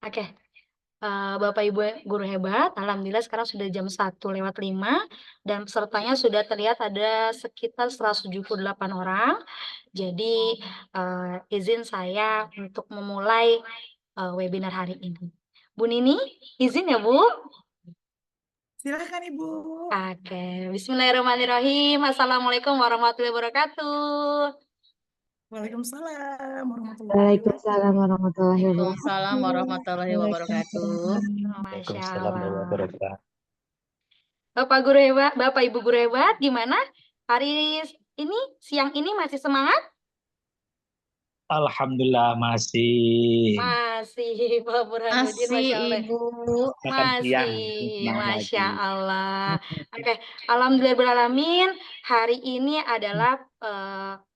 Oke, Bapak Ibu guru hebat, alhamdulillah sekarang sudah jam 1:05 dan pesertanya sudah terlihat ada sekitar 178 orang. Jadi, izin saya untuk memulai, webinar hari ini. Bu Nini, izin ya, Bu? Silakan Ibu. Oke, bismillahirrahmanirrahim. Assalamualaikum warahmatullahi wabarakatuh. Waalaikumsalam warahmatullahi Waalaikumsalam warahmatullahi Waalaikumsalam wabarakatuh. warahmatullahi wabarakatuh. Masya Waalaikumsalam warahmatullahi Allah. wabarakatuh. Bapak guru hebat, Bapak Ibu guru hebat, gimana? Hari ini, siang ini masih semangat? Alhamdulillah masih Masih, Pak Burhanuddin, Masih Masya Allah. Ibu. makan siang, Masih, semangat Masya lagi. Allah. Oke, alhamdulillahirrahmanirrahim. Hari ini adalah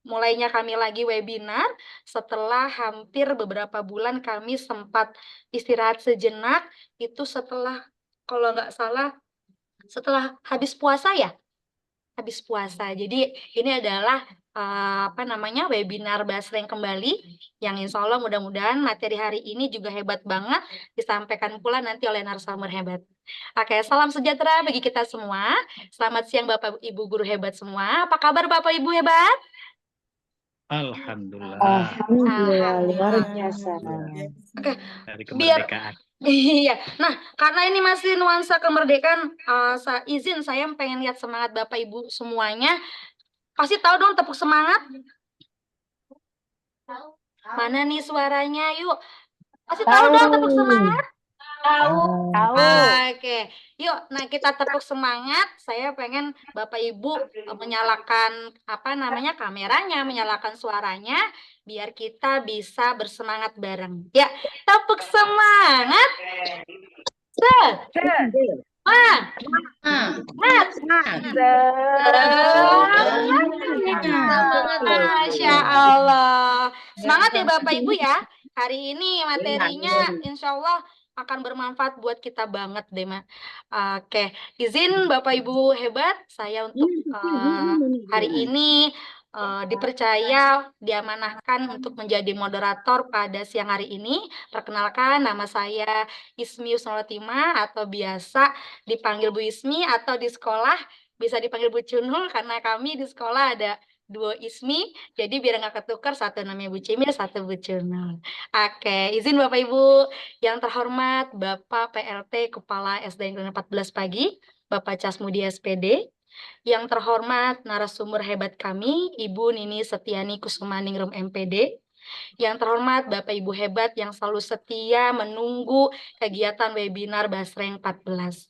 mulainya kami lagi webinar setelah hampir beberapa bulan kami sempat istirahat sejenak. Itu setelah, kalau nggak salah, setelah habis puasa ya? Habis puasa. Jadi ini adalah webinar Basreng kembali yang insya Allah mudah-mudahan materi hari ini juga hebat banget disampaikan pula nanti oleh narasumber hebat. Oke, salam sejahtera bagi kita semua. Selamat siang Bapak Ibu guru hebat semua. Apa kabar Bapak Ibu hebat? Alhamdulillah Alhamdulillah, luar Alhamdulillah. biasa. Oke, dari biar kemerdekaan. iya. Nah, karena ini masih nuansa kemerdekaan, izin saya pengen lihat semangat Bapak Ibu semuanya. Kasih tahu dong tepuk semangat. Mana nih suaranya? Yuk. Kasih tahu dong tepuk semangat. Tahu. Oke. Yuk, nah kita tepuk semangat. Saya pengen Bapak Ibu menyalakan kameranya, menyalakan suaranya biar kita bisa bersemangat bareng. Ya, tepuk semangat. Masya Allah. Semangat ya Bapak Ibu ya. Hari ini materinya insya Allah akan bermanfaat buat kita banget deh, Ma. Oke, izin Bapak Ibu hebat, saya untuk hari ini dipercaya, diamanahkan untuk menjadi moderator pada siang hari ini. Perkenalkan, nama saya Ismi Husnulatima atau biasa dipanggil Bu Ismi, atau di sekolah bisa dipanggil Bu Cunul karena kami di sekolah ada dua Ismi, jadi biar nggak ketukar, satu namanya Bu Cimil, satu Bu Cunul. Oke, izin Bapak Ibu yang terhormat, Bapak PLT Kepala SD Negeri 14 Pagi, Bapak Casmudi SPD, yang terhormat narasumber hebat kami, Ibu Nini Setiani Kusumaningrum MPD, yang terhormat Bapak Ibu hebat yang selalu setia menunggu kegiatan webinar Basreng 14.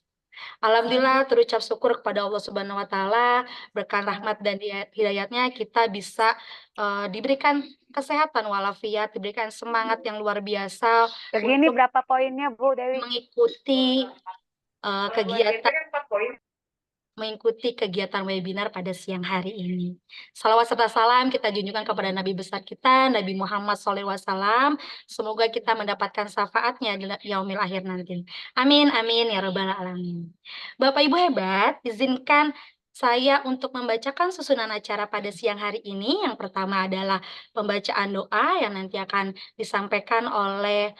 Alhamdulillah terucap syukur kepada Allah Subhanahu wa taala, berkah rahmat dan hidayatnya kita bisa diberikan kesehatan walafiat, diberikan semangat yang luar biasa. Begini berapa poinnya Bu Dewi? Mengikuti kegiatan webinar pada siang hari ini. Salawat serta salam kita junjukkan kepada Nabi besar kita, Nabi Muhammad SAW. Semoga kita mendapatkan syafaatnya di yaumil akhir nanti. Amin, amin, ya rabbal alamin. Bapak Ibu hebat, izinkan saya untuk membacakan susunan acara pada siang hari ini. Yang pertama adalah pembacaan doa yang nanti akan disampaikan oleh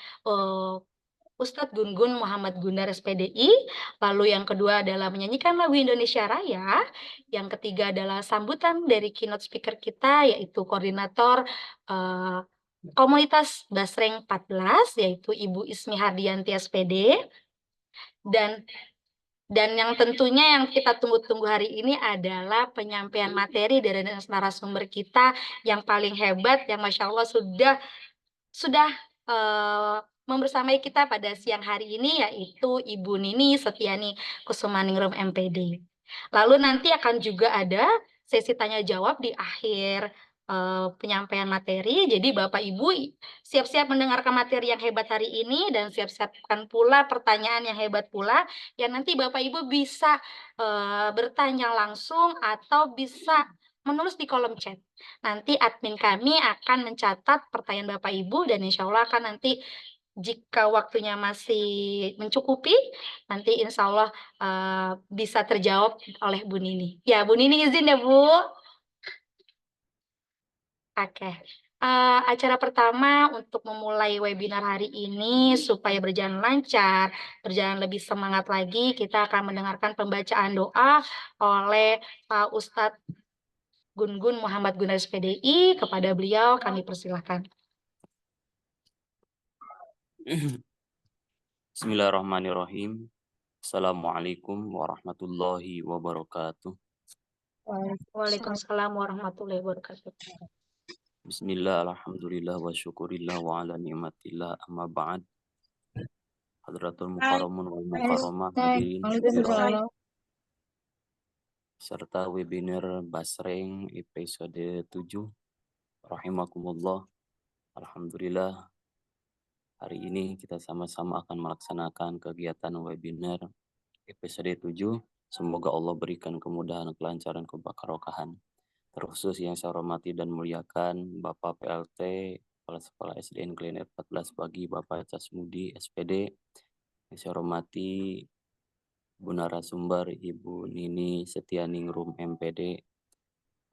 Ustadz Gun-Gun Muhammad Gundar SPDI. Lalu yang kedua adalah menyanyikan lagu Indonesia Raya. Yang ketiga adalah sambutan dari keynote speaker kita, yaitu koordinator komunitas Basreng 14, yaitu Ibu Ismi Hardianti SPD. Dan yang tentunya yang kita tunggu-tunggu hari ini adalah penyampaian materi dari narasumber kita yang paling hebat, yang Masya Allah sudah membersamai kita pada siang hari ini, yaitu Ibu Nini Setiani Kusumaningrum MPD. Lalu nanti akan juga ada sesi tanya jawab di akhir penyampaian materi. Jadi Bapak Ibu siap-siap mendengarkan materi yang hebat hari ini dan siap-siapkan pula pertanyaan yang hebat pula yang nanti Bapak Ibu bisa bertanya langsung atau bisa menulis di kolom chat. Nanti admin kami akan mencatat pertanyaan Bapak Ibu dan insya Allah akan nanti jika waktunya masih mencukupi, nanti insya Allah bisa terjawab oleh Bu Nini. Ya, Bu Nini izin ya Bu. Oke. acara pertama untuk memulai webinar hari ini supaya berjalan lancar, berjalan lebih semangat lagi, kita akan mendengarkan pembacaan doa oleh Pak Ustadz Gun Muhammad Gundar SPDI. Kepada beliau kami persilahkan. Bismillahirrahmanirrahim. Assalamualaikum warahmatullahi wabarakatuh. Waalaikumsalam warahmatullahi wabarakatuh. Bismillah, alhamdulillah, wa syukurillah, wa ala ni'matillah, amma ba'd. Hadratul mukarramun wal mukarramah hadirin sekalian, serta webinar Basreng episode 7. Rahimakumullah. Alhamdulillah, hari ini kita sama-sama akan melaksanakan kegiatan webinar episode 7. Semoga Allah berikan kemudahan, kelancaran, keberkahan. Terkhusus yang saya hormati dan muliakan Bapak PLT, Kepala Sekolah SDN Kleiner 14 Pagi, Bapak Casmudi, SPD. Yang saya hormati Bu narasumber Ibu Nini Setianingrum MPD,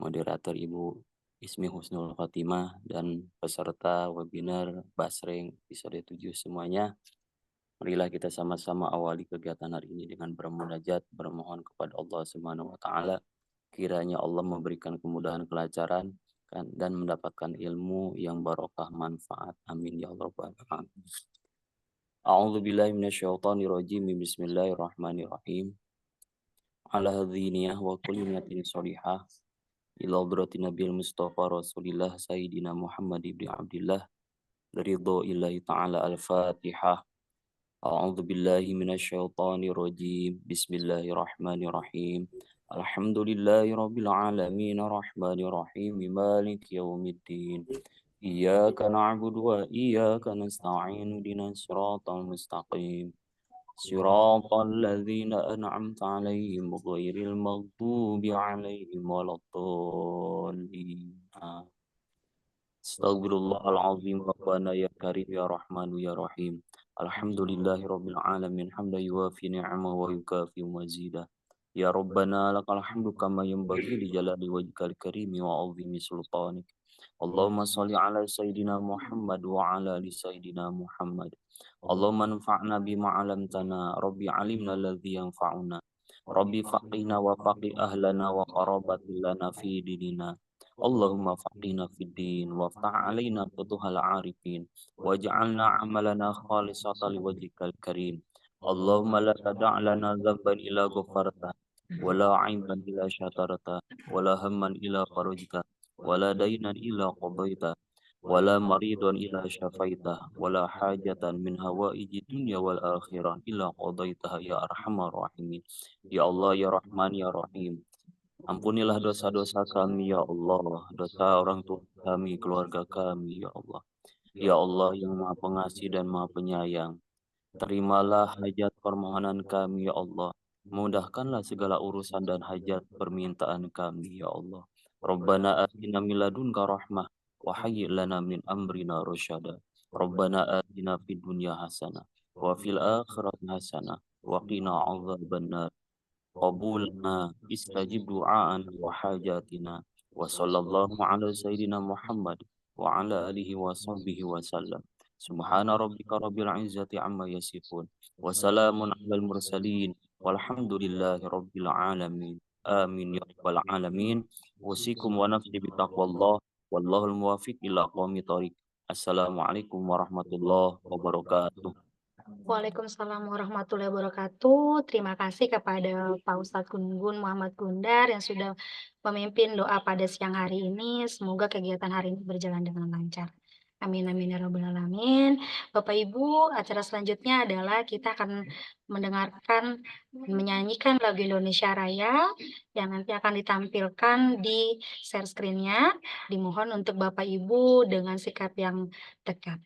moderator Ibu Ismi Husnul Khotimah, dan peserta webinar Basreng episode 7 semuanya. Marilah kita sama-sama awali kegiatan hari ini dengan bermunajat, bermohon kepada Allah Subhanahu wa taala. Kiranya Allah memberikan kemudahan, kelancaran, dan mendapatkan ilmu yang barokah, manfaat. Amin ya rabbal alamin. A'udzu billahi minasyaitonir rajim. Bismillahirrahmanirrahim. Ala hadziniyah wa kulli niyatin shalihah ila hadratin Nabil Mustafa Rasulillah Sayyidina Muhammad ibn Abdullah ridho illahi ta'ala. Al-Fatihah. A'udzu billahi minasyaitonir rajim. Bismillahirrahmanirrahim. Alhamdulillahi rabbil alamin arrahmanir rahim maliki yaumiddin. Iyyaka na'budu wa iyyaka nasta'in ihdinas siratal mustaqim. Siratal ladzina an'amta 'alaihim ghairil maghdubi 'alaihim waladdallin. Astaghfirullahalazim. Rabbana ya karim ya rahmanu ya rahim. Alhamdulillahi rabbil alamin hamdan yuwafi ni'amahu wa yukafi mazidah. Ya Rabbana lakal hamdu kama yanbaghi li jalali wajhikal karimi wa 'azimi sultanik. Allahumma shalli ala sayyidina Muhammad wa ala ali sayyidina Muhammad. Allahumma anfa'na bima 'allamtana, rabbi 'alimna alladhi yanfa'una. Rabbi faqihna wa faqih ahlana wa qarabatilana fi dinina. Allahumma faqihna fid din waftah 'alaina futuhal 'arifin waj'alna 'amalana khalisatan liwajhikal karim. Allahumma la tada' lana dhanban illa ghafarta wala 'aiban illa syatarta wala hamman illa farajta wala dainan illa qadaita wala maridan illa syafaita wala hajatan min hawaiji dunya wal akhirah illa qadaitaha ya arhamar rahimin. Ya Allah ya Rahman ya Rahim, ampunilah dosa-dosa kami ya Allah, dosa orang tua kami, keluarga kami ya Allah. Ya Allah yang Maha Pengasih dan Maha Penyayang, terimalah hajat permohonan kami ya Allah. Mudahkanlah segala urusan dan hajat permintaan kami ya Allah. Rabbana atina min ladunka rahmah wa hayyi lana min amrina rasyada. Rabbana atina fid dunya hasanah wa fil akhirati hasanah wa qina adzabannar. Qabulna istajib du'ana wa hajatina. Wa sallallahu ala sayyidina Muhammad wa ala alihi wa sahbihi wa sallam. Subhana rabbika rabbil izzati amma yasifun wa salamun alal mursalin walhamdulillahi rabbil alamin. Amin ya rabbal alamin. Usikum wa nafsi bitaqwallah wallahul muwafiq ila aqwamit thoriq. Assalamualaikum warahmatullahi wabarakatuh. Waalaikumsalam warahmatullahi wabarakatuh. Terima kasih kepada Pak Ustadz Gun Muhammad Gundar yang sudah memimpin doa pada siang hari ini. Semoga kegiatan hari ini berjalan dengan lancar. Amin amin ya rabbal alamin. Bapak Ibu, acara selanjutnya adalah kita akan mendengarkan menyanyikan lagu Indonesia Raya yang nanti akan ditampilkan di share screen-nya. Dimohon untuk Bapak Ibu dengan sikap yang dekat.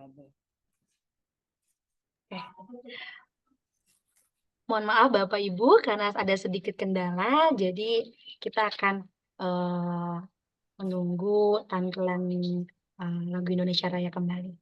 Oke. Mohon maaf Bapak Ibu karena ada sedikit kendala, jadi kita akan menunggu tampilan lagu Indonesia Raya kembali.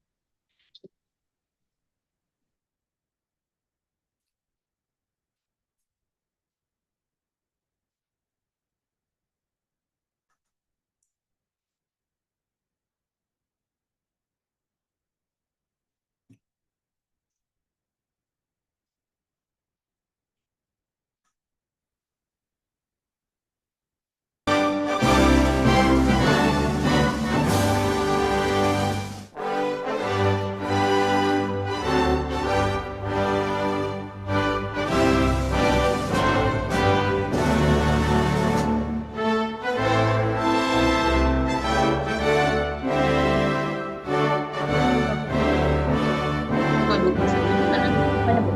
Waduh, karena pada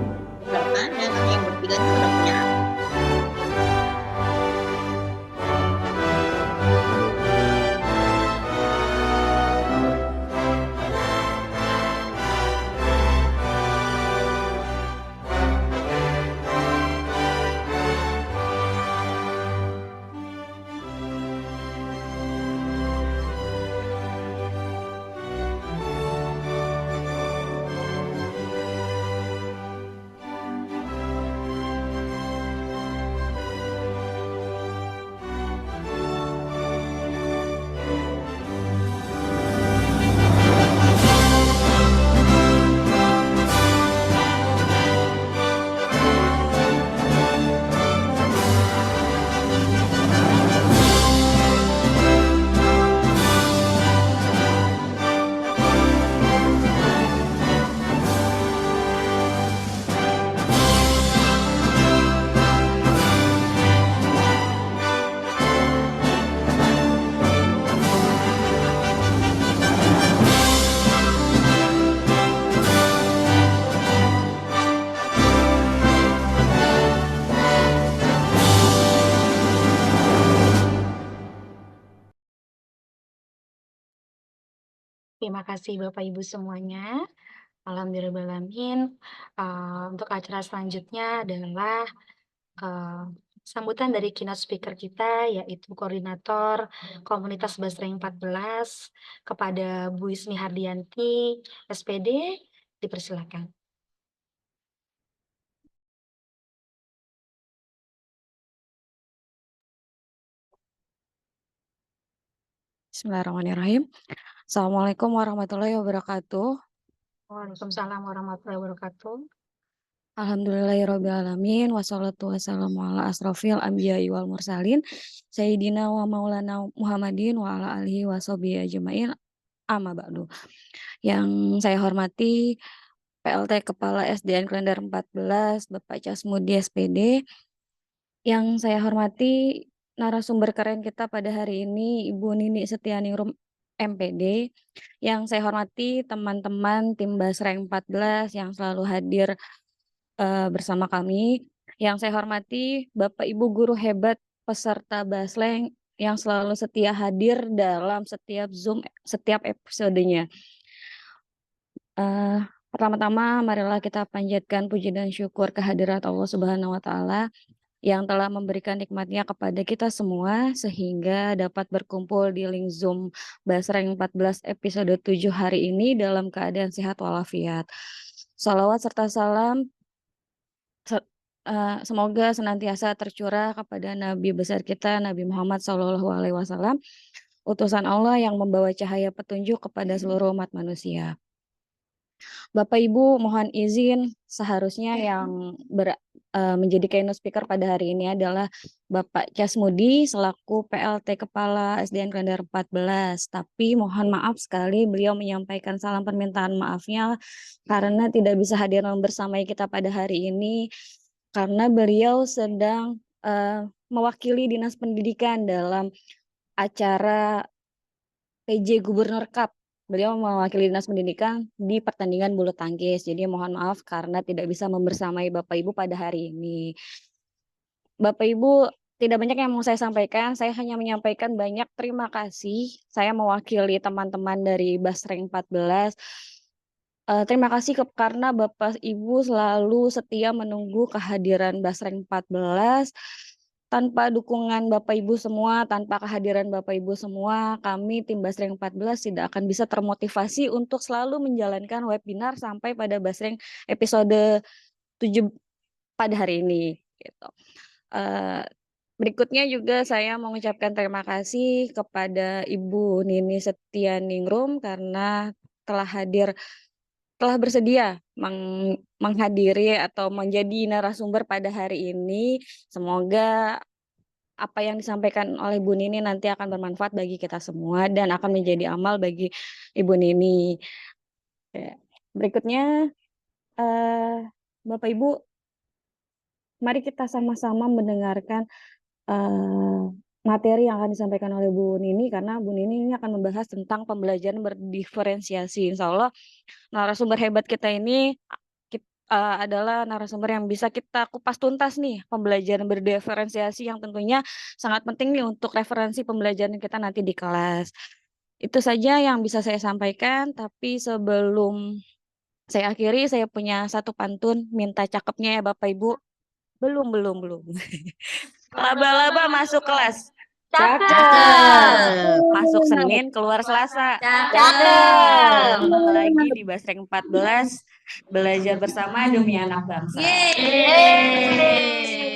bertanya yang bertiga itu udah punya. Terima kasih Bapak Ibu semuanya. Alhamdulillahirrahmanirrahim. Untuk acara selanjutnya adalah sambutan dari keynote speaker kita, yaitu koordinator komunitas Basreng 14 kepada Bu Ismi Hardianti, SPD, dipersilakan. Bismillahirrahmanirrahim. Assalamualaikum warahmatullahi wabarakatuh. Waalaikumsalam warahmatullahi wabarakatuh. Alhamdulillahirrabbilalamin. Wassalatu wassalamu ala asrofil anbiya'i wal mursalin. Sayyidina wa maulana Muhammadin wa ala alihi wa sahbihi ajma'in. Amma ba'du. Yang saya hormati PLT Kepala SDN Klender 14, Bapak Casmudi SPD. Yang saya hormati narasumber keren kita pada hari ini, Ibu Nini Setianingrum MPD. Yang saya hormati teman-teman tim Basreng 14 yang selalu hadir bersama kami. Yang saya hormati Bapak Ibu guru hebat peserta Basreng yang selalu setia hadir dalam setiap Zoom, setiap episodenya. Pertama-tama marilah kita panjatkan puji dan syukur kehadirat Allah Subhanahu wa Ta'ala yang telah memberikan nikmatnya kepada kita semua sehingga dapat berkumpul di link Zoom Basreng 14 episode 7 hari ini dalam keadaan sehat walafiat. Salawat serta salam semoga senantiasa tercurah kepada Nabi besar kita, Nabi Muhammad SAW, utusan Allah yang membawa cahaya petunjuk kepada seluruh umat manusia. Bapak Ibu mohon izin, seharusnya yang menjadi keynote speaker pada hari ini adalah Bapak Casmudi selaku PLT Kepala SDN Klender 14. Tapi mohon maaf sekali beliau menyampaikan salam permintaan maafnya karena tidak bisa hadir bersama kita pada hari ini karena beliau sedang mewakili Dinas Pendidikan dalam acara PJ Gubernur Cup. Beliau mewakili Dinas Pendidikan di pertandingan bulu tangkis. Jadi mohon maaf karena tidak bisa membersamai Bapak Ibu pada hari ini. Bapak Ibu, tidak banyak yang mau saya sampaikan. Saya hanya menyampaikan banyak terima kasih. Saya mewakili teman-teman dari Basreng 14 Terima kasih karena Bapak Ibu selalu setia menunggu kehadiran Basreng 14. Tanpa dukungan Bapak Ibu semua, tanpa kehadiran Bapak Ibu semua, kami tim Basreng 14 tidak akan bisa termotivasi untuk selalu menjalankan webinar sampai pada Basreng episode 7 pada hari ini. Gitu. Berikutnya juga saya mengucapkan terima kasih kepada Ibu Nini Setianingrum karena telah bersedia menghadiri atau menjadi narasumber pada hari ini. Semoga apa yang disampaikan oleh Bu Nini nanti akan bermanfaat bagi kita semua dan akan menjadi amal bagi Ibu Nini. Berikutnya, Bapak Ibu, mari kita sama-sama mendengarkan materi yang akan disampaikan oleh Bu Nini karena Bu Nini ini akan membahas tentang pembelajaran berdiferensiasi. Insya Allah narasumber hebat kita ini adalah narasumber yang bisa kita kupas tuntas nih pembelajaran berdiferensiasi yang tentunya sangat penting nih untuk referensi pembelajaran kita nanti di kelas. Itu saja yang bisa saya sampaikan, tapi sebelum saya akhiri, saya punya satu pantun minta cakepnya ya Bapak Ibu. Belum. Laba-laba masuk kelas. Cakep. Masuk Senin, keluar Selasa. Cakep. Lagi di Basreng 14, belajar bersama demi anak bangsa.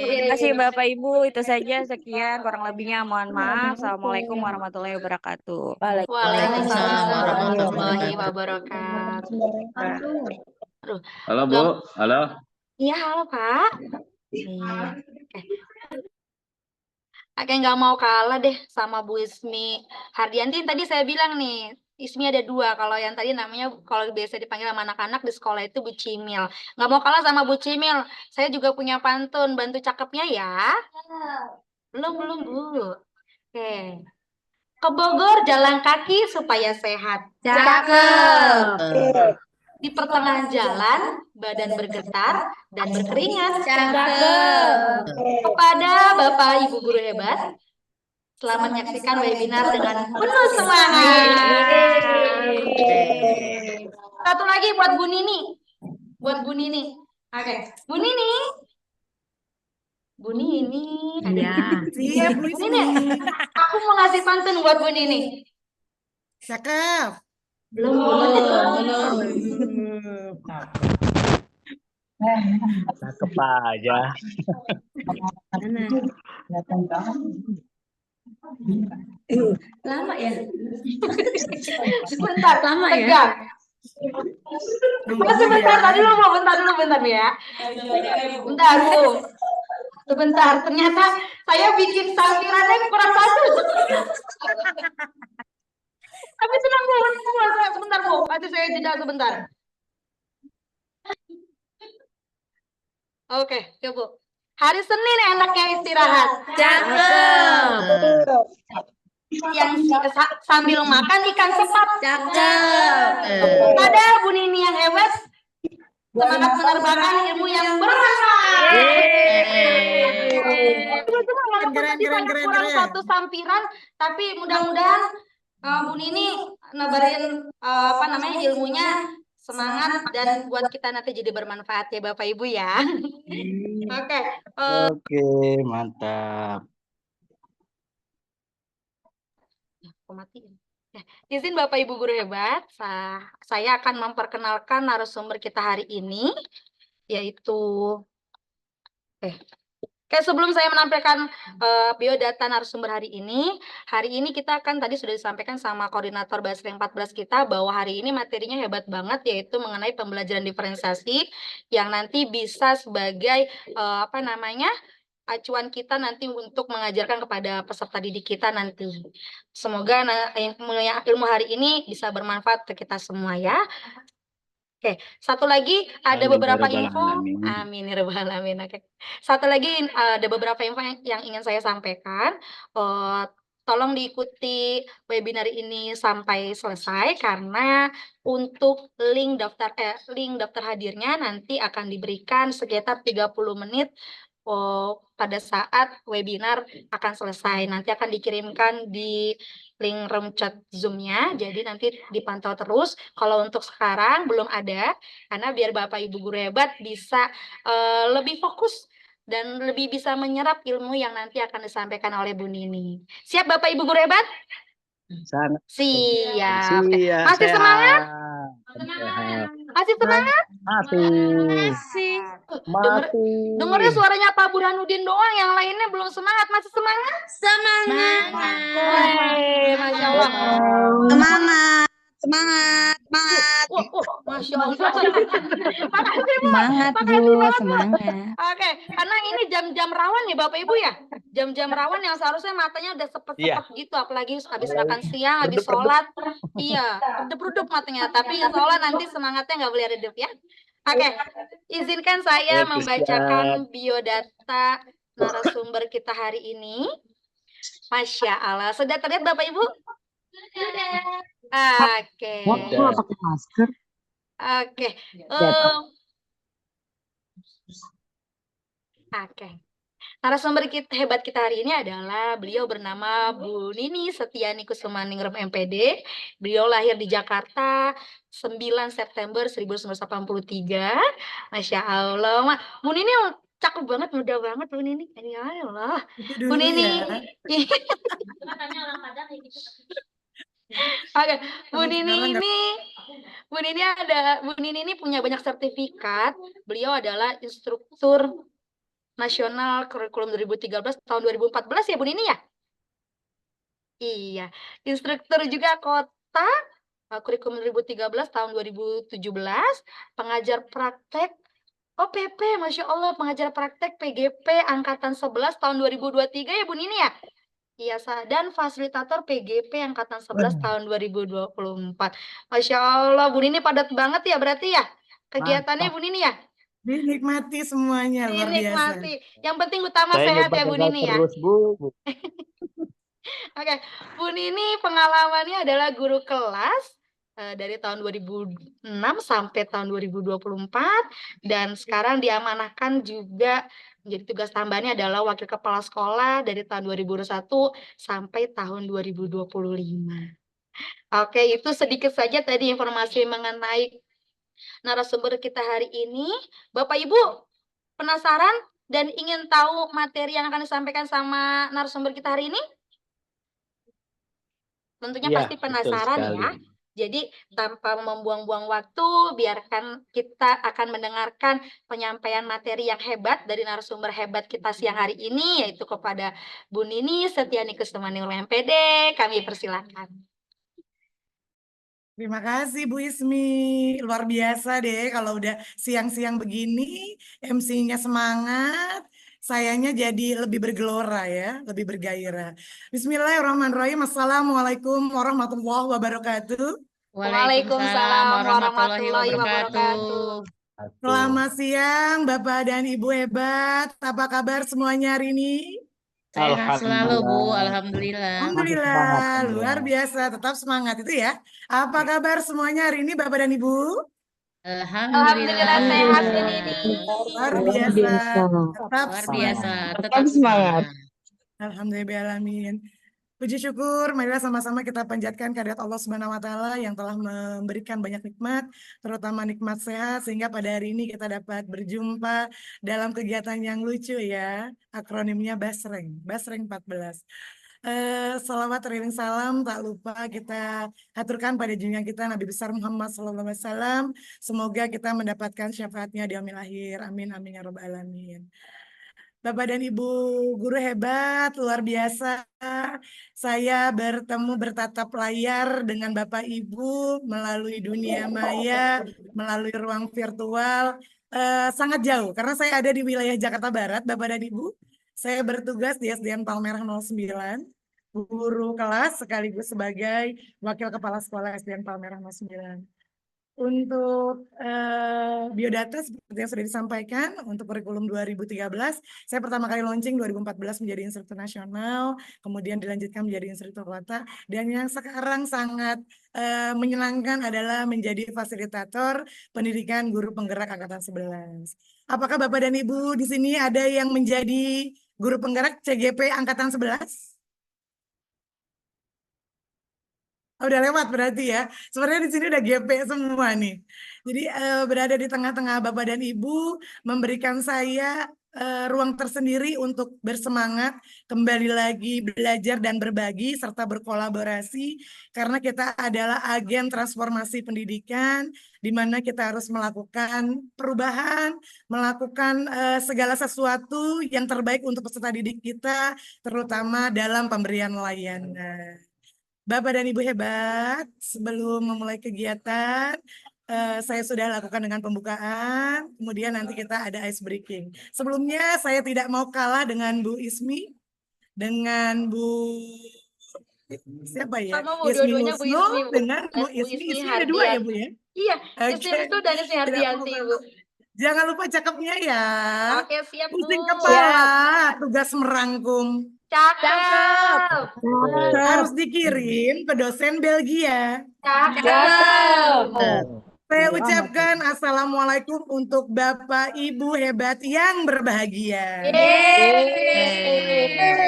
Terima kasih Bapak Ibu, itu saja sekian, kurang lebihnya mohon maaf. Assalamualaikum warahmatullahi wabarakatuh. Waalaikumsalam warahmatullahi wabarakatuh. Aduh, Halo Bu, halo. iya halo Pak. Oke, nggak mau kalah deh sama Bu Ismi Hardianti. Tadi saya bilang nih, Ismi ada dua. Kalau yang tadi namanya, kalau biasa dipanggil sama anak-anak di sekolah itu Bu Cimil. Nggak mau kalah sama Bu Cimil. Saya juga punya pantun, bantu cakepnya ya. Belum Bu. Oke. Ke Bogor jalan kaki supaya sehat. Cakep. Di pertengahan jalan, badan bergetar dan berkeringat. Cakep. Kepada Bapak Ibu guru hebat, selamat menyaksikan webinar dengan penuh semangat. Satu lagi buat Bu Nini. Oke, Bu Nini. Iya. Siap, Bu Bu Nini, Ismi. aku mau ngasih pantun buat Bu Nini. Cakep. Belum. Cakep aja. Lama ya? Sebentar, Lama ya? tegang. Sebentar, tadi dulu Bu, bentar ya. Bentar Bu. Sebentar, ternyata saya bikin sampirannya kurang satu. Tapi tenang Bu, sebentar Bu, kasih saya jeda sebentar. Oke, ya Bu. Hari Senin enaknya istirahat. Cakep. Yang sambil makan ikan sepat. Cakep. Pada Bu Nini yang hebat, semangat menerbangkan ilmu yang bermanfaat. Teman-teman, walaupun tadi saya kurang satu sampiran, tapi mudah-mudahan Bu Nini nebarin ilmunya semangat dan buat kita nanti jadi bermanfaat ya Bapak Ibu ya. Oke. Oke, mantap. Aku matiin. Izin Bapak Ibu guru hebat, saya akan memperkenalkan narasumber kita hari ini, yaitu sebelum saya menampilkan biodata narasumber hari ini kita akan tadi sudah disampaikan sama koordinator Basreng 14 kita bahwa hari ini materinya hebat banget, yaitu mengenai pembelajaran diferensiasi yang nanti bisa sebagai acuan kita nanti untuk mengajarkan kepada peserta didik kita nanti. Semoga ilmu hari ini bisa bermanfaat untuk kita semua ya. Oke, satu lagi ada beberapa info. Amin ya rabbal alamin. Oke. Satu lagi ada beberapa info yang ingin saya sampaikan. Tolong diikuti webinar ini sampai selesai karena untuk link daftar hadirnya nanti akan diberikan sekitar 30 menit pada saat webinar akan selesai. Nanti akan dikirimkan di link room chat Zoom-nya, jadi nanti dipantau terus. Kalau untuk sekarang belum ada, karena biar Bapak Ibu guru hebat bisa lebih fokus dan lebih bisa menyerap ilmu yang nanti akan disampaikan oleh Bu Nini. Siap Bapak Ibu guru hebat? Sangat Siap. siap, Masih semangat? sehat. Masih semangat? Masih. Dengernya suaranya Pak Burhanuddin doang, yang lainnya belum semangat. Masih semangat? Semangat. Wey, Masya Allah. Semangat, semangat, semangat. Masya Allah. Makasih, Bu. Semangat, Makasih Bu, banget, Bu. semangat. Oke, karena ini jam-jam rawan ya Bapak Ibu ya. Jam-jam rawan yang seharusnya matanya udah sepet-sepet gitu, apalagi habis makan siang, habis sholat. Iya, redup-redup matanya. Tapi insya Allah nanti semangatnya nggak boleh redup ya. Oke, izinkan saya Oke, membacakan biodata narasumber kita hari ini. Masya Allah, sudah terlihat Bapak Ibu? Oke. pakai masker. Oke. Oke. Narasumber hebat kita hari ini adalah beliau bernama Bu Nini Setiani Kusumaningrum MPD. Beliau lahir di Jakarta 9 September 1983. Masya Allah. Bu Nini cakep banget, muda banget Bu Nini. Ya Allah. Bu Nini. Oke, Bu Nini ini punya banyak sertifikat. Beliau adalah instruktur nasional kurikulum 2013 tahun 2014 ya Bu Nini ya? Iya, instruktur juga kota kurikulum 2013 tahun 2017, pengajar praktek OPP, Masya Allah, pengajar praktek PGP angkatan 11 tahun 2023 ya Bu Nini ya? Iya, dan fasilitator PGP angkatan 11 tahun 2024. Masya Allah, Bu Nini padat banget ya berarti ya? Kegiatannya Bu Nini ya? Dinikmati semuanya, luar biasa. Dinikmati. Yang penting utama Saya sehat nyoba ya Bu Nini ya. terus, Bu. Oke, Bu Nini pengalamannya adalah guru kelas dari tahun 2006 sampai tahun 2024 dan sekarang diamanahkan juga menjadi tugas tambahannya adalah wakil kepala sekolah dari tahun 2021 sampai tahun 2025. Oke, itu sedikit saja tadi informasi mengenai narasumber kita hari ini. Bapak Ibu penasaran dan ingin tahu materi yang akan disampaikan sama narasumber kita hari ini? Tentunya Iya, pasti penasaran betul ya. sekali. Jadi tanpa membuang-buang waktu, biarkan kita akan mendengarkan penyampaian materi yang hebat dari narasumber hebat kita siang hari ini, yaitu kepada Bu Nini Setiani Kusumaningrum MPD. Kami persilakan. Terima kasih Bu Ismi, luar biasa deh kalau udah siang-siang begini, MC-nya semangat, sayanya jadi lebih bergelora ya, lebih bergairah. Bismillahirrahmanirrahim, Assalamualaikum warahmatullahi wabarakatuh. Waalaikumsalam warahmatullahi wabarakatuh. Selamat siang Bapak dan Ibu hebat, apa kabar semuanya hari ini? Sehat selalu Bu, alhamdulillah. Alhamdulillah, luar biasa, tetap semangat itu ya. Apa kabar semuanya hari ini Bapak dan Ibu? Alhamdulillah sehat Bu Nini. Luar biasa, tetap Luar semangat. biasa, tetap semangat. Alhamdulillahirrahmanirrahim. Puji syukur, marilah sama-sama kita panjatkan kehadirat Allah Subhanahu wa Ta'ala yang telah memberikan banyak nikmat, terutama nikmat sehat, sehingga pada hari ini kita dapat berjumpa dalam kegiatan yang lucu ya, akronimnya Basreng 14. Salawat teriring salam tak lupa kita aturkan pada junjungan kita Nabi besar Muhammad SAW. Semoga kita mendapatkan syafaatnya di yaumil akhir. Amin amin ya rabbal alamin. Bapak dan Ibu guru hebat, luar biasa. Saya bertemu bertatap layar dengan Bapak Ibu melalui dunia maya, melalui ruang virtual. Sangat jauh, karena saya ada di wilayah Jakarta Barat, Bapak dan Ibu. Saya bertugas di SDN Palmerah 09, guru kelas sekaligus sebagai Wakil Kepala Sekolah SDN Palmerah 09. Untuk biodata seperti yang sudah disampaikan untuk kurikulum 2013, saya pertama kali launching 2014 menjadi instruktur nasional, kemudian dilanjutkan menjadi instruktur kota, dan yang sekarang sangat menyenangkan adalah menjadi fasilitator pendidikan guru penggerak angkatan 11. Apakah Bapak dan Ibu di sini ada yang menjadi guru penggerak CGP Angkatan 11? Oh, udah lewat berarti ya. Sebenarnya di sini udah GP semua nih. Jadi berada di tengah-tengah Bapak dan Ibu memberikan saya ruang tersendiri untuk bersemangat kembali lagi belajar dan berbagi serta berkolaborasi karena kita adalah agen transformasi pendidikan di mana kita harus melakukan perubahan, melakukan segala sesuatu yang terbaik untuk peserta didik kita terutama dalam pemberian layanan. Bapak dan Ibu hebat, sebelum memulai kegiatan, saya sudah lakukan dengan pembukaan, kemudian nanti kita ada ice breaking. Sebelumnya saya tidak mau kalah dengan Bu Ismi, dengan Bu siapa ya? Sama mau Ismi dua-duanya Bu Husnul, Ismi, Bu. dengan Bu Bu Ismi. Ismi Ismi ada dua ya Bu ya? Iya, Oke. Ismi Husnul dan Ismi Tidak mau Hardianti, Bu. kalah. Jangan lupa cakepnya ya. Oke, siap, Bu. Pusing kepala, tugas merangkum. Cakep. Harus dikirim ke dosen Belgia. Cakep. Saya ucapkan assalamualaikum untuk Bapak Ibu hebat yang berbahagia.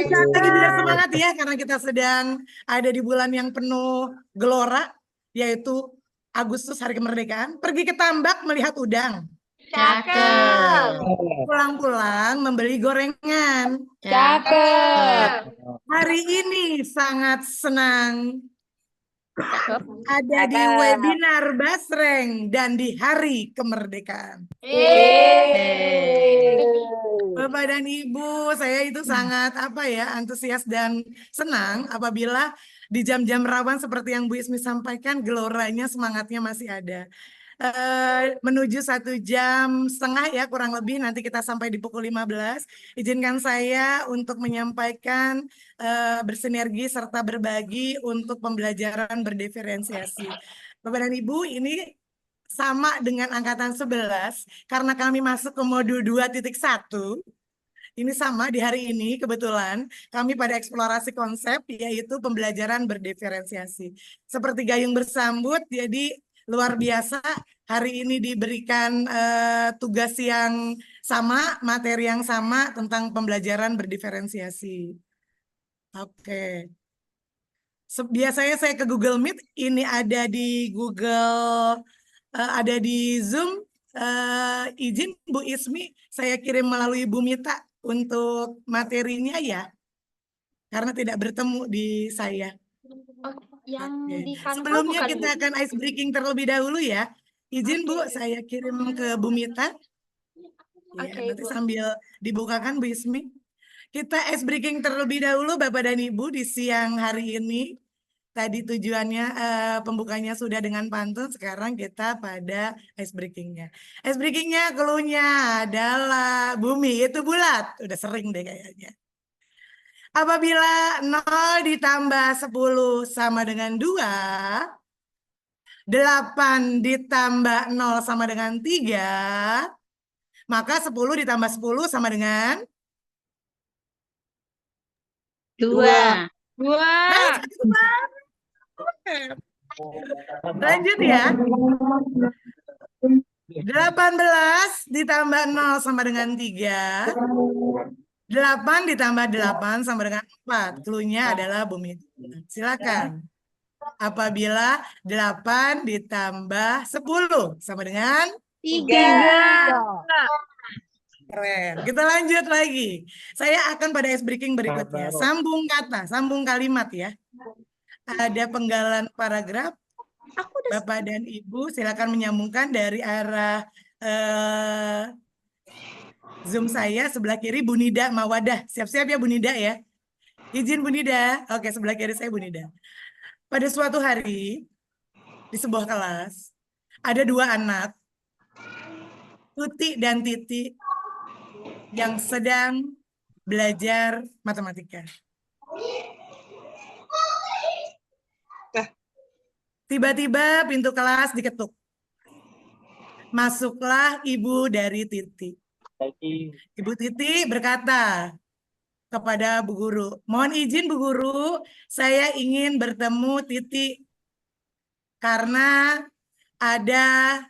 Lagi biar semangat ya karena kita sedang ada di bulan yang penuh gelora yaitu Agustus hari kemerdekaan. Pergi ke tambak melihat udang. Cakep. Pulang-pulang membeli gorengan. Cakep. Hari ini sangat senang ada di webinar Basreng dan di hari kemerdekaan. Bapak dan Ibu, saya itu sangat antusias dan senang apabila di jam-jam rawan seperti yang Bu Ismi sampaikan, geloranya, semangatnya masih ada. Menuju 1,5 jam ya kurang lebih, nanti kita sampai di pukul 15. Izinkan saya untuk menyampaikan bersinergi serta berbagi untuk pembelajaran berdiferensiasi. Bapak dan Ibu, ini sama dengan angkatan 11 karena kami masuk ke modul 2.1. Ini sama di hari ini kebetulan kami pada eksplorasi konsep yaitu pembelajaran berdiferensiasi. Seperti gayung bersambut, jadi luar biasa hari ini diberikan tugas yang sama, materi yang sama tentang pembelajaran berdiferensiasi. Oke. Biasanya saya ke Google Meet, ini ada di Google, ada di Zoom. Izin Bu Ismi, saya kirim melalui Bu Mita untuk materinya ya, karena tidak bertemu di saya. Oh, yang Oke. di Canva Sebelumnya bukan, kita Bu? akan ice breaking terlebih dahulu ya. Izin Bu, saya kirim ke Bu Mita. Ya, Oke, nanti Bu. sambil dibukakan Bu Ismi. Kita ice breaking terlebih dahulu Bapak dan Ibu di siang hari ini. Tadi tujuannya pembukanya sudah dengan pantun, sekarang kita pada ice breakingnya. Ice breakingnya clue-nya adalah bumi itu bulat. Udah sering deh kayaknya. Apabila 0 ditambah 10 sama dengan 2, 8 ditambah 0 sama dengan 3, maka 10 ditambah 10 sama dengan 2. Lanjut ya. 18 ditambah 0 sama dengan 3. 8 ditambah 8 sama dengan 4. Cluenya adalah bumi. Silakan. Apabila 8 ditambah 10 sama dengan 3. Keren. Kita lanjut lagi. Saya akan pada ice breaking berikutnya. Sambung kata, sambung kalimat ya. Ada penggalan paragraf. Bapak dan Ibu silakan menyambungkan dari arah Zoom saya sebelah kiri Bu Nida Mawadah. Siap-siap ya Bu Nida ya. Izin Bu Nida. Oke, sebelah kiri saya Bu Nida. Pada suatu hari di sebuah kelas ada 2 anak, Tuti dan Titi, yang sedang belajar matematika. Tiba-tiba pintu kelas diketuk. Masuklah ibu dari Titi. Ibu Titi berkata kepada Bu Guru, mohon izin Bu Guru, saya ingin bertemu Titi karena ada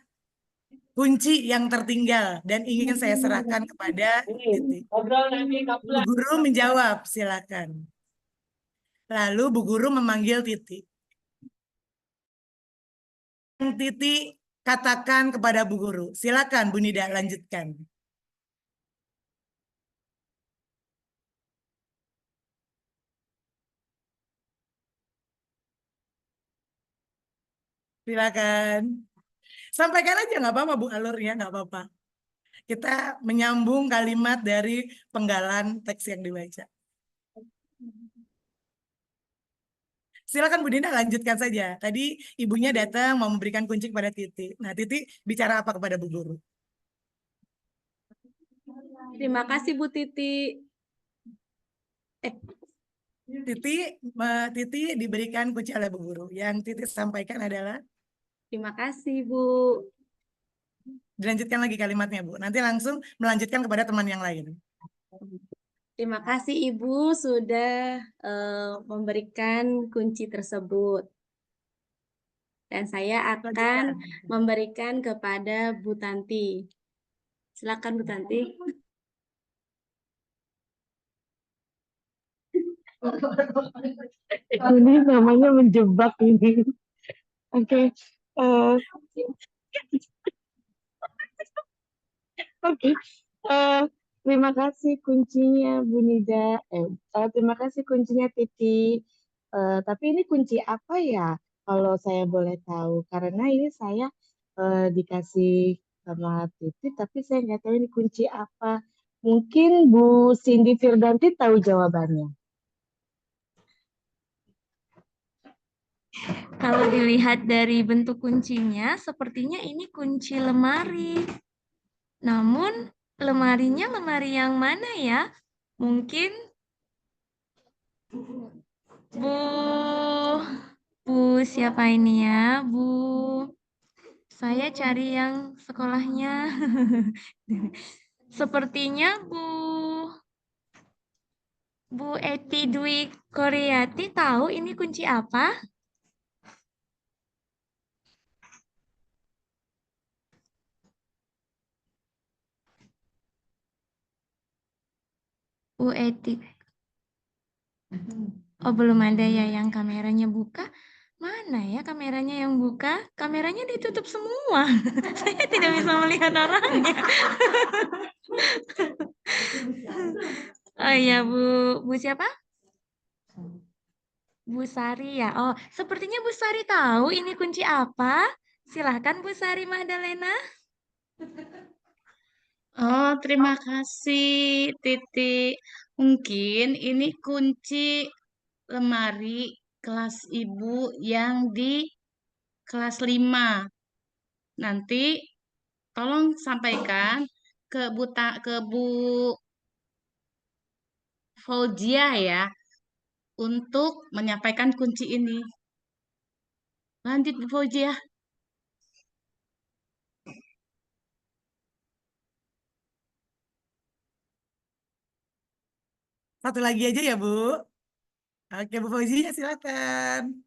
kunci yang tertinggal dan ingin saya serahkan kepada Titi. Bu Guru menjawab, silakan. Lalu Bu Guru memanggil Titi. Titi katakan kepada Bu Guru. Silakan Bu Nida lanjutkan. Silakan. Sampaikan aja nggak apa-apa Bu, alurnya nggak apa-apa. Kita menyambung kalimat dari penggalan teks yang dibaca. Silakan Bu Dina lanjutkan saja. Tadi ibunya datang mau memberikan kunci kepada Titi. Nah, Titi bicara apa kepada Bu Guru? Terima kasih Bu Titi. Titi diberikan kunci oleh Bu Guru. Yang Titi sampaikan adalah? Terima kasih Bu. Dilanjutkan lagi kalimatnya Bu. Nanti langsung melanjutkan kepada teman yang lain. Terima kasih Ibu sudah memberikan kunci tersebut. Dan saya akan memberikan kepada Bu Tanti. Silakan Bu Tanti. Ini namanya menjebak ini. Oke. Oke. Terima kasih kuncinya Bu Nida. Terima kasih kuncinya Titi. Tapi ini kunci apa ya? Kalau saya boleh tahu. Karena ini saya dikasih sama Titi, tapi saya nggak tahu ini kunci apa. Mungkin Bu Cindy Firdanti tahu jawabannya. Kalau dilihat dari bentuk kuncinya, sepertinya ini kunci lemari. Namun, lemarinya lemari yang mana ya? Mungkin Bu siapa ini ya? Saya cari yang sekolahnya. Sepertinya Bu Eti Dwi Koreati tahu ini kunci apa? Bu Eti. Oh, belum ada ya yang kameranya buka. Mana ya kameranya yang buka? Kameranya ditutup semua. Saya tidak bisa melihat orangnya. Oh iya, Bu siapa? Bu Sari ya. Oh, sepertinya Bu Sari tahu ini kunci apa. Silahkan Bu Sari Magdalena. Oh, terima kasih Titi. Mungkin ini kunci lemari kelas Ibu yang di kelas 5. Nanti tolong sampaikan ke Bu Fauzia ya untuk menyampaikan kunci ini. Lanjut Bu Fauzia. Satu lagi aja ya Bu. Oke Bu Fauzia silakan.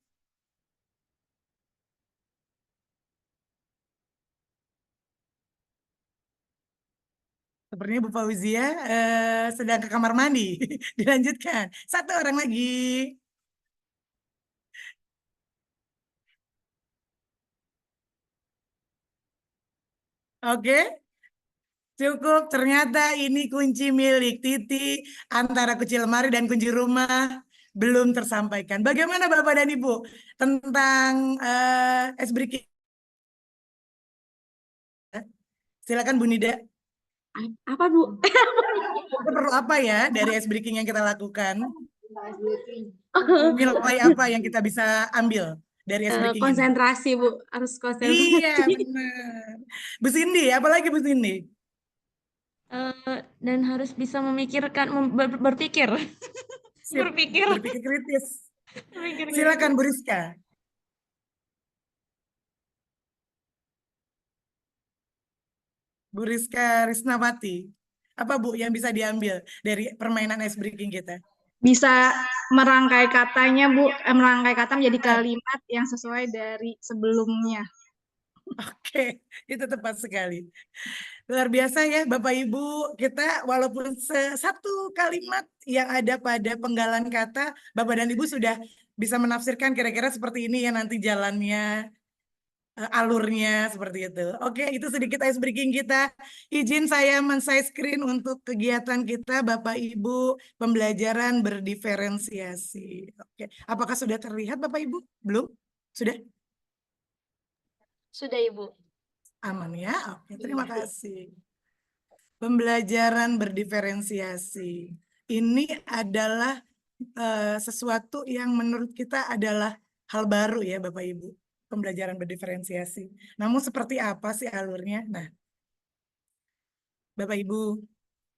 Sepertinya Bu Fauzia sedang ke kamar mandi. Dilanjutkan. Satu orang lagi. Oke. Cukup. Ternyata ini kunci milik Titi antara kunci lemari dan kunci rumah belum tersampaikan. Bagaimana Bapak dan Ibu tentang ice breaking? Silakan Bu Nida. Apa Bu? Perlu apa ya dari ice breaking yang kita lakukan? Nilai apa yang kita bisa ambil dari ice breaking ini? Konsentrasi Bu, harus konsentrasi. Iya benar. Bu Cindy, apalagi Bu Cindy? Dan harus bisa memikirkan, berpikir. Berpikir. Berpikir kritis. Silakan Bu Rizka. Bu Rizka Risnawati. Apa Bu yang bisa diambil dari permainan ice breaking kita? Bisa merangkai katanya Bu, merangkai kata menjadi kalimat yang sesuai dari sebelumnya. Oke, itu tepat sekali. Luar biasa ya Bapak Ibu, kita walaupun satu kalimat yang ada pada penggalan kata, Bapak dan Ibu sudah bisa menafsirkan kira-kira seperti ini ya nanti jalannya, alurnya seperti itu. Oke, itu sedikit ice breaking kita. Izin saya men-share screen untuk kegiatan kita Bapak Ibu, pembelajaran berdiferensiasi. Oke, apakah sudah terlihat Bapak Ibu? Belum? Sudah? Sudah Ibu. Aman ya? Oke, terima kasih. Pembelajaran berdiferensiasi. Ini adalah sesuatu yang menurut kita adalah hal baru ya Bapak Ibu. Pembelajaran berdiferensiasi. Namun seperti apa sih alurnya? Nah, Bapak Ibu,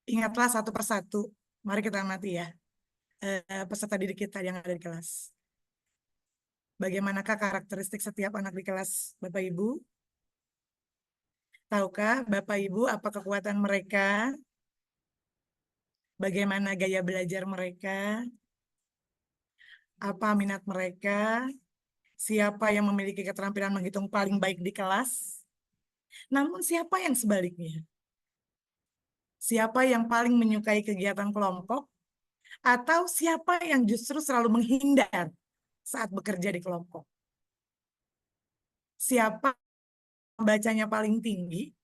ingatlah satu persatu. Mari kita amati ya peserta didik kita yang ada di kelas. Bagaimanakah karakteristik setiap anak di kelas Bapak Ibu? Tahukah Bapak Ibu apa kekuatan mereka? Bagaimana gaya belajar mereka? Apa minat mereka? Siapa yang memiliki keterampilan menghitung paling baik di kelas? Namun siapa yang sebaliknya? Siapa yang paling menyukai kegiatan kelompok? Atau siapa yang justru selalu menghindar saat bekerja di kelompok? Siapa yang bacanya paling tinggi?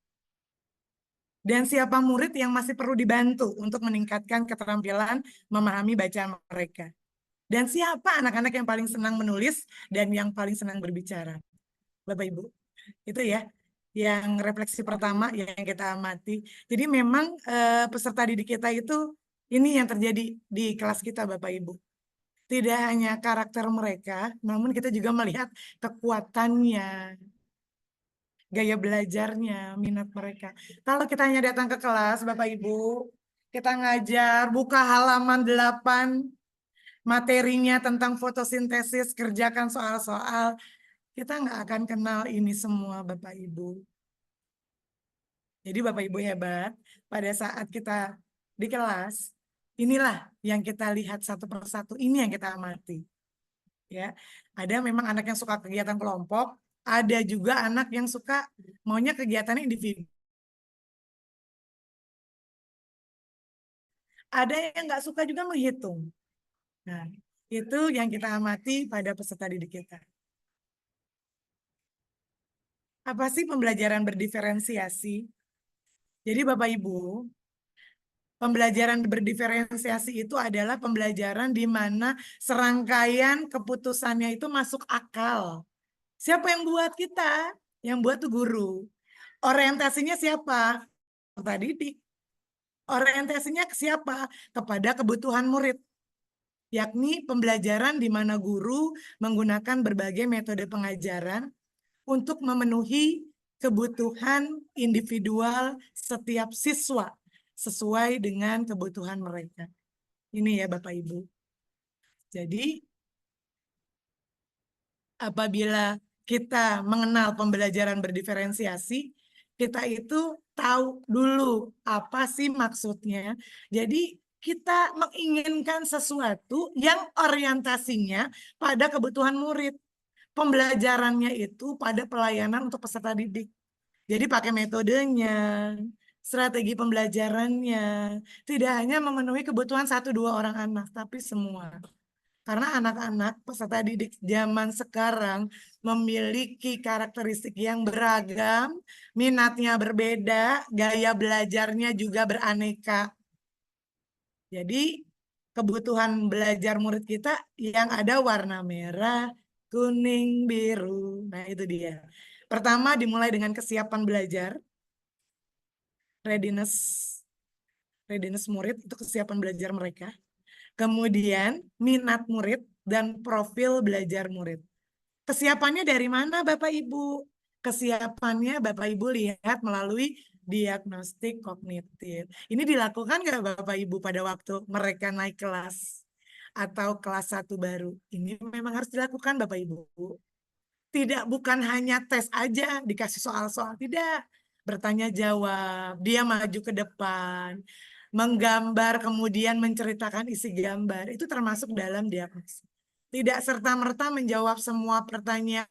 Dan siapa murid yang masih perlu dibantu untuk meningkatkan keterampilan memahami bacaan mereka? Dan siapa anak-anak yang paling senang menulis dan yang paling senang berbicara? Bapak Ibu, itu ya yang refleksi pertama yang kita amati. Jadi memang peserta didik kita itu ini yang terjadi di kelas kita Bapak Ibu. Tidak hanya karakter mereka, namun kita juga melihat kekuatannya, gaya belajarnya, minat mereka. Kalau kita hanya datang ke kelas Bapak Ibu, kita ngajar, buka halaman 8, materinya tentang fotosintesis, kerjakan soal-soal, kita nggak akan kenal ini semua Bapak Ibu. Jadi Bapak Ibu hebat, pada saat kita di kelas, inilah yang kita lihat satu persatu, ini yang kita amati. Ya, ada memang anak yang suka kegiatan kelompok, ada juga anak yang suka maunya kegiatan individu. Ada yang nggak suka juga menghitung. Nah, itu yang kita amati pada peserta didik kita. Apa sih pembelajaran berdiferensiasi? Jadi Bapak Ibu, pembelajaran berdiferensiasi itu adalah pembelajaran di mana serangkaian keputusannya itu masuk akal. Siapa yang buat kita? Yang buat tuh guru. Orientasinya siapa? Peserta didik. Orientasinya ke siapa? Kepada kebutuhan murid. Yakni pembelajaran di mana guru menggunakan berbagai metode pengajaran untuk memenuhi kebutuhan individual setiap siswa sesuai dengan kebutuhan mereka. Ini ya Bapak Ibu. Jadi apabila kita mengenal pembelajaran berdiferensiasi, kita itu tahu dulu apa sih maksudnya. Jadi kita menginginkan sesuatu yang orientasinya pada kebutuhan murid. Pembelajarannya itu pada pelayanan untuk peserta didik. Jadi pakai metodenya, strategi pembelajarannya, tidak hanya memenuhi kebutuhan 1-2 orang anak, tapi semua. Karena anak-anak peserta didik zaman sekarang memiliki karakteristik yang beragam, minatnya berbeda, gaya belajarnya juga beraneka. Jadi kebutuhan belajar murid kita yang ada warna merah, kuning, biru. Nah itu dia. Pertama dimulai dengan kesiapan belajar, readiness murid itu kesiapan belajar mereka. Kemudian minat murid dan profil belajar murid. Kesiapannya dari mana Bapak Ibu? Kesiapannya Bapak Ibu lihat melalui diagnostik kognitif. Ini dilakukan nggak Bapak Ibu pada waktu mereka naik kelas atau kelas 1 baru? Ini memang harus dilakukan Bapak Ibu. Tidak bukan hanya tes aja, dikasih soal-soal. Tidak. Bertanya jawab, dia maju ke depan, menggambar, kemudian menceritakan isi gambar. Itu termasuk dalam diagnosis. Tidak serta-merta menjawab semua pertanyaan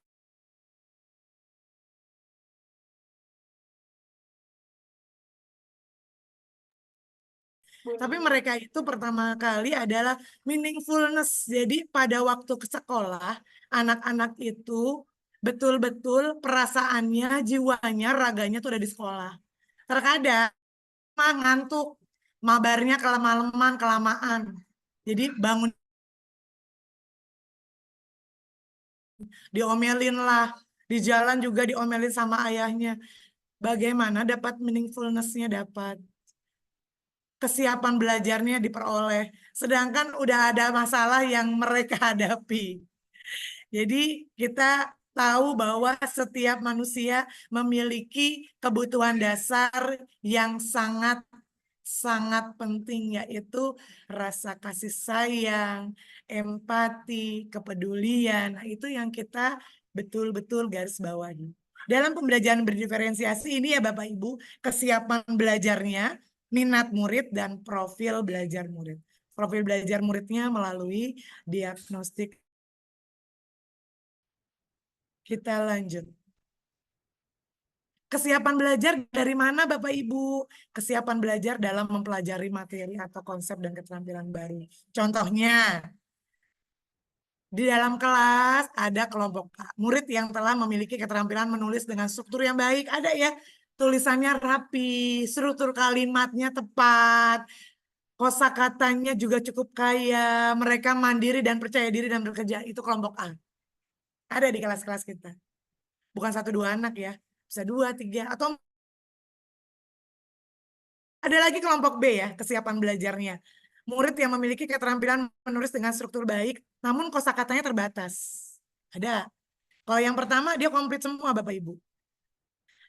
Tapi mereka itu pertama kali adalah meaningfulness. Jadi pada waktu ke sekolah, anak-anak itu betul-betul perasaannya, jiwanya, raganya tuh udah di sekolah. Terkadang ngantuk, mabarnya kelamaan, kelamaan. Jadi bangun diomelin lah, di jalan juga diomelin sama ayahnya. Bagaimana dapat meaningfulness-nya, dapat kesiapan belajarnya diperoleh. Sedangkan udah ada masalah yang mereka hadapi. Jadi kita tahu bahwa setiap manusia memiliki kebutuhan dasar yang sangat penting, yaitu rasa kasih sayang, empati, kepedulian. Nah, itu yang kita betul-betul garis bawahi. Dalam pembelajaran berdiferensiasi ini ya Bapak Ibu, kesiapan belajarnya, minat murid, dan profil belajar murid. Profil belajar muridnya melalui diagnostik. Kita lanjut. Kesiapan belajar dari mana Bapak Ibu? Kesiapan belajar dalam mempelajari materi atau konsep dan keterampilan baru. Contohnya, di dalam kelas ada kelompok A, murid yang telah memiliki keterampilan menulis dengan struktur yang baik. Ada ya, tulisannya rapi, struktur kalimatnya tepat, kosakatanya juga cukup kaya, mereka mandiri dan percaya diri dan bekerja. Itu kelompok A. Ada di kelas-kelas kita. Bukan 1-2 anak ya. Bisa 2, 3, atau ada lagi kelompok B ya, kesiapan belajarnya. Murid yang memiliki keterampilan menulis dengan struktur baik, namun kosakatanya terbatas. Ada. Kalau yang pertama dia komplit semua Bapak Ibu.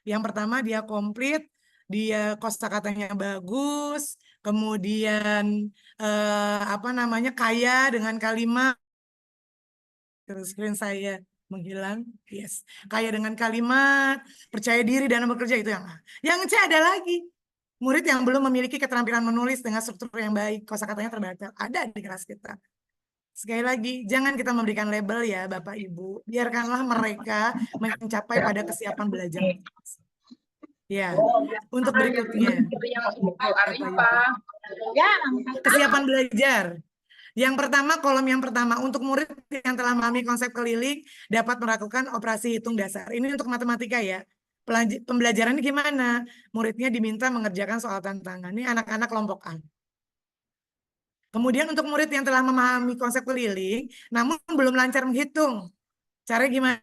Yang pertama dia komplit, dia kosakatanya bagus, kemudian kaya dengan kalimat. Terus screen saya menghilang, yes. Kaya dengan kalimat, percaya diri dan bekerja, itu yang A. Yang C ada lagi, murid yang belum memiliki keterampilan menulis dengan struktur yang baik, kosakatanya terbatas. Ada di kelas kita. Sekali lagi, jangan kita memberikan label ya Bapak Ibu. Biarkanlah mereka mencapai pada kesiapan belajar. Ya, untuk berikutnya. Kesiapan belajar. Yang pertama, kolom yang pertama, untuk murid yang telah memahami konsep keliling dapat melakukan operasi hitung dasar. Ini untuk matematika ya. Pembelajarannya gimana? Muridnya diminta mengerjakan soal tantangan. Ini anak-anak kelompok A. Kemudian untuk murid yang telah memahami konsep keliling, namun belum lancar menghitung. Caranya gimana?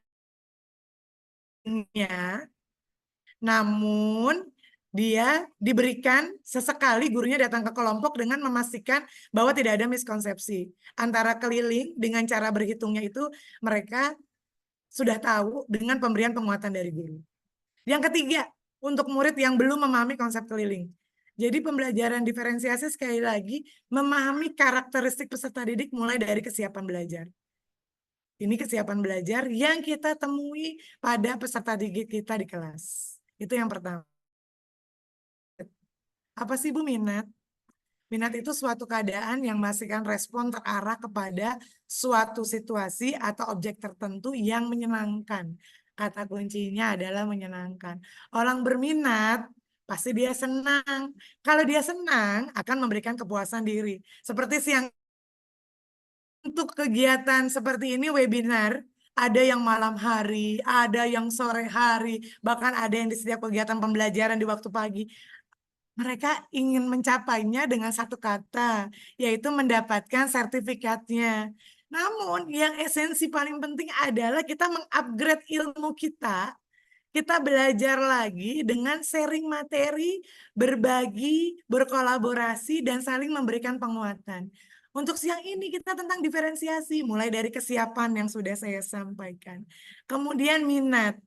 Namun dia diberikan sesekali gurunya datang ke kelompok dengan memastikan bahwa tidak ada miskonsepsi. Antara keliling dengan cara berhitungnya itu mereka sudah tahu dengan pemberian penguatan dari guru. Yang ketiga, untuk murid yang belum memahami konsep keliling. Jadi pembelajaran diferensiasi sekali lagi memahami karakteristik peserta didik mulai dari kesiapan belajar. Ini kesiapan belajar yang kita temui pada peserta didik kita di kelas. Itu yang pertama. Apa sih Bu minat? Minat itu suatu keadaan yang menghasilkan respon terarah kepada suatu situasi atau objek tertentu yang menyenangkan. Kata kuncinya adalah menyenangkan. Orang berminat pasti dia senang. Kalau dia senang akan memberikan kepuasan diri. Seperti siang, untuk kegiatan seperti ini webinar, ada yang malam hari, ada yang sore hari, bahkan ada yang di setiap kegiatan pembelajaran di waktu pagi. Mereka ingin mencapainya dengan satu kata, yaitu mendapatkan sertifikatnya. Namun yang esensi paling penting adalah kita mengupgrade ilmu kita. Kita belajar lagi dengan sharing materi, berbagi, berkolaborasi, dan saling memberikan penguatan. Untuk siang ini kita tentang diferensiasi, mulai dari kesiapan yang sudah saya sampaikan. Kemudian minat,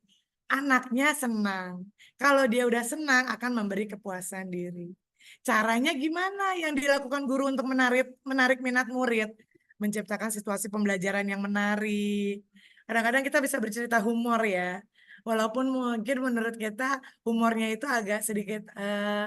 anaknya senang. Kalau dia udah senang akan memberi kepuasan diri. Caranya gimana yang dilakukan guru untuk menarik minat murid? Menciptakan situasi pembelajaran yang menarik. Kadang-kadang kita bisa bercerita humor ya. Walaupun mungkin menurut kita humornya itu agak sedikit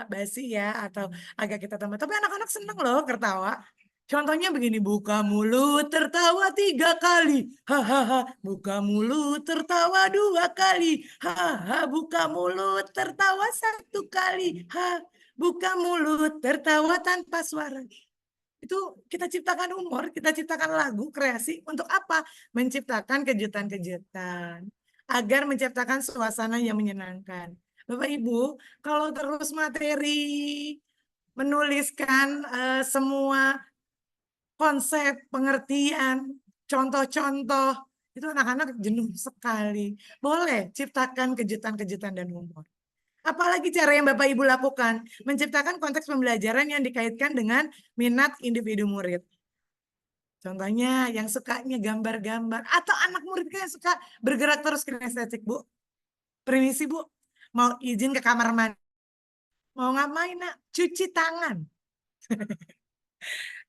basi ya atau agak kita tambah. Tapi anak-anak seneng loh ketawa. Contohnya begini, buka mulut tertawa 3 kali, hahaha, buka mulut tertawa 2 kali, hahaha, buka mulut tertawa 1 kali, ha. buka mulut, tertawa tanpa suara. Itu kita ciptakan humor, kita ciptakan lagu, kreasi untuk apa? Menciptakan kejutan-kejutan agar menciptakan suasana yang menyenangkan. Bapak Ibu, kalau terus materi menuliskan semua konsep, pengertian, contoh-contoh, itu anak-anak jenuh sekali. Boleh ciptakan kejutan-kejutan dan humor. Apalagi cara yang Bapak Ibu lakukan, menciptakan konteks pembelajaran yang dikaitkan dengan minat individu murid. Contohnya yang sukanya gambar-gambar, atau anak murid yang suka bergerak terus kinestetik, Bu. Permisi, Bu. Mau izin ke kamar mandi. Mau ngapain, Nak? Cuci tangan.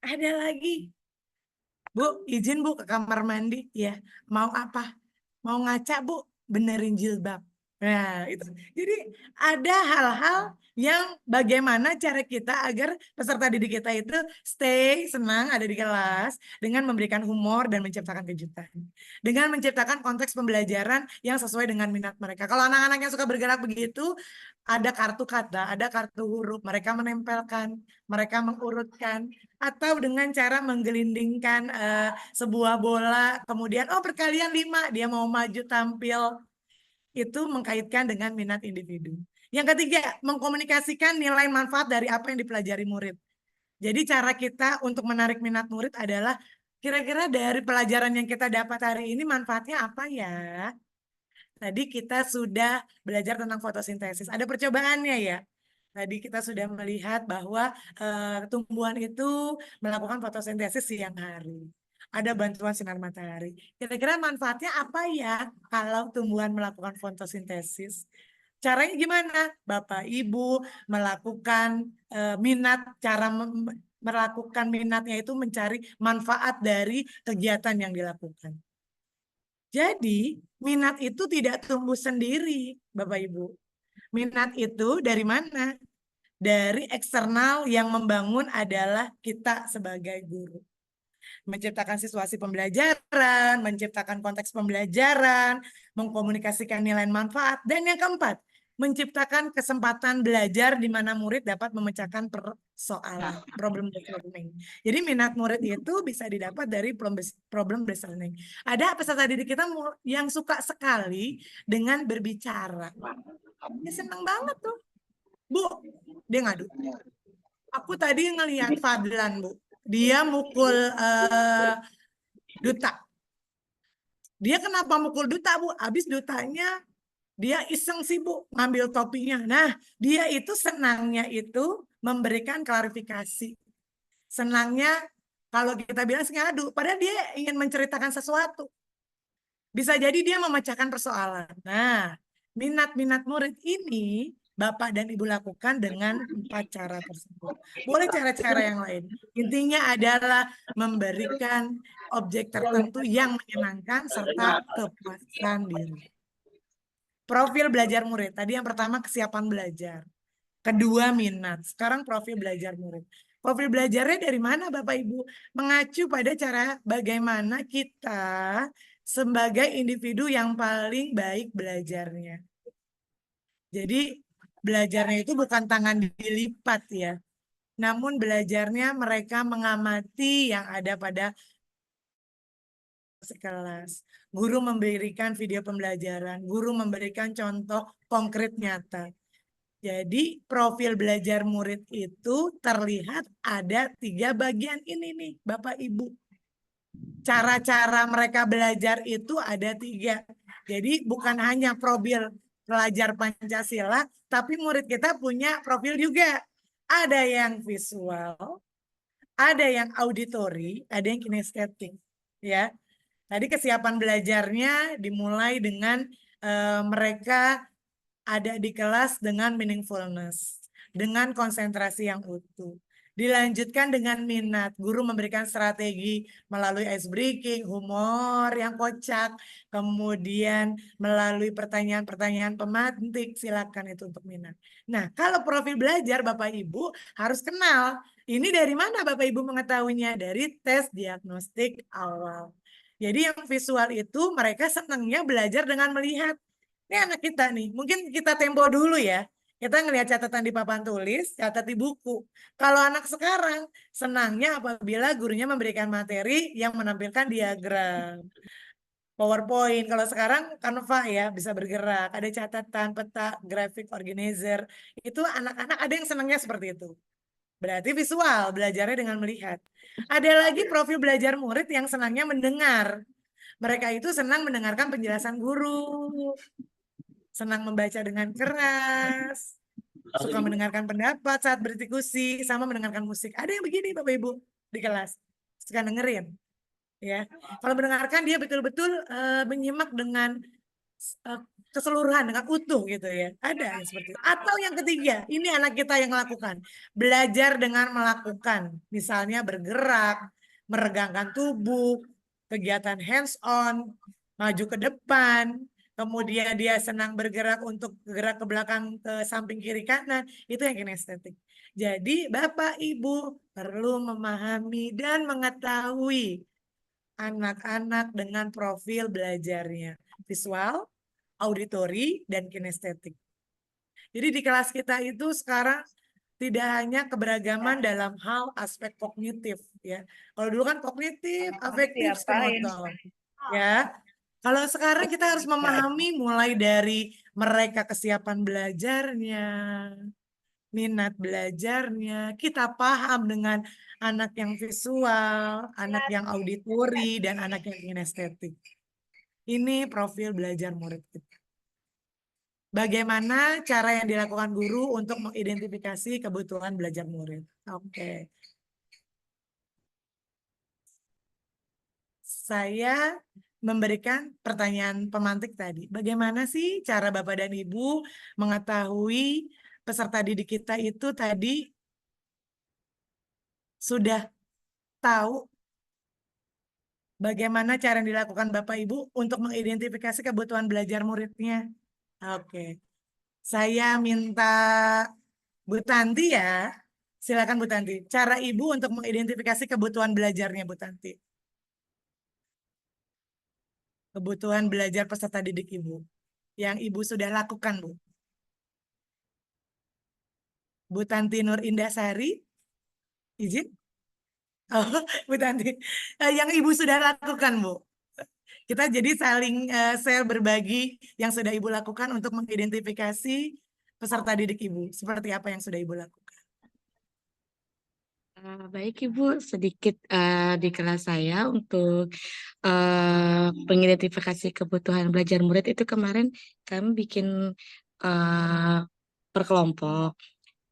Ada lagi. Bu, izin Bu ke kamar mandi. Ya, mau apa? Mau ngaca, Bu? Benerin jilbab. Nah, itu. Jadi ada hal-hal yang bagaimana cara kita agar peserta didik kita itu stay senang ada di kelas dengan memberikan humor dan menciptakan kejutan. Dengan menciptakan konteks pembelajaran yang sesuai dengan minat mereka. Kalau anak-anak yang suka bergerak begitu, ada kartu kata, ada kartu huruf, mereka menempelkan, mereka mengurutkan, atau dengan cara menggelindingkan sebuah bola, kemudian perkalian 5, dia mau maju tampil. Itu mengkaitkan dengan minat individu. Yang ketiga, mengkomunikasikan nilai manfaat dari apa yang dipelajari murid. Jadi cara kita untuk menarik minat murid adalah kira-kira dari pelajaran yang kita dapat hari ini manfaatnya apa ya? Tadi kita sudah belajar tentang fotosintesis. Ada percobaannya ya. Tadi kita sudah melihat bahwa tumbuhan itu melakukan fotosintesis siang hari. Ada bantuan sinar matahari. Kira-kira manfaatnya apa ya kalau tumbuhan melakukan fotosintesis? Caranya gimana? Bapak Ibu melakukan cara melakukan minatnya itu mencari manfaat dari kegiatan yang dilakukan. Jadi minat itu tidak tumbuh sendiri, Bapak Ibu. Minat itu dari mana? Dari eksternal yang membangun adalah kita sebagai guru. Menciptakan situasi pembelajaran, menciptakan konteks pembelajaran, mengkomunikasikan nilai manfaat, dan yang keempat, menciptakan kesempatan belajar di mana murid dapat memecahkan persoalan, problem based learning. Jadi minat murid itu bisa didapat dari problem based learning. Ada peserta didik kita yang suka sekali dengan berbicara. Dia senang banget tuh. Bu, dia ngadu. Aku tadi ngelihat Fadlan, Bu. Dia mukul duta. Dia kenapa mukul duta, Bu? Habis dutanya dia iseng sih, Bu, ngambil topinya. Nah, dia itu senangnya itu memberikan klarifikasi. Senangnya kalau kita bilang ngadu, padahal dia ingin menceritakan sesuatu. Bisa jadi dia memecahkan persoalan. Nah, minat-minat murid ini Bapak dan Ibu lakukan dengan 4 cara tersebut. Boleh cara-cara yang lain. Intinya adalah memberikan objek tertentu yang menyenangkan serta kepuasan diri. Profil belajar murid. Tadi yang pertama kesiapan belajar. Kedua minat. Sekarang profil belajar murid. Profil belajarnya dari mana Bapak Ibu? Mengacu pada cara bagaimana kita sebagai individu yang paling baik belajarnya. Jadi belajarnya itu bukan tangan dilipat ya. Namun belajarnya mereka mengamati yang ada pada sekelas. Guru memberikan video pembelajaran, guru memberikan contoh konkret nyata. Jadi profil belajar murid itu terlihat ada 3 bagian ini nih Bapak Ibu. Cara-cara mereka belajar itu ada 3. Jadi bukan hanya profil pelajar Pancasila, tapi murid kita punya profil juga. Ada yang visual, ada yang auditory, ada yang kinestetik. Ya, tadi kesiapan belajarnya dimulai dengan mereka ada di kelas dengan meaningfulness, dengan konsentrasi yang utuh. Dilanjutkan dengan minat. Guru memberikan strategi melalui ice breaking, humor yang kocak, kemudian melalui pertanyaan-pertanyaan pemantik. Silakan itu untuk minat. Nah, kalau profil belajar Bapak Ibu harus kenal. Ini dari mana Bapak Ibu mengetahuinya? Dari tes diagnostik awal. Jadi yang visual itu mereka senangnya belajar dengan melihat. Ini anak kita nih, mungkin kita tempo dulu ya. Kita ngelihat catatan di papan tulis, catat di buku. Kalau anak sekarang senangnya apabila gurunya memberikan materi yang menampilkan diagram. PowerPoint. Kalau sekarang Canva ya bisa bergerak, ada catatan, peta, grafik, organizer. Itu anak-anak ada yang senangnya seperti itu. Berarti visual, belajarnya dengan melihat. Ada lagi profil belajar murid yang senangnya mendengar. Mereka itu senang mendengarkan penjelasan guru, senang membaca dengan keras, suka mendengarkan pendapat saat berdiskusi, sama mendengarkan musik. Ada yang begini Bapak Ibu di kelas, suka dengerin. Ya, kalau mendengarkan dia betul-betul menyimak dengan keseluruhan, dengan utuh gitu ya. Ada yang seperti itu. Atau yang ketiga, ini anak kita yang melakukan, belajar dengan melakukan, misalnya bergerak, meregangkan tubuh, kegiatan hands on, maju ke depan, kemudian dia senang bergerak untuk gerak ke belakang, ke samping, kiri, kanan, itu yang kinestetik. Jadi Bapak Ibu perlu memahami dan mengetahui anak-anak dengan profil belajarnya, visual, auditori, dan kinestetik. Jadi di kelas kita itu sekarang tidak hanya keberagaman dalam hal aspek kognitif ya. Kalau dulu kan kognitif, afektif, psikomotor. Ya. Kalau sekarang kita harus memahami mulai dari mereka kesiapan belajarnya, minat belajarnya, kita paham dengan anak yang visual, anak yang auditori, dan anak yang kinestetik. Ini profil belajar murid kita. Bagaimana cara yang dilakukan guru untuk mengidentifikasi kebutuhan belajar murid? Oke. Saya memberikan pertanyaan pemantik tadi. Bagaimana sih cara Bapak dan Ibu mengetahui peserta didik kita itu tadi sudah tahu bagaimana cara yang dilakukan Bapak Ibu untuk mengidentifikasi kebutuhan belajar muridnya? Oke. Saya minta Bu Tanti ya. Silakan Bu Tanti. Cara Ibu untuk mengidentifikasi kebutuhan belajarnya Bu Tanti. Kebutuhan belajar peserta didik Ibu. Yang Ibu sudah lakukan Bu. Bu Tanti Nur Indasari. Izin? Oh, Bu Tanti. Yang Ibu sudah lakukan Bu. Kita jadi saling share berbagi yang sudah Ibu lakukan untuk mengidentifikasi peserta didik Ibu. Seperti apa yang sudah Ibu lakukan? Baik Ibu, sedikit di kelas saya untuk mengidentifikasi kebutuhan belajar murid itu kemarin kami bikin per kelompok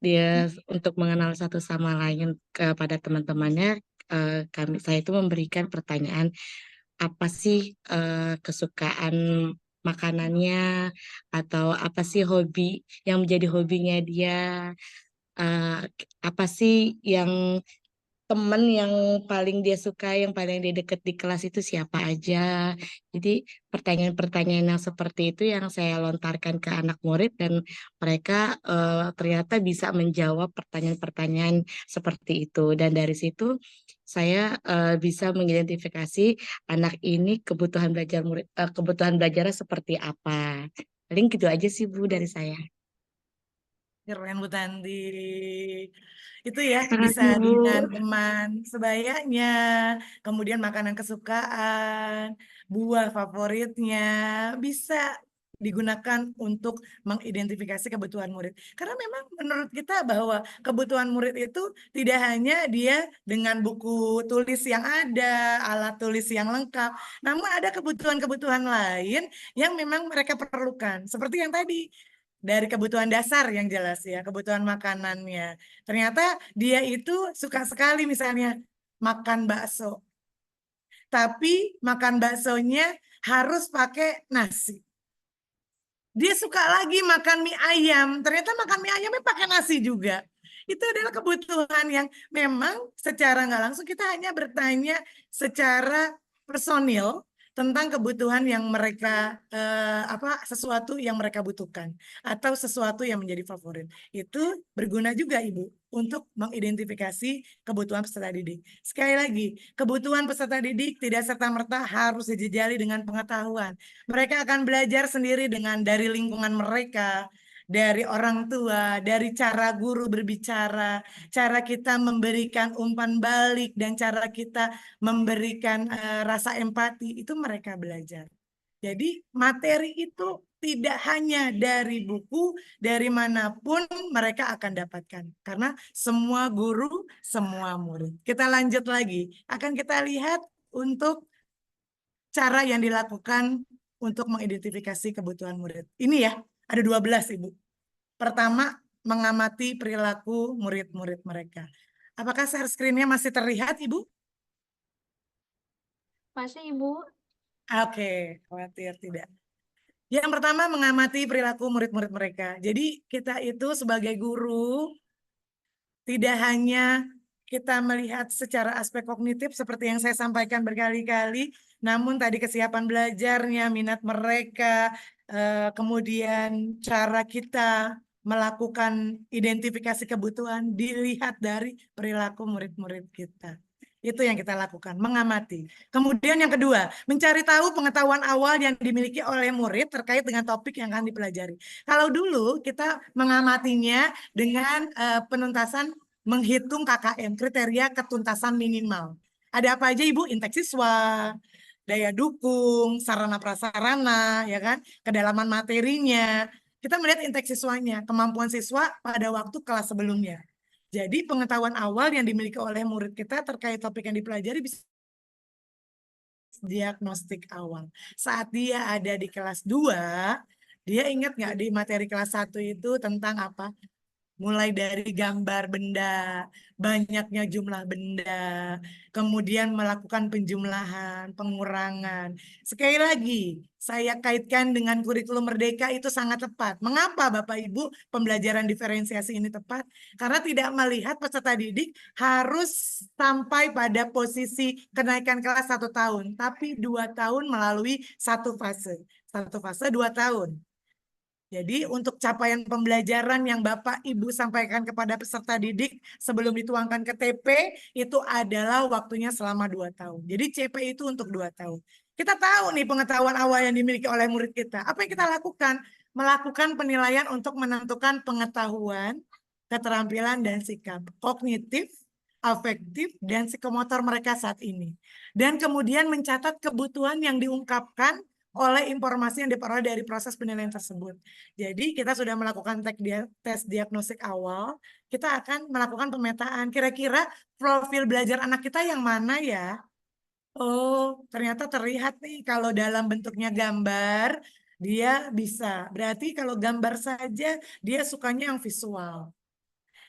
dia untuk mengenal satu sama lain kepada teman-temannya. Saya itu memberikan pertanyaan apa sih kesukaan makanannya atau apa sih hobi yang menjadi hobinya dia, apa sih yang temen yang paling dia suka, yang paling dia deket di kelas itu siapa aja. Jadi pertanyaan-pertanyaan yang seperti itu yang saya lontarkan ke anak murid dan mereka ternyata bisa menjawab pertanyaan-pertanyaan seperti itu. Dan dari situ saya bisa mengidentifikasi anak ini kebutuhan belajar murid, kebutuhan belajarnya seperti apa. Paling gitu aja sih Bu dari saya. Keren Bu Tanti. Itu ya Terima bisa kasih, Bu. dengan teman sebayanya, kemudian makanan kesukaan, buah favoritnya, bisa digunakan untuk mengidentifikasi kebutuhan murid. Karena memang menurut kita bahwa kebutuhan murid itu tidak hanya dia dengan buku tulis yang ada, alat tulis yang lengkap, namun ada kebutuhan-kebutuhan lain yang memang mereka perlukan. Seperti yang tadi, dari kebutuhan dasar yang jelas ya, kebutuhan makanannya. Ternyata dia itu suka sekali misalnya makan bakso. Tapi makan baksonya harus pakai nasi. Dia suka lagi makan mie ayam. Ternyata makan mie ayamnya pakai nasi juga. Itu adalah kebutuhan yang memang secara nggak langsung kita hanya bertanya secara personil tentang kebutuhan yang mereka sesuatu yang mereka butuhkan atau sesuatu yang menjadi favorit. Itu berguna juga Ibu untuk mengidentifikasi kebutuhan peserta didik. Sekali lagi, kebutuhan peserta didik tidak serta-merta harus dijejali dengan pengetahuan. Mereka akan belajar sendiri dari lingkungan mereka, dari orang tua, dari cara guru berbicara, cara kita memberikan umpan balik, dan cara kita memberikan rasa empati, itu mereka belajar. Jadi materi itu tidak hanya dari buku, dari manapun mereka akan dapatkan. Karena semua guru, semua murid. Kita lanjut lagi. Akan kita lihat untuk cara yang dilakukan untuk mengidentifikasi kebutuhan murid. Ini ya, ada 12 Ibu. Pertama, mengamati perilaku murid-murid mereka. Apakah share screen-nya masih terlihat Ibu? Masih Ibu. Oke, khawatir tidak. Yang pertama, mengamati perilaku murid-murid mereka. Jadi kita itu sebagai guru tidak hanya kita melihat secara aspek kognitif seperti yang saya sampaikan berkali-kali, namun tadi kesiapan belajarnya, minat mereka, kemudian cara kita melakukan identifikasi kebutuhan dilihat dari perilaku murid-murid kita. Itu yang kita lakukan, mengamati. Kemudian yang kedua, mencari tahu pengetahuan awal yang dimiliki oleh murid terkait dengan topik yang akan dipelajari. Kalau dulu kita mengamatinya dengan penuntasan menghitung KKM, kriteria ketuntasan minimal. Ada apa aja Ibu? Intake siswa, daya dukung, sarana prasarana, ya kan? Kedalaman materinya. Kita melihat intake siswanya, kemampuan siswa pada waktu kelas sebelumnya. Jadi pengetahuan awal yang dimiliki oleh murid kita terkait topik yang dipelajari bisa diagnostik awal. Saat dia ada di kelas 2, dia ingat nggak di materi kelas 1 itu tentang apa? Mulai dari gambar benda, banyaknya jumlah benda, kemudian melakukan penjumlahan, pengurangan. Sekali lagi, saya kaitkan dengan kurikulum Merdeka itu sangat tepat. Mengapa Bapak Ibu pembelajaran diferensiasi ini tepat? Karena tidak melihat peserta didik harus sampai pada posisi kenaikan kelas 1 tahun, tapi 2 tahun melalui satu fase. 2 tahun. Jadi untuk capaian pembelajaran yang Bapak Ibu sampaikan kepada peserta didik sebelum dituangkan ke TP itu adalah waktunya selama 2 tahun. Jadi CP itu untuk 2 tahun. Kita tahu nih pengetahuan awal yang dimiliki oleh murid kita. Apa yang kita lakukan? Melakukan penilaian untuk menentukan pengetahuan, keterampilan, dan sikap kognitif, afektif, dan psikomotor mereka saat ini. Dan kemudian mencatat kebutuhan yang diungkapkan oleh informasi yang diperoleh dari proses penilaian tersebut. Jadi kita sudah melakukan tes diagnostik awal, kita akan melakukan pemetaan. Kira-kira profil belajar anak kita yang mana ya? Oh, ternyata terlihat nih kalau dalam bentuknya gambar, dia bisa. Berarti kalau gambar saja, dia sukanya yang visual.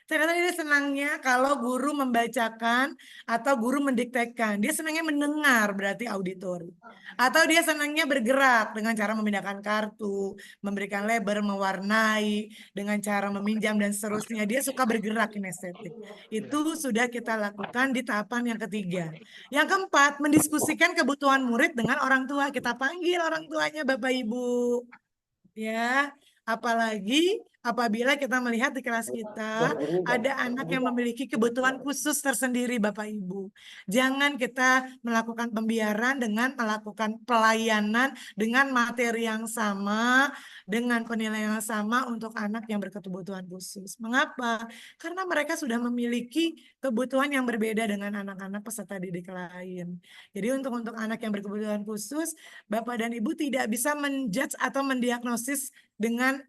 Ternyata dia senangnya kalau guru membacakan atau guru mendiktekan. Dia senangnya mendengar, berarti auditori. Atau dia senangnya bergerak dengan cara memindahkan kartu, memberikan label, mewarnai, dengan cara meminjam dan seterusnya. Dia suka bergerak kinestetik. Itu sudah kita lakukan di tahapan yang ketiga. Yang keempat, mendiskusikan kebutuhan murid dengan orang tua. Kita panggil orang tuanya Bapak Ibu. Ya, apalagi apabila kita melihat di kelas kita ada anak yang memiliki kebutuhan khusus tersendiri Bapak Ibu. Jangan kita melakukan pembiaran dengan melakukan pelayanan dengan materi yang sama, dengan penilaian yang sama untuk anak yang berkebutuhan khusus. Mengapa? Karena mereka sudah memiliki kebutuhan yang berbeda dengan anak-anak peserta didik lain. Jadi untuk anak yang berkebutuhan khusus, Bapak dan Ibu tidak bisa menjudge atau mendiagnosis dengan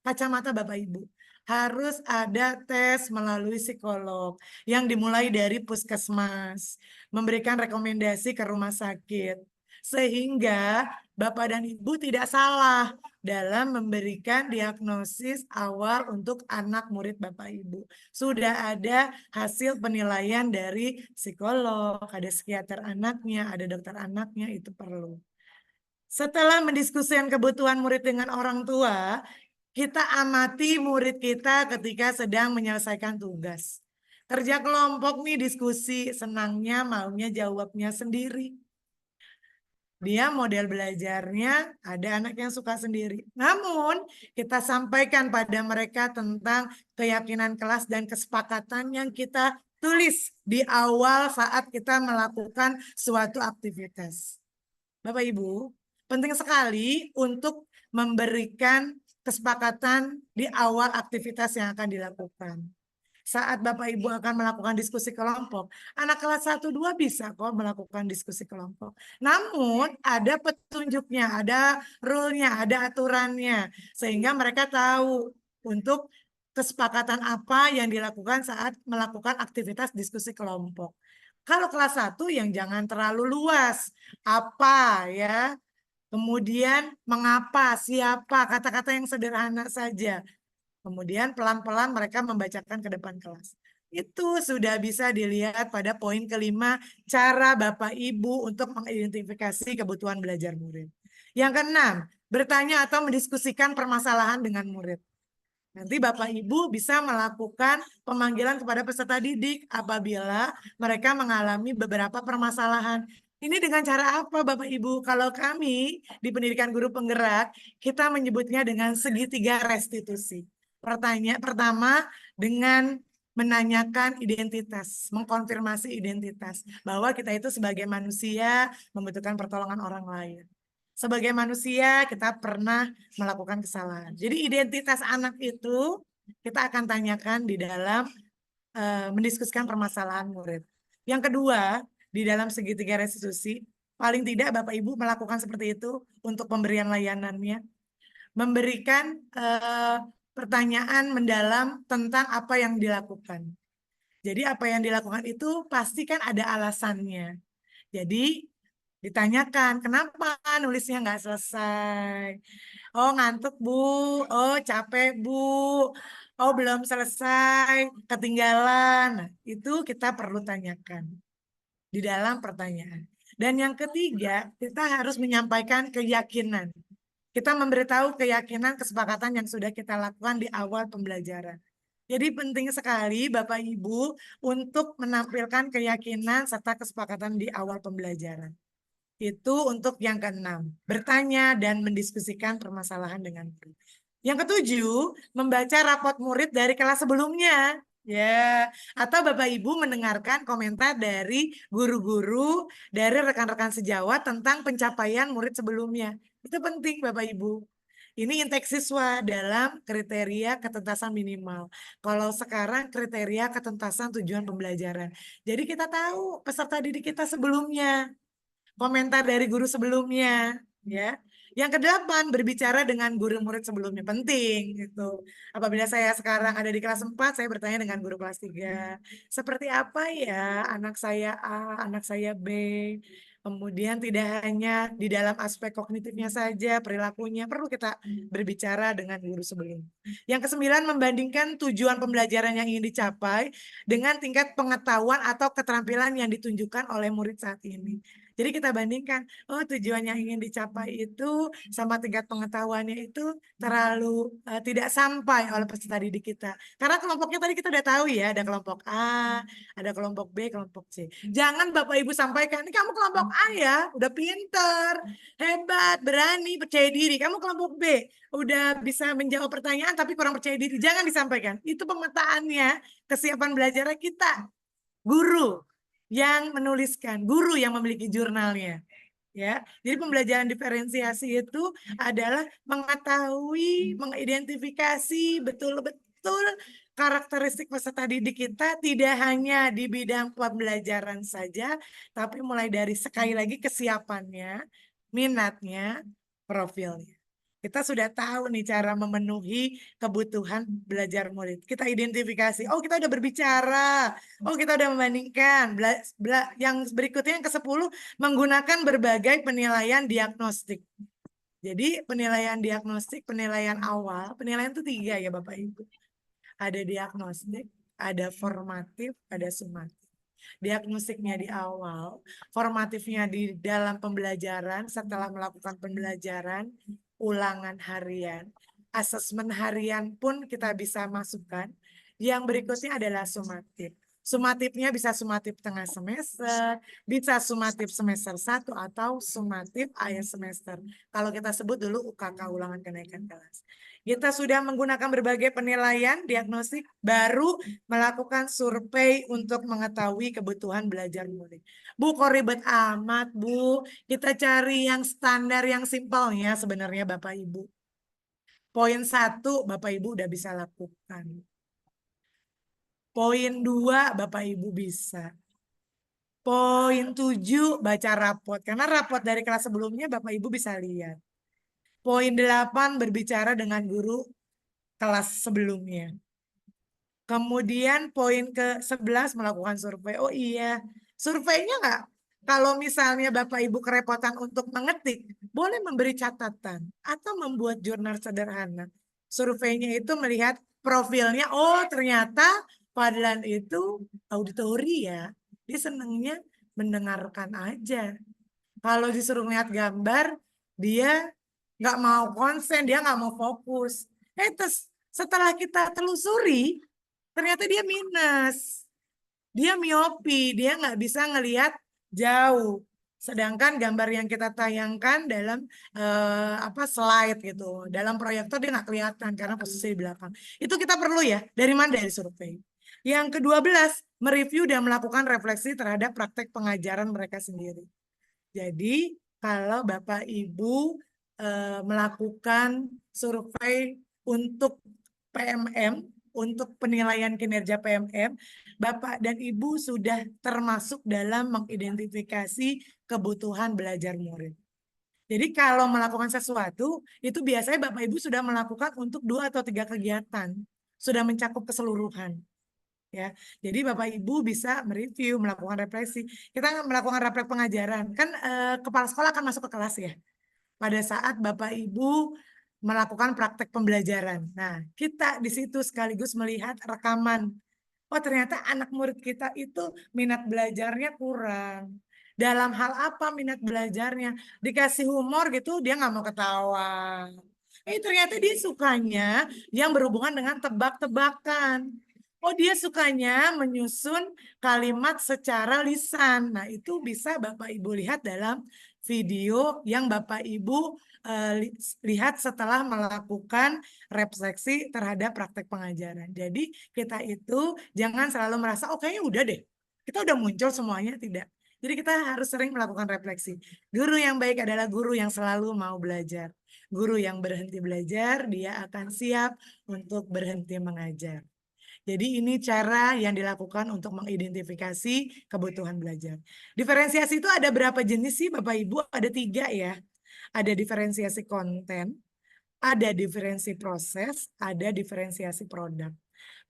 kacamata Bapak Ibu. Harus ada tes melalui psikolog yang dimulai dari puskesmas, memberikan rekomendasi ke rumah sakit. Sehingga Bapak dan Ibu tidak salah dalam memberikan diagnosis awal untuk anak murid Bapak Ibu. Sudah ada hasil penilaian dari psikolog, ada psikiater anaknya, ada dokter anaknya, itu perlu. Setelah mendiskusikan kebutuhan murid dengan orang tua, kita amati murid kita ketika sedang menyelesaikan tugas. Kerja kelompok nih diskusi, senangnya maunya jawabnya sendiri. Dia model belajarnya ada anak yang suka sendiri. Namun kita sampaikan pada mereka tentang keyakinan kelas dan kesepakatan yang kita tulis di awal saat kita melakukan suatu aktivitas. Bapak Ibu, penting sekali untuk memberikan kesepakatan di awal aktivitas yang akan dilakukan. Saat Bapak Ibu akan melakukan diskusi kelompok, anak kelas 1-2 bisa kok melakukan diskusi kelompok. Namun ada petunjuknya, ada rule-nya, ada aturannya. Sehingga mereka tahu untuk kesepakatan apa yang dilakukan saat melakukan aktivitas diskusi kelompok. Kalau kelas 1 yang jangan terlalu luas. Apa ya? Kemudian mengapa, siapa, kata-kata yang sederhana saja. Kemudian pelan-pelan mereka membacakan ke depan kelas. Itu sudah bisa dilihat pada poin kelima, cara Bapak Ibu untuk mengidentifikasi kebutuhan belajar murid. Yang keenam, bertanya atau mendiskusikan permasalahan dengan murid. Nanti Bapak Ibu bisa melakukan pemanggilan kepada peserta didik apabila mereka mengalami beberapa permasalahan. Ini dengan cara apa Bapak Ibu? Kalau kami di Pendidikan Guru Penggerak, kita menyebutnya dengan segitiga restitusi. Pertama, dengan menanyakan identitas, mengkonfirmasi identitas, bahwa kita itu sebagai manusia membutuhkan pertolongan orang lain. Sebagai manusia kita pernah melakukan kesalahan. Jadi identitas anak itu kita akan tanyakan di dalam mendiskusikan permasalahan murid. Yang kedua, di dalam segitiga restitusi, paling tidak Bapak Ibu melakukan seperti itu untuk pemberian layanannya. Memberikan pertanyaan mendalam tentang apa yang dilakukan. Jadi apa yang dilakukan itu pasti kan ada alasannya. Jadi ditanyakan, kenapa nulisnya nggak selesai? Oh ngantuk Bu, oh capek Bu, oh belum selesai, ketinggalan. Nah, itu kita perlu tanyakan di dalam pertanyaan. Dan yang ketiga, kita harus menyampaikan keyakinan. Kita memberitahu keyakinan kesepakatan yang sudah kita lakukan di awal pembelajaran. Jadi penting sekali Bapak Ibu untuk menampilkan keyakinan serta kesepakatan di awal pembelajaran. Itu untuk yang keenam, bertanya dan mendiskusikan permasalahan dengan murid. Yang ketujuh, membaca rapot murid dari kelas sebelumnya. Ya, atau Bapak Ibu mendengarkan komentar dari guru-guru, dari rekan-rekan sejawat tentang pencapaian murid sebelumnya. Itu penting Bapak Ibu. Ini intake siswa dalam kriteria ketuntasan minimal. Kalau sekarang kriteria ketuntasan tujuan pembelajaran. Jadi kita tahu peserta didik kita sebelumnya, komentar dari guru sebelumnya, ya. Yang kedelapan, berbicara dengan guru murid sebelumnya, penting gitu. Apabila saya sekarang ada di kelas 4, saya bertanya dengan guru kelas 3. Seperti apa ya anak saya A, anak saya B. Kemudian tidak hanya di dalam aspek kognitifnya saja, perilakunya, perlu kita berbicara dengan guru sebelumnya. Yang kesembilan, membandingkan tujuan pembelajaran yang ingin dicapai dengan tingkat pengetahuan atau keterampilan yang ditunjukkan oleh murid saat ini. Jadi kita bandingkan, oh tujuan yang ingin dicapai itu sama tingkat pengetahuannya itu terlalu tidak sampai oleh peserta didik kita. Karena kelompoknya tadi kita udah tahu ya, ada kelompok A, ada kelompok B, kelompok C. Jangan Bapak Ibu sampaikan, ini kamu kelompok A ya, udah pinter, hebat, berani, percaya diri. Kamu kelompok B, udah bisa menjawab pertanyaan tapi kurang percaya diri. Jangan disampaikan. Itu pemetaannya kesiapan belajar kita. Guru yang menuliskan, guru yang memiliki jurnalnya. Ya, jadi pembelajaran diferensiasi itu adalah mengetahui, mengidentifikasi betul-betul karakteristik peserta didik kita tidak hanya di bidang pembelajaran saja, tapi mulai dari sekali lagi kesiapannya, minatnya, profilnya. Kita sudah tahu nih cara memenuhi kebutuhan belajar murid. Kita identifikasi, oh kita udah berbicara, oh kita udah membandingkan. Yang berikutnya yang ke-10, menggunakan berbagai penilaian diagnostik. Jadi penilaian diagnostik, penilaian awal, penilaian itu 3 ya Bapak Ibu. Ada diagnostik, ada formatif, ada sumatif. Diagnostiknya di awal, formatifnya di dalam pembelajaran, setelah melakukan pembelajaran, ulangan harian, asesmen harian pun kita bisa masukkan. Yang berikutnya adalah sumatif. Sumatifnya bisa sumatif tengah semester, bisa sumatif semester 1 atau sumatif akhir semester. Kalau kita sebut dulu UKK, ulangan kenaikan kelas. Kita sudah menggunakan berbagai penilaian diagnostik, baru melakukan survei untuk mengetahui kebutuhan belajar murid. Bu, kok ribet amat, Bu? Kita cari yang standar, yang simpelnya sebenarnya Bapak Ibu. Poin 1 Bapak Ibu udah bisa lakukan. Poin 2 Bapak Ibu bisa. Poin 7 baca rapot. Karena rapot dari kelas sebelumnya Bapak Ibu bisa lihat. Poin 8 berbicara dengan guru kelas sebelumnya. Kemudian poin ke-11 melakukan survei. Oh iya, surveinya nggak? Kalau misalnya Bapak Ibu kerepotan untuk mengetik, boleh memberi catatan atau membuat jurnal sederhana. Surveinya itu melihat profilnya, oh ternyata Fadlan itu auditori ya. Dia senangnya mendengarkan aja. Kalau disuruh lihat gambar, dia nggak mau konsen, dia nggak mau fokus. Terus setelah kita telusuri, ternyata dia minus. Dia miopi, dia nggak bisa ngelihat jauh. Sedangkan gambar yang kita tayangkan dalam slide gitu, dalam proyektor dia nggak kelihatan karena posisi di belakang. Itu kita perlu ya. Dari mana? Dari survei. Yang ke-12, mereview dan melakukan refleksi terhadap praktek pengajaran mereka sendiri. Jadi kalau Bapak Ibu melakukan survei untuk PMM, untuk penilaian kinerja PMM, Bapak dan Ibu sudah termasuk dalam mengidentifikasi kebutuhan belajar murid. Jadi kalau melakukan sesuatu, itu biasanya Bapak Ibu sudah melakukan untuk 2 atau 3 kegiatan, sudah mencakup keseluruhan. Ya, jadi Bapak Ibu bisa mereview, melakukan refleksi. Kita melakukan refleksi pengajaran, kan kepala sekolah akan masuk ke kelas ya. Pada saat Bapak Ibu melakukan praktek pembelajaran. Nah, kita di situ sekaligus melihat rekaman. Oh, ternyata anak murid kita itu minat belajarnya kurang. Dalam hal apa minat belajarnya? Dikasih humor gitu, dia nggak mau ketawa. Ternyata dia sukanya yang berhubungan dengan tebak-tebakan. Oh, dia sukanya menyusun kalimat secara lisan. Nah, itu bisa Bapak Ibu lihat dalam video yang Bapak Ibu lihat setelah melakukan refleksi terhadap praktek pengajaran. Jadi kita itu jangan selalu merasa, oh kayaknya udah deh, kita udah muncul semuanya, tidak. Jadi kita harus sering melakukan refleksi. Guru yang baik adalah guru yang selalu mau belajar. Guru yang berhenti belajar, dia akan siap untuk berhenti mengajar. Jadi ini cara yang dilakukan untuk mengidentifikasi kebutuhan belajar. Diferensiasi itu ada berapa jenis sih Bapak Ibu? Ada 3 ya. Ada diferensiasi konten, ada diferensi proses, ada diferensiasi produk.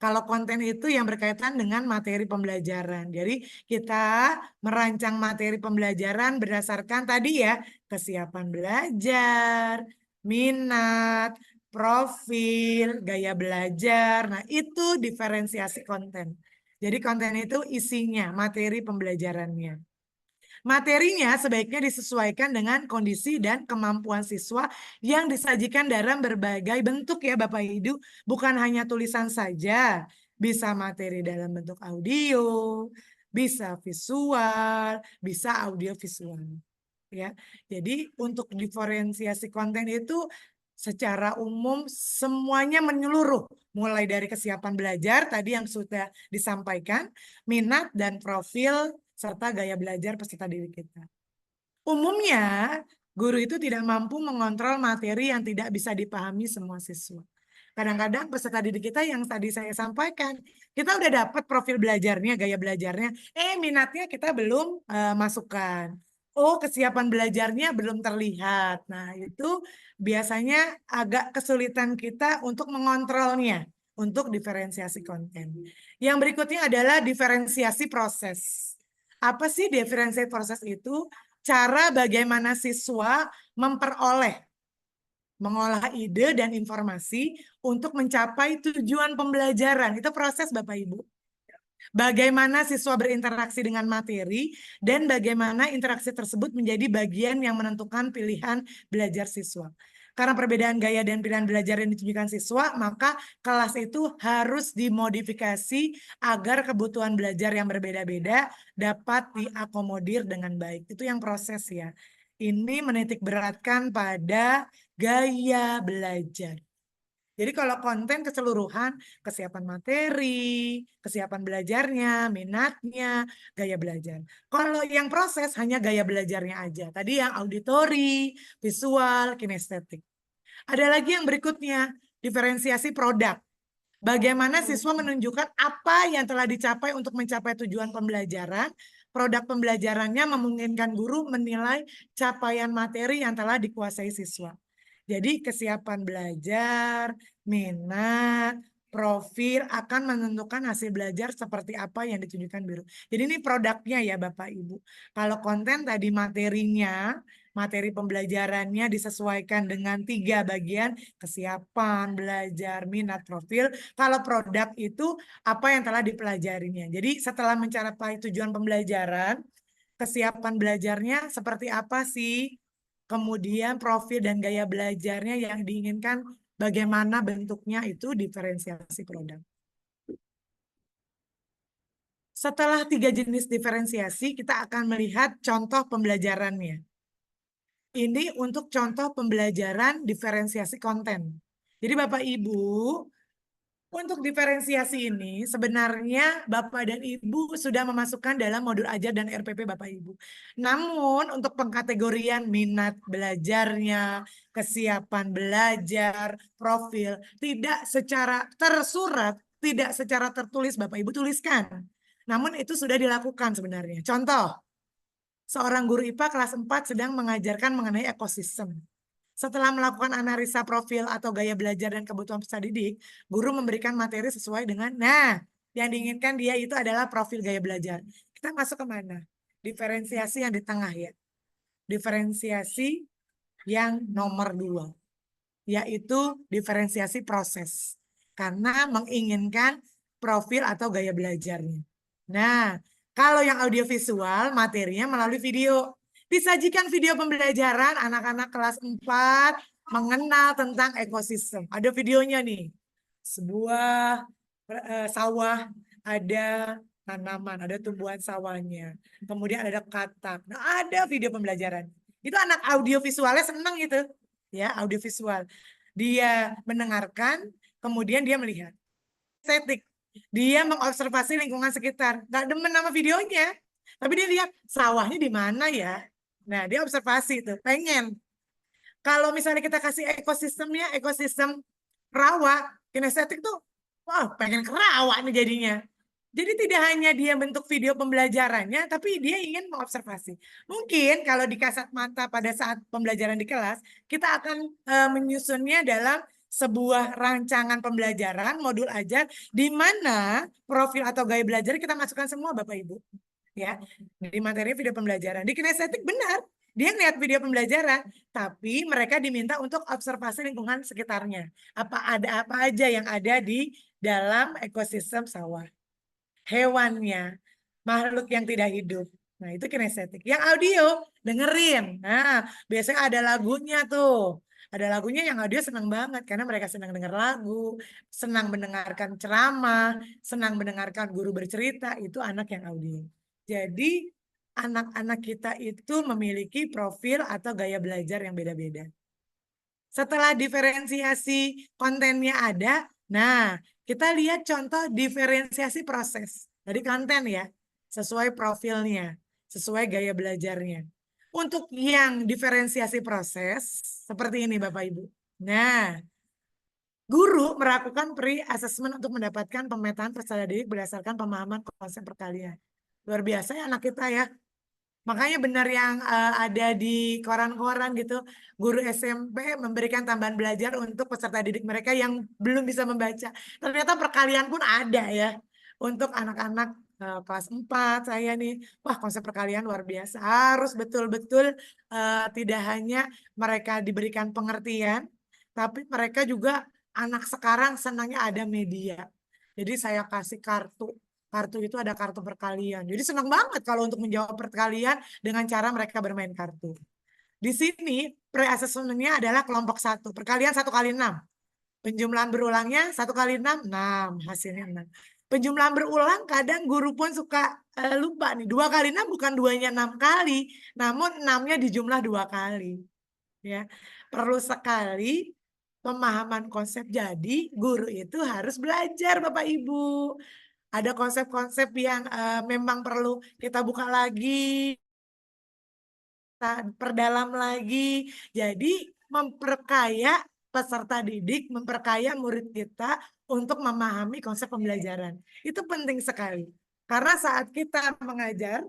Kalau konten itu yang berkaitan dengan materi pembelajaran. Jadi kita merancang materi pembelajaran berdasarkan tadi ya, kesiapan belajar, minat, profil, gaya belajar. Nah, itu diferensiasi konten. Jadi konten itu isinya, materi pembelajarannya. Materinya sebaiknya disesuaikan dengan kondisi dan kemampuan siswa yang disajikan dalam berbagai bentuk ya Bapak Ibu. Bukan hanya tulisan saja, bisa materi dalam bentuk audio, bisa visual, bisa audio visual. Ya, jadi untuk diferensiasi konten itu secara umum semuanya menyeluruh, mulai dari kesiapan belajar tadi yang sudah disampaikan, minat dan profil serta gaya belajar peserta didik kita. Umumnya, guru itu tidak mampu mengontrol materi yang tidak bisa dipahami semua siswa. Kadang-kadang peserta didik kita yang tadi saya sampaikan, kita udah dapat profil belajarnya, gaya belajarnya, minatnya kita belum masukkan. Oh, kesiapan belajarnya belum terlihat. Nah, itu biasanya agak kesulitan kita untuk mengontrolnya, untuk diferensiasi konten. Yang berikutnya adalah diferensiasi proses. Apa sih diferensiasi proses itu? Cara bagaimana siswa mengolah ide dan informasi untuk mencapai tujuan pembelajaran. Itu proses Bapak Ibu. Bagaimana siswa berinteraksi dengan materi dan bagaimana interaksi tersebut menjadi bagian yang menentukan pilihan belajar siswa. Karena perbedaan gaya dan pilihan belajar yang ditunjukkan siswa, maka kelas itu harus dimodifikasi agar kebutuhan belajar yang berbeda-beda dapat diakomodir dengan baik. Itu yang proses ya. Ini menitik beratkan pada gaya belajar. Jadi kalau konten keseluruhan, kesiapan materi, kesiapan belajarnya, minatnya, gaya belajar. Kalau yang proses hanya gaya belajarnya aja. Tadi yang auditori, visual, kinestetik. Ada lagi yang berikutnya, diferensiasi produk. Bagaimana siswa menunjukkan apa yang telah dicapai untuk mencapai tujuan pembelajaran, produk pembelajarannya memungkinkan guru menilai capaian materi yang telah dikuasai siswa. Jadi kesiapan belajar, minat, profil akan menentukan hasil belajar seperti apa yang ditunjukkan guru. Jadi ini produknya ya Bapak Ibu. Kalau konten tadi materinya, materi pembelajarannya disesuaikan dengan 3 bagian, kesiapan, belajar, minat, profil. Kalau produk itu apa yang telah dipelajarinya. Jadi setelah mencapai tujuan pembelajaran, kesiapan belajarnya seperti apa sih? Kemudian profil dan gaya belajarnya yang diinginkan bagaimana bentuknya itu diferensiasi produk. Setelah 3 jenis diferensiasi, kita akan melihat contoh pembelajarannya. Ini untuk contoh pembelajaran diferensiasi konten. Jadi Bapak Ibu, untuk diferensiasi ini sebenarnya Bapak dan Ibu sudah memasukkan dalam modul ajar dan RPP Bapak Ibu. Namun untuk pengkategorian minat belajarnya, kesiapan belajar, profil, tidak secara tersurat, tidak secara tertulis Bapak Ibu tuliskan. Namun itu sudah dilakukan sebenarnya. Contoh, seorang guru IPA kelas 4 sedang mengajarkan mengenai ekosistem. Setelah melakukan analisa profil atau gaya belajar dan kebutuhan peserta didik, guru memberikan materi sesuai dengan, yang diinginkan dia itu adalah profil gaya belajar. Kita masuk ke mana? Diferensiasi yang di tengah ya. Diferensiasi yang nomor 2, yaitu diferensiasi proses. Karena menginginkan profil atau gaya belajarnya. Nah, kalau yang audiovisual, materinya melalui video. Disajikan video pembelajaran anak-anak kelas 4 mengenal tentang ekosistem. Ada videonya nih. Sebuah sawah, ada tanaman, ada tumbuhan sawahnya. Kemudian ada katak. Nah, ada video pembelajaran. Itu anak audiovisualnya senang gitu. Ya, audiovisual. Dia mendengarkan, kemudian dia melihat. Estetik. Dia mengobservasi lingkungan sekitar. Nggak demen sama videonya. Tapi dia lihat sawahnya di mana ya. Nah, dia observasi itu, pengen. Kalau misalnya kita kasih ekosistemnya, ekosistem rawa, kinestetik tuh, wah pengen ke rawa nih jadinya. Jadi tidak hanya dia bentuk video pembelajarannya, tapi dia ingin mengobservasi. Mungkin kalau di kasat mata pada saat pembelajaran di kelas, kita akan menyusunnya dalam sebuah rancangan pembelajaran, modul ajar, di mana profil atau gaya belajar kita masukkan semua Bapak Ibu. Ya, di materi video pembelajaran. Di kinestetik benar, dia ngeliat video pembelajaran, tapi mereka diminta untuk observasi lingkungan sekitarnya. Ada apa aja yang ada di dalam ekosistem sawah. Hewannya, makhluk yang tidak hidup. Nah, itu kinestetik. Yang audio, dengerin. Nah, biasanya ada lagunya tuh. Ada lagunya yang audio senang banget karena mereka senang dengar lagu, senang mendengarkan ceramah, senang mendengarkan guru bercerita, itu anak yang audio. Jadi anak-anak kita itu memiliki profil atau gaya belajar yang beda-beda. Setelah diferensiasi kontennya ada, nah kita lihat contoh diferensiasi proses dari konten ya, sesuai profilnya, sesuai gaya belajarnya. Untuk yang diferensiasi proses, seperti ini Bapak Ibu. Nah, guru melakukan pre-assessment untuk mendapatkan pemetaan peserta didik berdasarkan pemahaman konsep perkalian. Luar biasa ya anak kita ya. Makanya benar yang ada di koran-koran gitu, guru SMP memberikan tambahan belajar untuk peserta didik mereka yang belum bisa membaca. Ternyata perkalian pun ada ya. Untuk anak-anak kelas 4 saya nih, wah konsep perkalian luar biasa. Harus betul-betul tidak hanya mereka diberikan pengertian, tapi mereka juga anak sekarang senangnya ada media. Jadi saya kasih kartu. Kartu itu ada kartu perkalian. Jadi senang banget kalau untuk menjawab perkalian dengan cara mereka bermain kartu. Di sini pre-assessment-nya adalah kelompok 1. Perkalian 1 kali 6. Penjumlahan berulangnya 1 kali 6, 6. Hasilnya 6. Penjumlahan berulang kadang guru pun suka lupa nih. 2 kali 6 bukan 2-nya 6 kali. Namun 6-nya dijumlah 2 kali. Ya, perlu sekali pemahaman konsep. Jadi guru itu harus belajar Bapak Ibu. Ada konsep-konsep yang memang perlu kita buka lagi, kita perdalam lagi. Jadi memperkaya peserta didik memperkaya murid kita untuk memahami konsep pembelajaran. Itu penting sekali. Karena saat kita mengajar,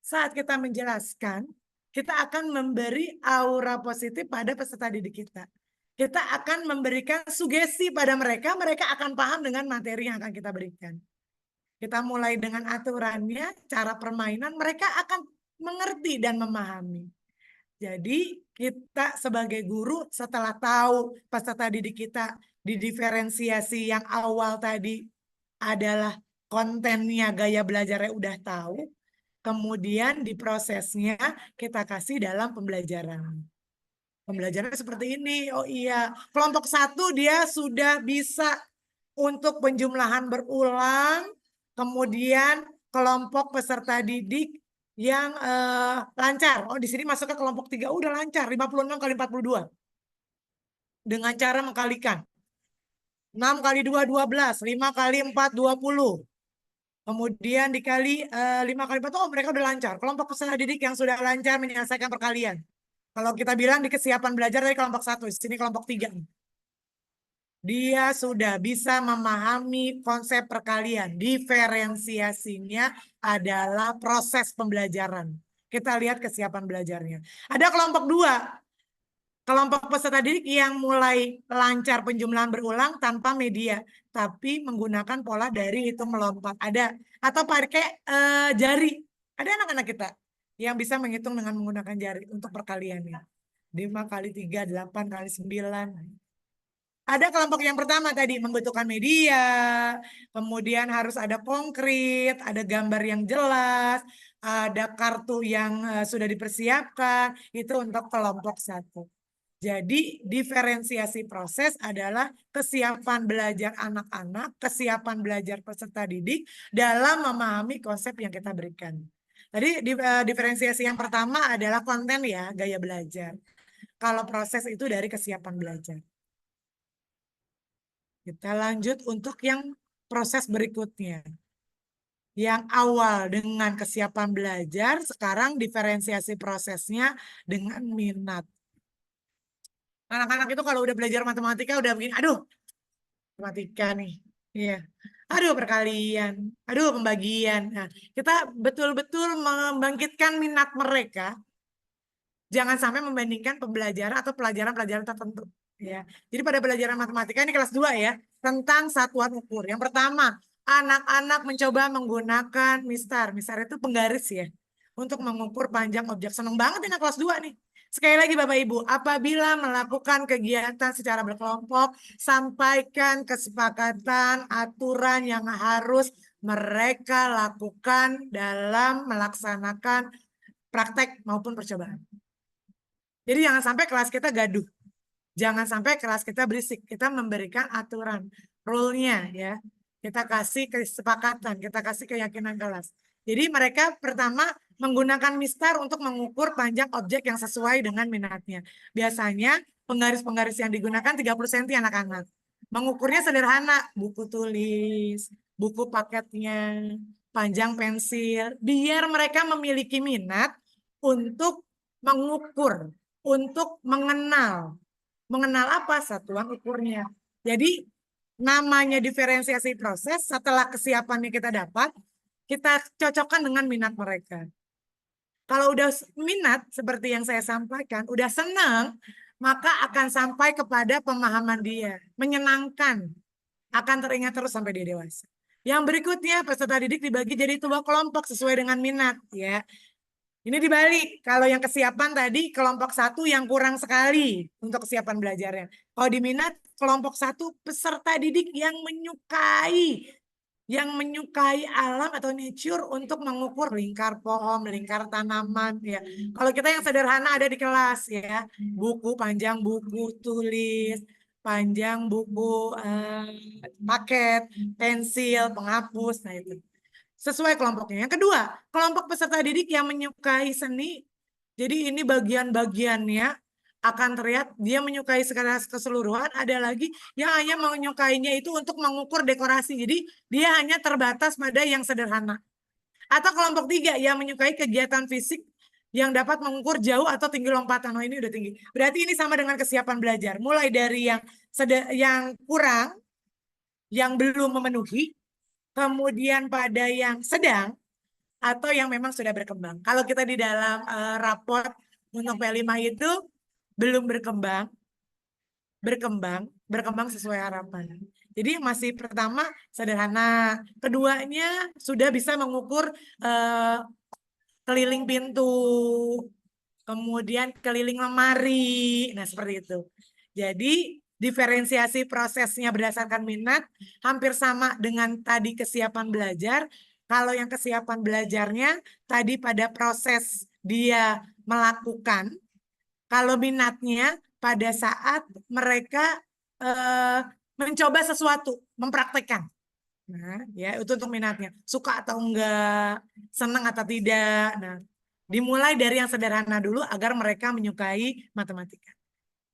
saat kita menjelaskan, kita akan memberi aura positif pada peserta didik kita. Kita akan memberikan sugesti pada mereka, mereka akan paham dengan materi yang akan kita berikan. Kita mulai dengan aturannya, cara permainan, mereka akan mengerti dan memahami. Jadi kita sebagai guru setelah tahu peserta didik kita didiferensiasi yang awal tadi adalah kontennya, gaya belajarnya udah tahu, kemudian di prosesnya kita kasih dalam pembelajaran. Pembelajaran seperti ini, oh iya, kelompok 1 dia sudah bisa untuk penjumlahan berulang, kemudian kelompok peserta didik yang lancar. Oh, di sini masuk ke kelompok 3 udah lancar, 56 kali 42. Dengan cara mengkalikan. 6 kali 2, 12. 5 kali 4, 20. Kemudian dikali 5 kali 4, oh mereka udah lancar. Kelompok peserta didik yang sudah lancar menyelesaikan perkalian. Kalau kita bilang di kesiapan belajar dari kelompok 1, di sini kelompok 3. Dia sudah bisa memahami konsep perkalian. Diferensiasinya adalah proses pembelajaran. Kita lihat kesiapan belajarnya. Ada kelompok 2. Kelompok peserta didik yang mulai lancar penjumlahan berulang tanpa media. Tapi menggunakan pola dari hitung melompat. Ada. Atau pakai jari. Ada anak-anak kita yang bisa menghitung dengan menggunakan jari untuk perkaliannya. 5 kali 3, 8 kali 9. Ada kelompok yang pertama tadi membutuhkan media, kemudian harus ada konkret, ada gambar yang jelas, ada kartu yang sudah dipersiapkan, itu untuk kelompok 1. Jadi diferensiasi proses adalah kesiapan belajar anak-anak, kesiapan belajar peserta didik dalam memahami konsep yang kita berikan. Tadi diferensiasi yang pertama adalah konten ya, gaya belajar. Kalau proses itu dari kesiapan belajar. Kita lanjut untuk yang proses berikutnya. Yang awal dengan kesiapan belajar, sekarang diferensiasi prosesnya dengan minat. Anak-anak itu kalau udah belajar matematika udah begini, aduh, matematika nih. Iya. Aduh, perkalian, aduh, pembagian. Nah, kita betul-betul membangkitkan minat mereka. Jangan sampai membandingkan pembelajaran atau pelajaran-pelajaran tertentu. Ya. Jadi pada pelajaran matematika ini kelas 2 ya, tentang satuan ukur. Yang pertama, anak-anak mencoba menggunakan mistar. Mistar itu penggaris ya, untuk mengukur panjang objek. Senang banget ini kelas 2 nih. Sekali lagi Bapak Ibu, apabila melakukan kegiatan secara berkelompok, sampaikan kesepakatan aturan yang harus mereka lakukan dalam melaksanakan praktek maupun percobaan. Jadi jangan sampai kelas kita gaduh. Jangan sampai kelas kita berisik. Kita memberikan aturan, rule-nya ya. Kita kasih kesepakatan, kita kasih keyakinan kelas. Jadi mereka pertama menggunakan mistar untuk mengukur panjang objek yang sesuai dengan minatnya. Biasanya penggaris-penggaris yang digunakan 30 cm anak-anak. Mengukurnya sederhana, buku tulis, buku paketnya, panjang pensil. Biar mereka memiliki minat untuk mengukur, untuk mengenal. Mengenal apa? Satuan ukurnya. Jadi namanya diferensiasi proses, setelah kesiapannya kita dapat, kita cocokkan dengan minat mereka. Kalau udah minat, seperti yang saya sampaikan, udah senang, maka akan sampai kepada pemahaman dia. Menyenangkan. Akan teringat terus sampai dia dewasa. Yang berikutnya, peserta didik dibagi jadi 2 kelompok sesuai dengan minat. Ya. Ini dibalik. Kalau yang kesiapan tadi, kelompok 1 yang kurang sekali untuk kesiapan belajarnya. Kalau di minat, kelompok 1 peserta didik yang menyukai alam atau nature untuk mengukur lingkar pohon, lingkar tanaman ya. Kalau kita yang sederhana ada di kelas ya, buku, panjang buku tulis, panjang buku paket, pensil, penghapus, nah itu. Sesuai kelompoknya. Yang kedua, kelompok peserta didik yang menyukai seni. Jadi ini bagian-bagiannya akan terlihat dia menyukai secara keseluruhan. Ada lagi yang hanya menyukainya itu untuk mengukur dekorasi. Jadi dia hanya terbatas pada yang sederhana. Atau kelompok 3 yang menyukai kegiatan fisik yang dapat mengukur jauh atau tinggi lompatan. Oh, ini udah tinggi. Berarti ini sama dengan kesiapan belajar. Mulai dari yang kurang, yang belum memenuhi, kemudian pada yang sedang, atau yang memang sudah berkembang. Kalau kita di dalam raport untuk P5 itu belum berkembang sesuai harapan. Jadi masih pertama sederhana, keduanya sudah bisa mengukur keliling pintu, kemudian keliling lemari, nah seperti itu. Jadi diferensiasi prosesnya berdasarkan minat hampir sama dengan tadi kesiapan belajar. Kalau yang kesiapan belajarnya tadi pada proses dia melakukan, kalau minatnya pada saat mereka mencoba sesuatu, mempraktekkan. Nah, ya itu untuk minatnya. Suka atau enggak, senang atau tidak. Nah, dimulai dari yang sederhana dulu agar mereka menyukai matematika.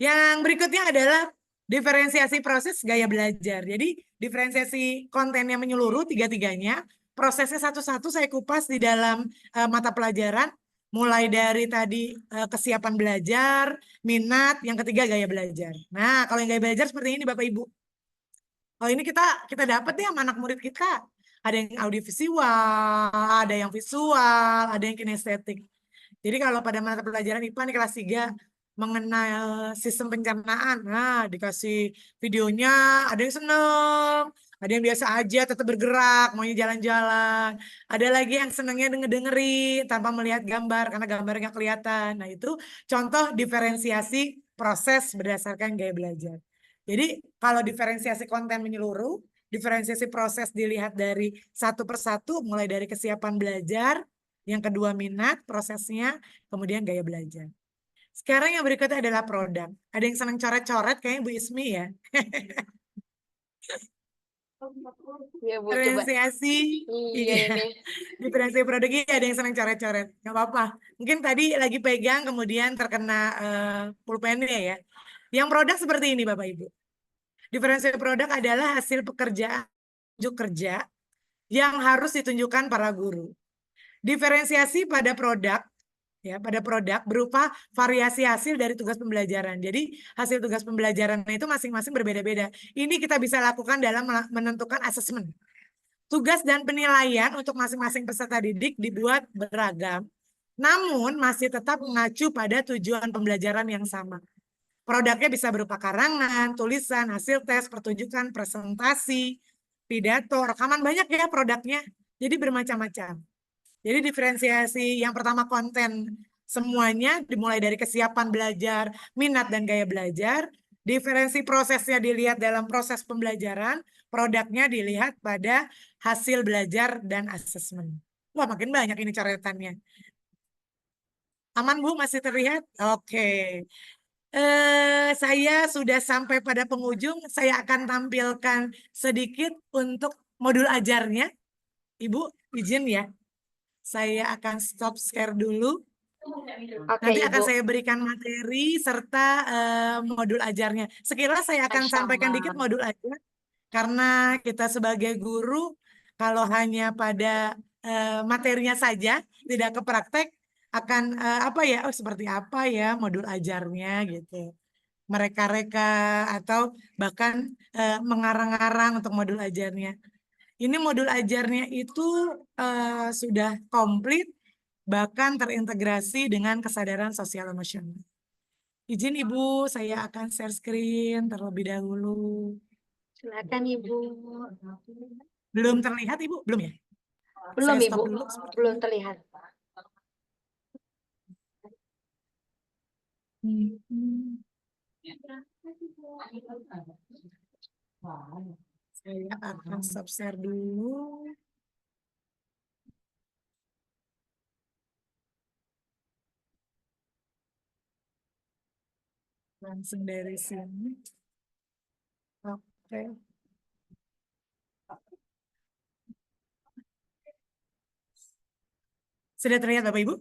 Yang berikutnya adalah diferensiasi proses gaya belajar. Jadi diferensiasi kontennya menyeluruh tiga-tiganya. Prosesnya satu-satu saya kupas di dalam mata pelajaran. Mulai dari tadi kesiapan belajar, minat, yang ketiga gaya belajar. Nah, kalau yang gaya belajar seperti ini Bapak Ibu. Kalau ini kita dapat ya sama anak murid kita. Ada yang audiovisual, ada yang visual, ada yang kinestetik. Jadi kalau pada mata pelajaran IPA nih kelas 3 mengenai sistem pencernaan, nah dikasih videonya, ada yang seneng, ada yang biasa aja tetap bergerak, maunya jalan-jalan. Ada lagi yang senengnya denger-dengerin tanpa melihat gambar karena gambarnya nggak kelihatan. Nah itu contoh diferensiasi proses berdasarkan gaya belajar. Jadi kalau diferensiasi konten menyeluruh, diferensiasi proses dilihat dari satu persatu, mulai dari kesiapan belajar, yang kedua minat, prosesnya, kemudian gaya belajar. Sekarang yang berikutnya adalah produk. Ada yang senang coret-coret kayaknya Bu Ismi ya. Ya Bu, coba. Diferensiasi, Iya ini. diferensiasi produk ini ada yang senang coret-coret. Nggak apa-apa. Mungkin tadi lagi pegang kemudian terkena pulpennya ya. Yang produk seperti ini Bapak Ibu. Diferensiasi produk adalah hasil pekerjaan tunjuk kerja yang harus ditunjukkan para guru. Diferensiasi pada produk berupa variasi hasil dari tugas pembelajaran. Jadi hasil tugas pembelajaran itu masing-masing berbeda-beda. Ini kita bisa lakukan dalam menentukan asesmen. Tugas dan penilaian untuk masing-masing peserta didik dibuat beragam, namun masih tetap mengacu pada tujuan pembelajaran yang sama. Produknya bisa berupa karangan, tulisan, hasil tes, pertunjukan, presentasi, pidato, rekaman, banyak ya produknya. Jadi bermacam-macam. Jadi diferensiasi yang pertama konten semuanya dimulai dari kesiapan belajar, minat dan gaya belajar. Diferensi prosesnya dilihat dalam proses pembelajaran, produknya dilihat pada hasil belajar dan asesmen. Wah, makin banyak ini coretannya. Aman Bu, masih terlihat? Oke. Saya sudah sampai pada penghujung. Saya akan tampilkan sedikit untuk modul ajarnya. Ibu, izin ya. Saya akan stop share dulu. Oke, Nanti akan Ibu. saya berikan materi serta modul ajarnya. Sekilas saya akan Masya sampaikan Allah. dikit modul ajar. Karena kita sebagai guru, kalau hanya pada materinya saja, tidak ke praktek, akan seperti apa ya modul ajarnya gitu. Mereka-reka atau bahkan mengarang-arang untuk modul ajarnya. Ini modul ajarnya itu sudah komplit, bahkan terintegrasi dengan kesadaran sosial emosional. Izin Ibu, saya akan share screen terlebih dahulu. Silakan Ibu. Belum terlihat Ibu? Belum ya? Belum Saya Ibu, stop dulu. belum terlihat. Saya akan stop share dulu. Langsung dari sini. Oke. Sudah terlihat Bapak Ibu?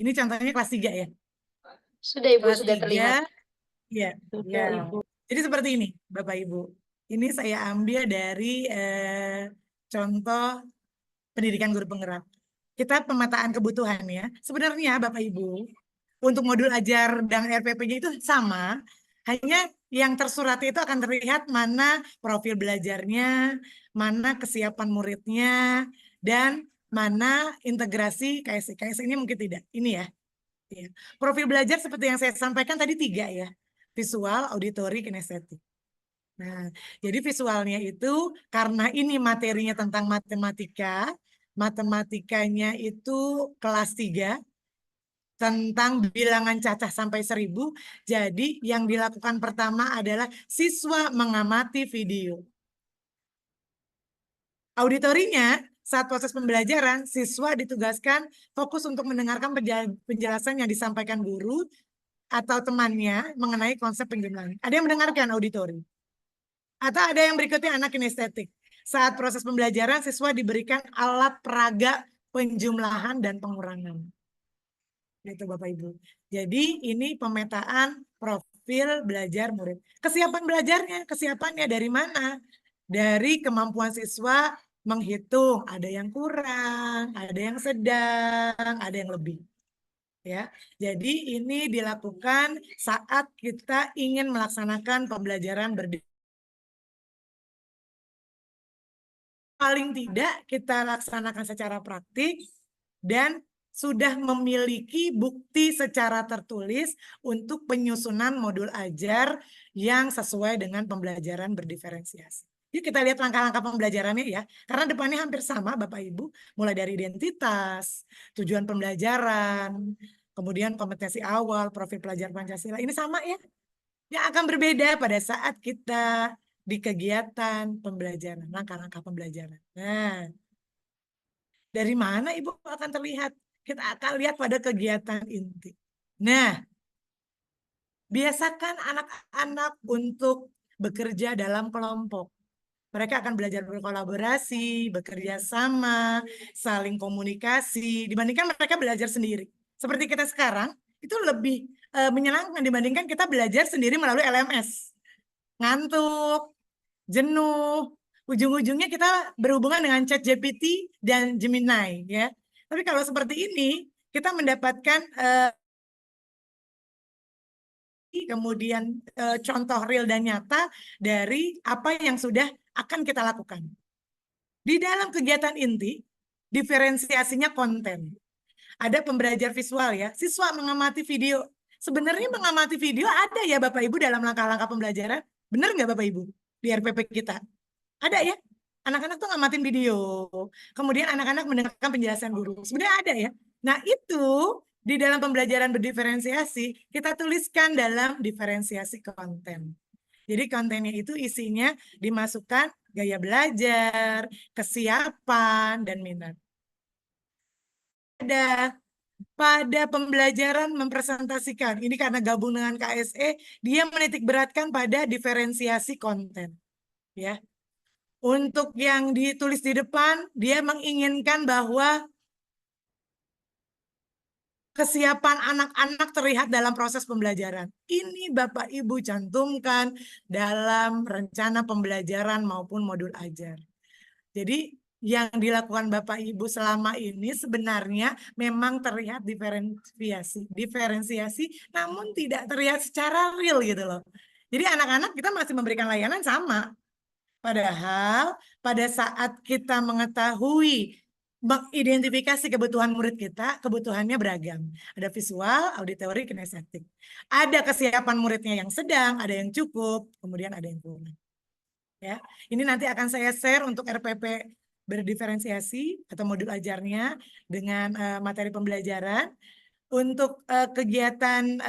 Ini contohnya kelas 3 ya? Sudah Ibu, Kelas sudah 3, terlihat. ya. Sudah Ibu. Jadi seperti ini Bapak Ibu. Ini saya ambil dari contoh pendidikan guru penggerak. kita pemetaan kebutuhan ya. Sebenarnya Bapak Ibu, untuk modul ajar dan RPP-nya itu sama, hanya yang tersurat itu akan terlihat mana profil belajarnya, mana kesiapan muridnya, dan mana integrasi KSI. KSI ini mungkin tidak, ini ya. Ya. Profil belajar seperti yang saya sampaikan tadi 3 ya, visual, auditori, kinestetik. Nah, jadi visualnya itu karena ini materinya tentang matematika, matematikanya itu kelas 3, tentang bilangan cacah sampai 1000. Jadi yang dilakukan pertama adalah siswa mengamati video. Auditorinya, saat proses pembelajaran, siswa ditugaskan fokus untuk mendengarkan penjelasan yang disampaikan guru atau temannya mengenai konsep penjumlahan. Ada yang mendengarkan auditori? Atau ada yang berikutnya anak kinestetik. Saat proses pembelajaran, siswa diberikan alat peraga penjumlahan dan pengurangan. Itu Bapak Ibu. Jadi ini pemetaan profil belajar murid. Kesiapan belajarnya, kesiapannya dari mana? Dari kemampuan siswa menghitung, ada yang kurang, ada yang sedang, ada yang lebih. Ya, jadi ini dilakukan saat kita ingin melaksanakan pembelajaran berdiri. Paling tidak kita laksanakan secara praktik dan sudah memiliki bukti secara tertulis untuk penyusunan modul ajar yang sesuai dengan pembelajaran berdiferensiasi. Yuk kita lihat langkah-langkah pembelajarannya ya, karena depannya hampir sama Bapak Ibu, mulai dari identitas, tujuan pembelajaran, kemudian kompetensi awal, profil pelajar Pancasila, ini sama ya. Yang akan berbeda pada saat kita di kegiatan pembelajaran, langkah-langkah pembelajaran. Nah, dari mana Ibu akan terlihat? Kita akan lihat pada kegiatan inti. Nah, biasakan anak-anak untuk bekerja dalam kelompok. Mereka akan belajar berkolaborasi, bekerja sama, saling komunikasi, dibandingkan mereka belajar sendiri. Seperti kita sekarang, itu lebih menyenangkan dibandingkan kita belajar sendiri melalui LMS. Ngantuk, jenuh, ujung-ujungnya kita berhubungan dengan ChatGPT dan Gemini ya. Tapi kalau seperti ini kita mendapatkan kemudian contoh real dan nyata dari apa yang sudah akan kita lakukan. Di dalam kegiatan inti, diferensiasinya konten. Ada pembelajar visual ya, siswa mengamati video. Sebenarnya mengamati video ada ya Bapak Ibu dalam langkah-langkah pembelajaran. Benar nggak Bapak Ibu di RPP kita? Ada ya? Anak-anak tuh ngamatin video. Kemudian anak-anak mendengarkan penjelasan guru. Sebenarnya ada ya. Nah itu di dalam pembelajaran berdiferensiasi, kita tuliskan dalam diferensiasi konten. Jadi kontennya itu isinya dimasukkan gaya belajar, kesiapan, dan minat. Pada pembelajaran mempresentasikan, ini karena gabung dengan KSE, dia menitik beratkan pada diferensiasi konten. Ya. Untuk yang ditulis di depan, dia menginginkan bahwa kesiapan anak-anak terlihat dalam proses pembelajaran. Ini Bapak Ibu cantumkan dalam rencana pembelajaran maupun modul ajar. Jadi yang dilakukan Bapak Ibu selama ini sebenarnya memang terlihat diferensiasi, namun tidak terlihat secara real gitu loh. Jadi anak-anak kita masih memberikan layanan sama. Padahal pada saat kita mengetahui mengidentifikasi kebutuhan murid kita, kebutuhannya beragam. Ada visual, auditori, kinestetik. Ada kesiapan muridnya yang sedang, ada yang cukup, kemudian ada yang kurang. Ya, ini nanti akan saya share untuk RPP berdiferensiasi atau modul ajarnya dengan materi pembelajaran. Untuk kegiatan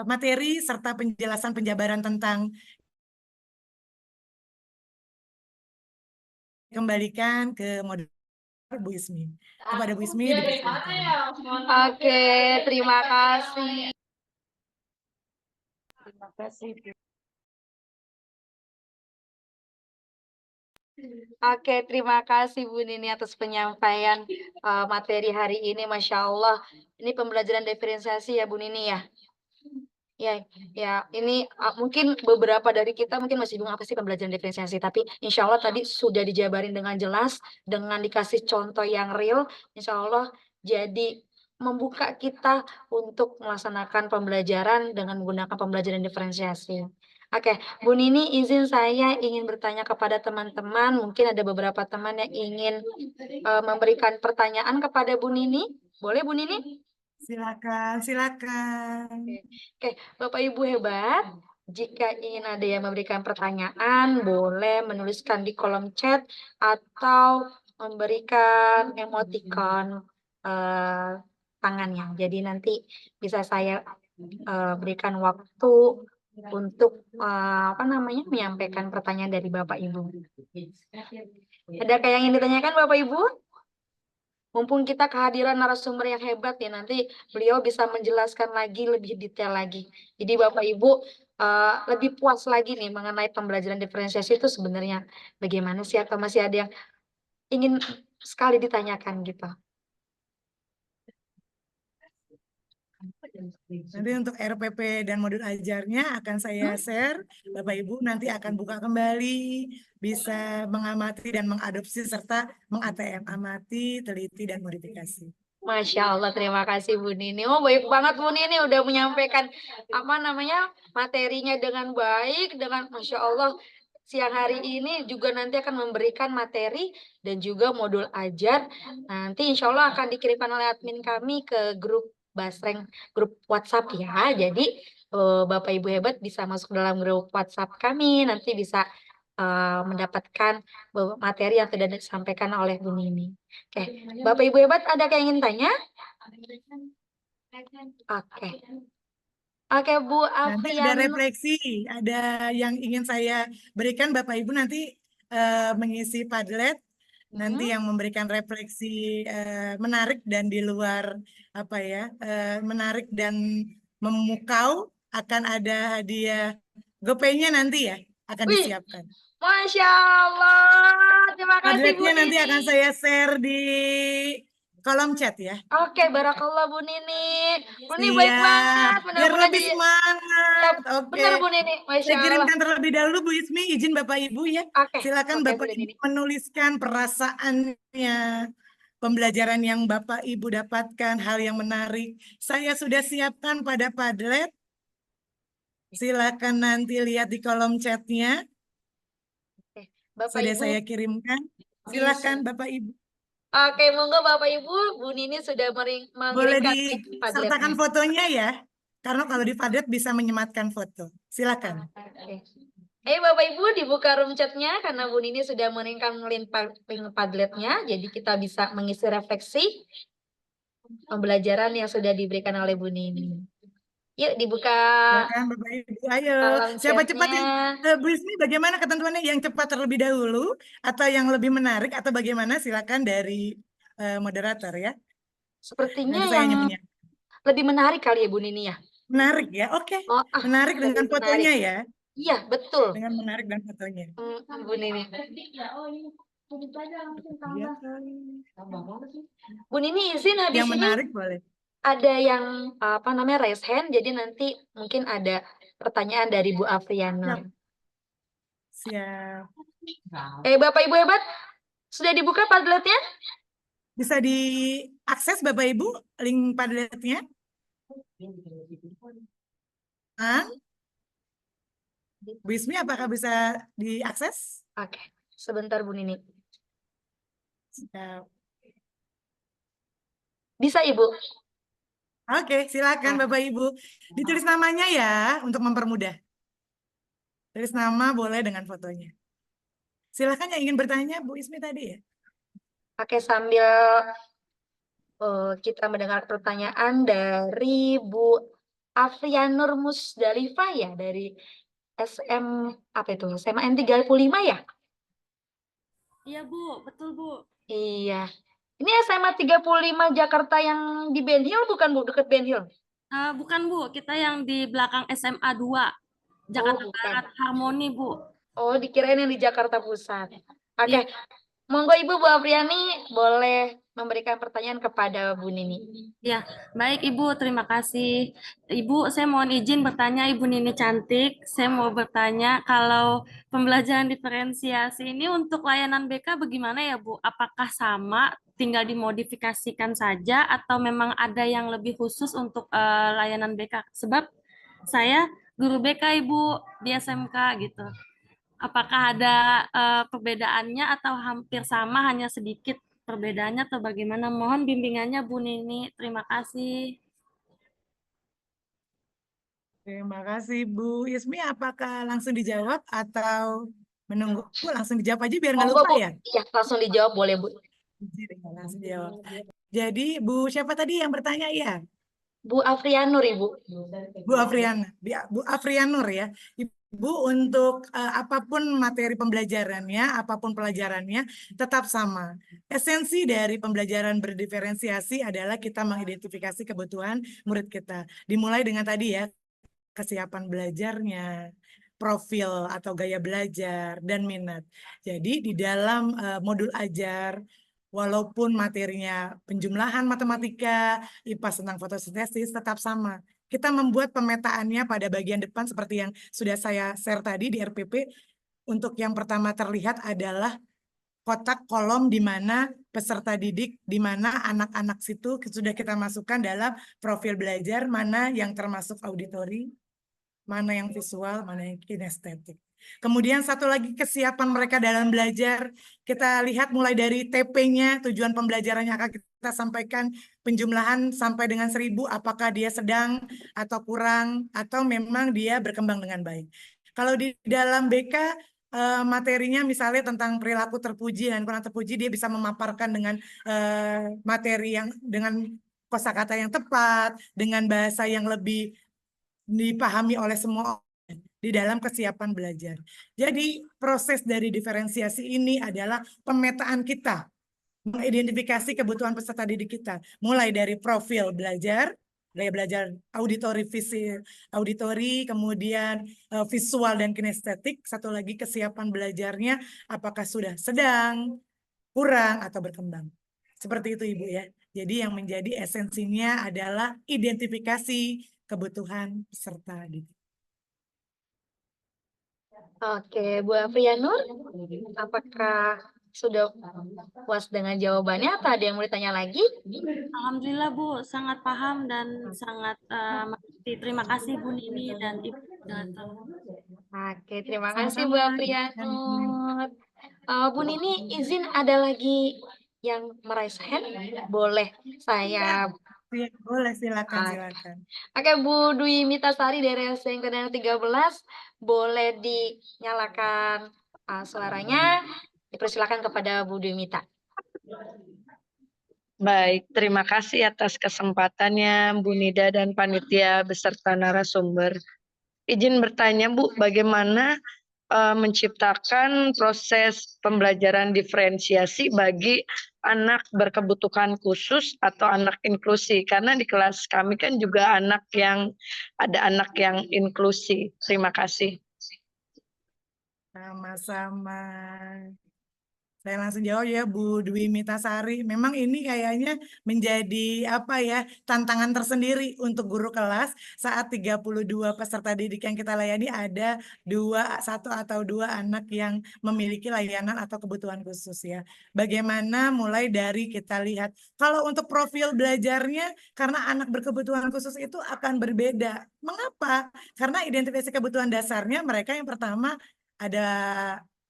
materi serta penjelasan penjabaran tentang kembalikan ke modul Bu Ismi. Kepada Bu Ismi dipersilakan. Oke, terima kasih. Terima kasih. Oke, terima kasih Bu Nini atas penyampaian materi hari ini. Masya Allah, ini pembelajaran diferensiasi ya Bu Nini ya. Ya, ya, ini mungkin beberapa dari kita mungkin masih bingung apa sih pembelajaran diferensiasi, tapi insya Allah tadi sudah dijabarin dengan jelas, dengan dikasih contoh yang real, insya Allah jadi membuka kita untuk melaksanakan pembelajaran dengan menggunakan pembelajaran diferensiasi. Oke, Bu Nini, izin saya ingin bertanya kepada teman-teman, mungkin ada beberapa teman yang ingin memberikan pertanyaan kepada Bu Nini. Boleh Bu Nini? Silakan, silakan. Oke, Bapak Ibu hebat. Jika ingin ada yang memberikan pertanyaan, boleh menuliskan di kolom chat atau memberikan emoticon tangannya. Jadi nanti bisa saya berikan waktu untuk menyampaikan pertanyaan dari Bapak Ibu. Adakah yang ingin ditanyakan Bapak Ibu? Mumpung kita kehadiran narasumber yang hebat ya, nanti beliau bisa menjelaskan lagi lebih detail lagi. Jadi Bapak Ibu lebih puas lagi nih mengenai pembelajaran diferensiasi itu sebenarnya bagaimana sih, atau masih ada yang ingin sekali ditanyakan gitu. Nanti untuk RPP dan modul ajarnya akan saya share. Bapak Ibu nanti akan buka kembali, bisa mengamati dan mengadopsi serta amati, teliti, dan modifikasi. Masya Allah, terima kasih Bu Nini. Oh, baik banget Bu Nini udah menyampaikan materinya dengan baik, dengan Masya Allah. Siang hari ini juga nanti akan memberikan materi dan juga modul ajar. Nanti insya Allah akan dikirimkan oleh admin kami ke grup Basreng, grup WhatsApp ya. Jadi Bapak Ibu hebat bisa masuk dalam grup WhatsApp kami. Nanti bisa mendapatkan materi yang sudah disampaikan oleh Bu Nini. Oke, Bapak Ibu hebat ada yang ingin tanya? Oke. Oke, Bu Nanti ada Afrian. refleksi, ada yang ingin saya berikan Bapak Ibu nanti mengisi Padlet, nanti yang memberikan refleksi menarik dan di luar menarik dan memukau, akan ada hadiah GoPay-nya nanti ya, akan Wih, disiapkan. Masya Allah, terima kasih Bu Padletnya nanti Nini. akan saya share di kolom chat ya. Oke, barakallah Bu Nini. Bu Nini baik banget, Biar benar-benar lebih jadi semangat. Oke. benar Bu Nini, Masya Saya Allah. kirimkan terlebih dahulu Bu Ismi, izin Bapak Ibu ya. Oke, Silakan oke, Bapak Bu Ibu Nini. menuliskan perasaannya, pembelajaran yang Bapak Ibu dapatkan, hal yang menarik. Saya sudah siapkan pada Padlet. Silakan nanti lihat di kolom chatnya. Oke, Bapak Sudah Ibu. saya kirimkan. Silakan Bapak Ibu. Oke, monggo Bapak Ibu, Bu Nini sudah Boleh mengirimkan link disertakan Padletnya. fotonya ya. Karena kalau di Padlet bisa menyematkan foto. Silakan. Oke. Bapak Ibu dibuka room chatnya karena Bu Nini sudah mengirimkan link Padletnya, jadi kita bisa mengisi refleksi pembelajaran yang sudah diberikan oleh Bu Nini. Yuk dibuka Silakan Bapak Ibu, ayo. kolom Siapa cepat yang chatnya. Bu Ismi, bagaimana ketentuannya, yang cepat terlebih dahulu atau yang lebih menarik atau bagaimana? Silakan dari moderator ya. Sepertinya Nanti saya yang hanya menyiapkan. lebih menarik kali ya Bu Nini ya. Menarik ya, oke. Oh, Menarik dengan lebih fotonya menarik. ya. Iya, betul. Dengan menarik dan fotonya. Bu Nini. Iya, Bu Nini izin habis yang ini menarik boleh. ada yang raise hand, jadi nanti mungkin ada pertanyaan dari Bu Afriana. Siap. Bapak Ibu hebat, sudah dibuka Padletnya? Bisa diakses Bapak Ibu link Padletnya? Bu Ismi, apakah bisa diakses? Oke, sebentar Bu Nini. Siap. Bisa Ibu? Oke, silakan Bapak Ibu. Ditulis namanya ya untuk mempermudah. Tulis nama boleh dengan fotonya. Silakan yang ingin bertanya Bu Ismi tadi ya. Oke, sambil kita mendengar pertanyaan dari Bu Afrianur Musdalifah ya, dari SMA N35 ya? Iya Bu, betul Bu. Iya. Ini SMA 35 Jakarta yang di Ben Hill bukan Bu, dekat Ben Hill? Bukan Bu, kita yang di belakang SMA 2, Jakarta Barat, Harmoni Bu. Oh, dikirain yang di Jakarta Pusat. Oke, monggo Ibu Bu Afriani boleh memberikan pertanyaan kepada Bu Nini. Ya, baik Ibu, terima kasih. Ibu, saya mohon izin bertanya, Ibu Nini cantik. Saya mau bertanya, kalau pembelajaran diferensiasi ini untuk layanan BK bagaimana ya Bu? Apakah sama, tinggal dimodifikasikan saja, atau memang ada yang lebih khusus untuk layanan BK? Sebab saya guru BK Ibu di SMK gitu. Apakah ada perbedaannya atau hampir sama, hanya sedikit perbedaannya atau bagaimana? Mohon bimbingannya Bu Nini. Terima kasih. Terima kasih Bu Ismi. Apakah langsung dijawab atau menunggu? Bu, langsung dijawab aja biar nggak Monggo lupa Bu, ya. ya langsung dijawab boleh Bu. Langsung dijawab. Jadi Bu siapa tadi yang bertanya ya? Bu Afrianur Ibu. Bu Afriana, Bu Afrianur ya. Ibu untuk apapun materi pembelajarannya, apapun pelajarannya tetap sama. Esensi dari pembelajaran berdiferensiasi adalah kita mengidentifikasi kebutuhan murid kita. Dimulai dengan tadi ya, kesiapan belajarnya, profil atau gaya belajar, dan minat. Jadi di dalam modul ajar, walaupun materinya penjumlahan matematika, IPA tentang fotosintesis tetap sama. Kita membuat pemetaannya pada bagian depan seperti yang sudah saya share tadi di RPP. Untuk yang pertama terlihat adalah kotak kolom di mana peserta didik, di mana anak-anak situ sudah kita masukkan dalam profil belajar, mana yang termasuk auditori, mana yang visual, mana yang kinestetik. Kemudian satu lagi kesiapan mereka dalam belajar. Kita lihat mulai dari TP-nya, tujuan pembelajarannya akan kita sampaikan, penjumlahan sampai dengan 1000, apakah dia sedang atau kurang, atau memang dia berkembang dengan baik. Kalau di dalam BK, materinya misalnya tentang perilaku terpuji dan kurang terpuji, dia bisa memaparkan dengan materi yang dengan kosakata yang tepat, dengan bahasa yang lebih dipahami oleh semua di dalam kesiapan belajar. Jadi proses dari diferensiasi ini adalah pemetaan kita, mengidentifikasi kebutuhan peserta didik kita, mulai dari profil belajar, gaya belajar auditori, kemudian visual dan kinestetik, satu lagi kesiapan belajarnya, apakah sudah sedang, kurang, atau berkembang. Seperti itu Ibu ya. Jadi yang menjadi esensinya adalah identifikasi kebutuhan peserta didik. Oke, Bu Afrianur, apakah sudah puas dengan jawabannya atau ada yang mau ditanya lagi? Alhamdulillah Bu, sangat paham dan sangat mengerti. Terima kasih Bu Nini dan Ibu Gatot. Oke, terima kasih Bu Afrianur. Bu Nini, izin ada lagi yang meraise hand? Boleh saya? Ya, boleh, silakan. Oke, Bu Dwi Mitasari dari SNK 13, boleh dinyalakan suaranya. Dipersilakan kepada Bu Dwi Mita. Baik, terima kasih atas kesempatannya Bu Nida dan panitia beserta narasumber. Izin bertanya Bu, bagaimana menciptakan proses pembelajaran diferensiasi bagi anak berkebutuhan khusus atau anak inklusi, karena di kelas kami kan juga ada anak yang inklusi. Terima kasih. Sama-sama. Saya langsung jawab ya Bu Dwi Mitasari. Memang ini kayaknya menjadi tantangan tersendiri untuk guru kelas saat 32 peserta didik yang kita layani ada satu atau dua anak yang memiliki layanan atau kebutuhan khusus ya. Bagaimana mulai dari kita lihat kalau untuk profil belajarnya, karena anak berkebutuhan khusus itu akan berbeda. Mengapa? Karena identifikasi kebutuhan dasarnya mereka yang pertama ada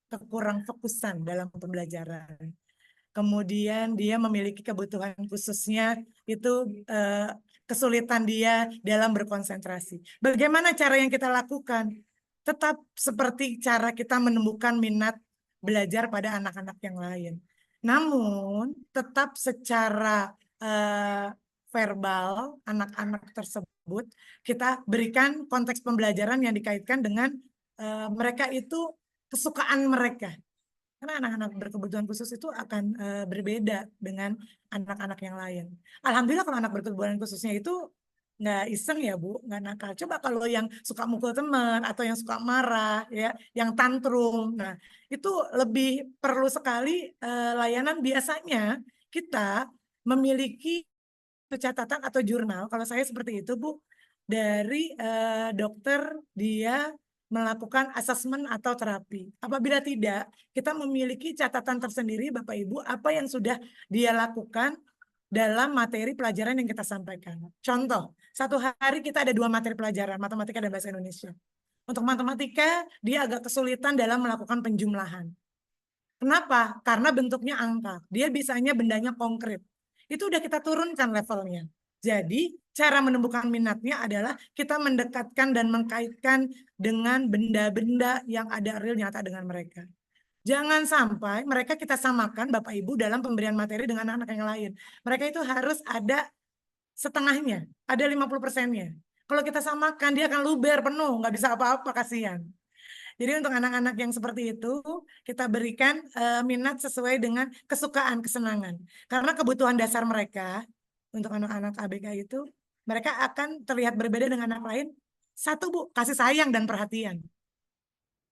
kekurang fokusan dalam pembelajaran. Kemudian dia memiliki kebutuhan khususnya itu kesulitan dia dalam berkonsentrasi. Bagaimana cara yang kita lakukan? Tetap seperti cara kita menemukan minat belajar pada anak-anak yang lain. Namun tetap secara verbal anak-anak tersebut kita berikan konteks pembelajaran yang dikaitkan dengan mereka itu kesukaan mereka. Karena anak-anak berkebutuhan khusus itu akan berbeda dengan anak-anak yang lain. Alhamdulillah kalau anak berkebutuhan khususnya itu nggak iseng ya Bu, nggak nakal. Coba kalau yang suka mukul teman atau yang suka marah, ya, yang tantrum, nah itu lebih perlu sekali layanan. Biasanya kita memiliki catatan atau jurnal, kalau saya seperti itu Bu, dari dokter dia melakukan asesmen atau terapi. Apabila tidak, kita memiliki catatan tersendiri Bapak Ibu apa yang sudah dia lakukan dalam materi pelajaran yang kita sampaikan. Contoh, satu hari kita ada 2 materi pelajaran, matematika dan bahasa Indonesia. Untuk matematika, dia agak kesulitan dalam melakukan penjumlahan. Kenapa? Karena bentuknya angka. Dia bisanya bendanya konkret. Itu udah kita turunkan levelnya. Jadi, cara menemukan minatnya adalah kita mendekatkan dan mengkaitkan dengan benda-benda yang ada real nyata dengan mereka. Jangan sampai mereka kita samakan Bapak Ibu dalam pemberian materi dengan anak yang lain. Mereka itu harus ada setengahnya, ada 50%-nya. Kalau kita samakan, dia akan luber penuh, nggak bisa apa-apa, kasihan. Jadi untuk anak-anak yang seperti itu, kita berikan minat sesuai dengan kesukaan, kesenangan. Karena kebutuhan dasar mereka, untuk anak-anak ABK itu, mereka akan terlihat berbeda dengan anak lain. Satu Bu, kasih sayang dan perhatian.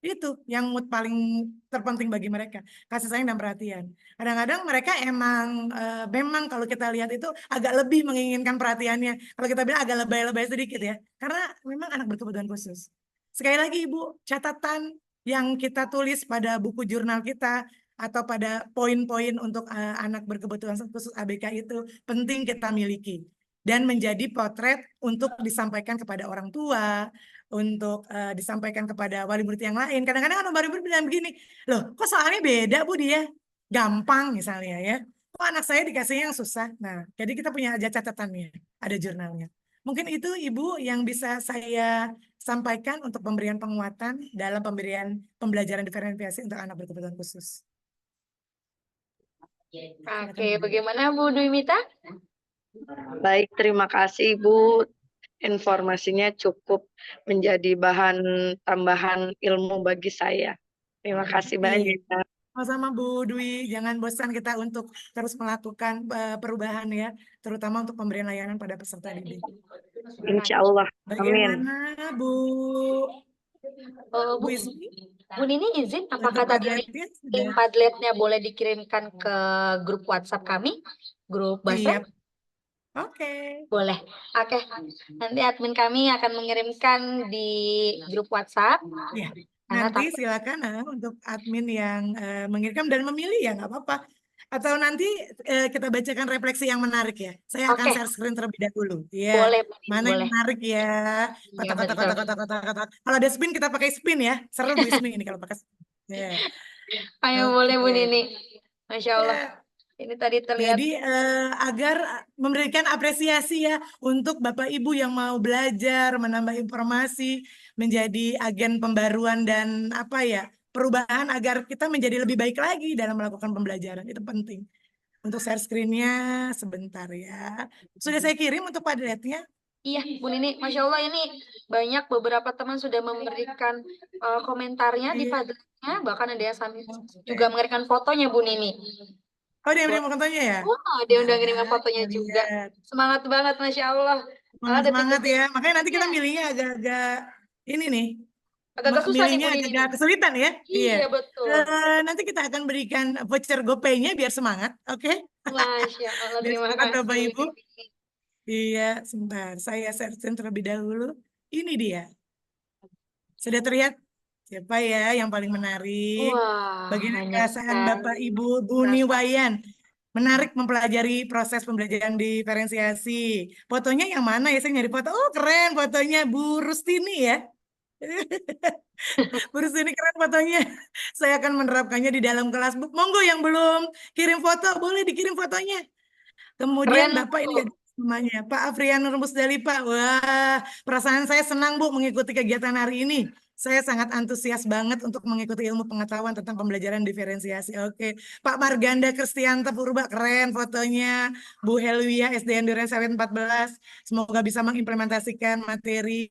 Itu yang paling terpenting bagi mereka, kasih sayang dan perhatian. Kadang-kadang mereka emang memang kalau kita lihat itu agak lebih menginginkan perhatiannya. Kalau kita bilang agak lebay-lebay sedikit ya, karena memang anak berkebutuhan khusus. Sekali lagi Ibu, catatan yang kita tulis pada buku jurnal kita atau pada poin-poin untuk anak berkebutuhan khusus ABK itu penting kita miliki dan menjadi potret untuk disampaikan kepada orang tua, untuk disampaikan kepada wali murid yang lain. Kadang-kadang wali murid bilang begini, loh kok soalnya beda Bu dia? Gampang misalnya ya. Kok anak saya dikasihnya yang susah? Nah, jadi kita punya aja catatannya, ada jurnalnya. Mungkin itu Ibu yang bisa saya sampaikan untuk pemberian penguatan dalam pemberian pembelajaran diferensiasi untuk anak berkebutuhan khusus. Oke, bagaimana Bu Dwi Mita? Baik, terima kasih Ibu. Informasinya cukup menjadi bahan tambahan ilmu bagi saya. Terima kasih banyak. Sama-sama Bu Dwi, jangan bosan kita untuk terus melakukan perubahan ya, terutama untuk pemberian layanan pada peserta didik. Insya Allah. Amin. Bagaimana Bu? Bu Nini izin, apakah tadi Padletnya boleh dikirimkan ke grup WhatsApp kami, grup Basrek? Oke. Boleh. Oke. Nanti admin kami akan mengirimkan di grup WhatsApp. Iya. Nanti silakan untuk admin yang mengirimkan dan memilih ya nggak apa-apa. Atau nanti kita bacakan refleksi yang menarik ya. Saya akan share screen terlebih dahulu. Ya. Boleh. Mana yang menarik ya? Kotak. Kalau ada spin kita pakai spin ya. Seru Bu Ismi ini kalau pakai spin. Yeah. Ayo boleh Bu Nini. Masya Allah. Ini tadi terlihat. Jadi agar memberikan apresiasi ya untuk Bapak Ibu yang mau belajar, menambah informasi, menjadi agen pembaruan dan apa ya, perubahan agar kita menjadi lebih baik lagi dalam melakukan pembelajaran. Itu penting. Untuk share screen-nya sebentar ya. Sudah saya kirim untuk Padletnya. Iya, Bu Nini, Masya Allah ini banyak beberapa teman sudah memberikan komentarnya di Padletnya, bahkan ada yang juga memberikan fotonya Bu Nini. Oh, dia yang fotonya ya? Oh, dia udah ngirim fotonya juga. Semangat banget, Masya Allah. Semangat ya. Makanya nanti kita milihnya agak-agak ini nih. Agak susah nih, Bu Milihnya Nini. agak kesulitan ya. Iya, betul. Nanti kita akan berikan voucher GoPay-nya biar semangat, oke? Masya Allah, terima kasih. Bapak Ibu. Iya, sebentar. Saya search terlebih dahulu. Ini dia. Sudah terlihat? Siapa ya yang paling menarik? Bagaimana perasaan Bapak Ibu Buni Wayan? Menarik mempelajari proses pembelajaran diferensiasi. Fotonya yang mana ya? Saya nyari foto. Oh, keren fotonya Bu Rustini ya. Bu Rustini keren fotonya. Saya akan menerapkannya di dalam kelas. Monggo yang belum kirim foto, boleh dikirim fotonya. Kemudian keren, Bapak ini namanya Pak Afrianur Musdalifah. Wah, perasaan saya senang Bu mengikuti kegiatan hari ini. Saya sangat antusias banget untuk mengikuti ilmu pengetahuan tentang pembelajaran diferensiasi. Oke, Pak Marganda Kristianta Purba, keren fotonya. Bu Helwia SDN Duren Sawit 14. Semoga bisa mengimplementasikan materi.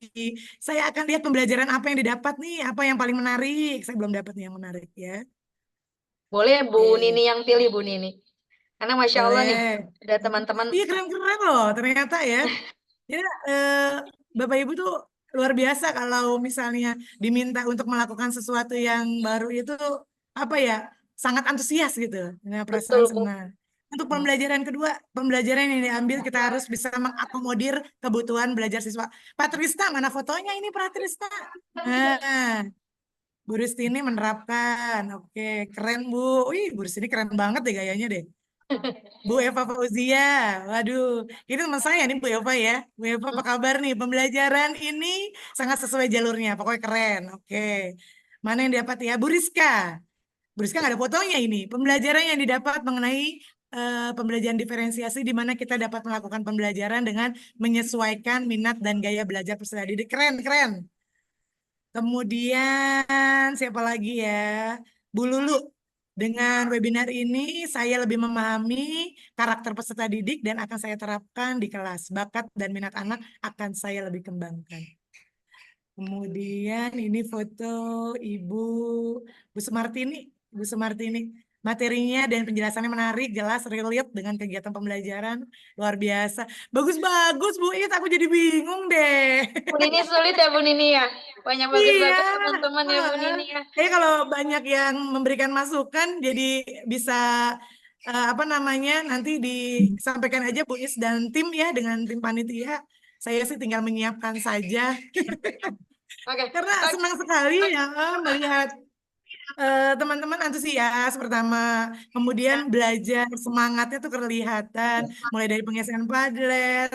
Saya akan lihat pembelajaran apa yang didapat nih, apa yang paling menarik. Saya belum dapat nih yang menarik ya. Boleh Bu Nini yang pilih Bu Nini. Karena Masya Allah nih, ada teman-teman. Iya keren-keren loh ternyata ya. Jadi Bapak Ibu tuh luar biasa kalau misalnya diminta untuk melakukan sesuatu yang baru itu apa ya, sangat antusias gitu. Nah, perasaan senang. Untuk pembelajaran kedua, pembelajaran yang diambil kita harus bisa mengakomodir kebutuhan belajar siswa. Pak Trista, mana fotonya ini Pak Trista? Nah, Bu Rustini menerapkan. Oke, keren Bu. Wih, Bu Rustini keren banget deh gayanya deh. Bu Eva Fauzia, waduh, ini teman saya nih Bu Eva ya. Bu Eva apa kabar nih? Pembelajaran ini sangat sesuai jalurnya, pokoknya keren. Oke, mana yang dapat ya? Bu Rizka nggak ada fotonya ini. Pembelajaran yang didapat mengenai pembelajaran diferensiasi di mana kita dapat melakukan pembelajaran dengan menyesuaikan minat dan gaya belajar peserta didik. Keren, keren. Kemudian siapa lagi ya? Bu Lulu. Dengan webinar ini saya lebih memahami karakter peserta didik dan akan saya terapkan di kelas. Bakat dan minat anak akan saya lebih kembangkan. Kemudian ini foto Ibu Bu Sumartini. Bu Sumartini. Materinya dan penjelasannya menarik, jelas, relate dengan kegiatan pembelajaran. Luar biasa. Bagus-bagus Bu It, aku jadi bingung deh. Bu Nini sulit ya Bu Nini ya. Banyak Iya. bagus-bagus teman-teman ya Bu Nini ya. Kayaknya kalau banyak yang memberikan masukan, jadi bisa apa namanya nanti disampaikan aja Bu Is dan tim ya dengan tim panitia. Saya sih tinggal menyiapkan saja. Oke. Karena senang sekali ya melihat teman-teman antusias pertama, kemudian belajar semangatnya tuh kelihatan, mulai dari pengisian Padlet,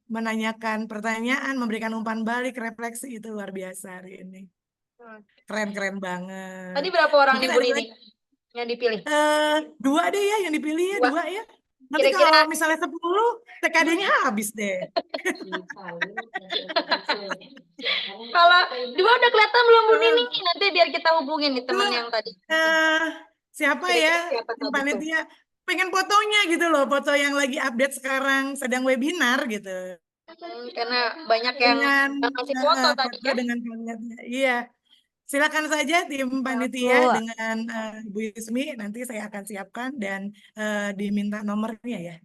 menanyakan pertanyaan, memberikan umpan balik, refleksi itu luar biasa hari ini. Keren-keren banget. Tadi berapa orang Mungkin nih Bu ada Nini yang dipilih? 2 deh ya yang dipilih ya, 2 ya. Nanti Kira-kira kalau misalnya 10, TKD-nya habis deh. kalau 2 udah kelihatan belum Bu Nini? Nanti biar kita hubungin nih teman yang tadi. Siapa Kira-kira ya siapa tim tadi tuh? panitia? Pengen fotonya gitu loh, foto yang lagi update sekarang sedang webinar gitu. Karena banyak yang Dengan ngasih foto tadi foto ya. dengan kalimatnya. Iya. Silakan saja tim panitia Bu. dengan Bu Yusmi, nanti saya akan siapkan dan diminta nomornya ya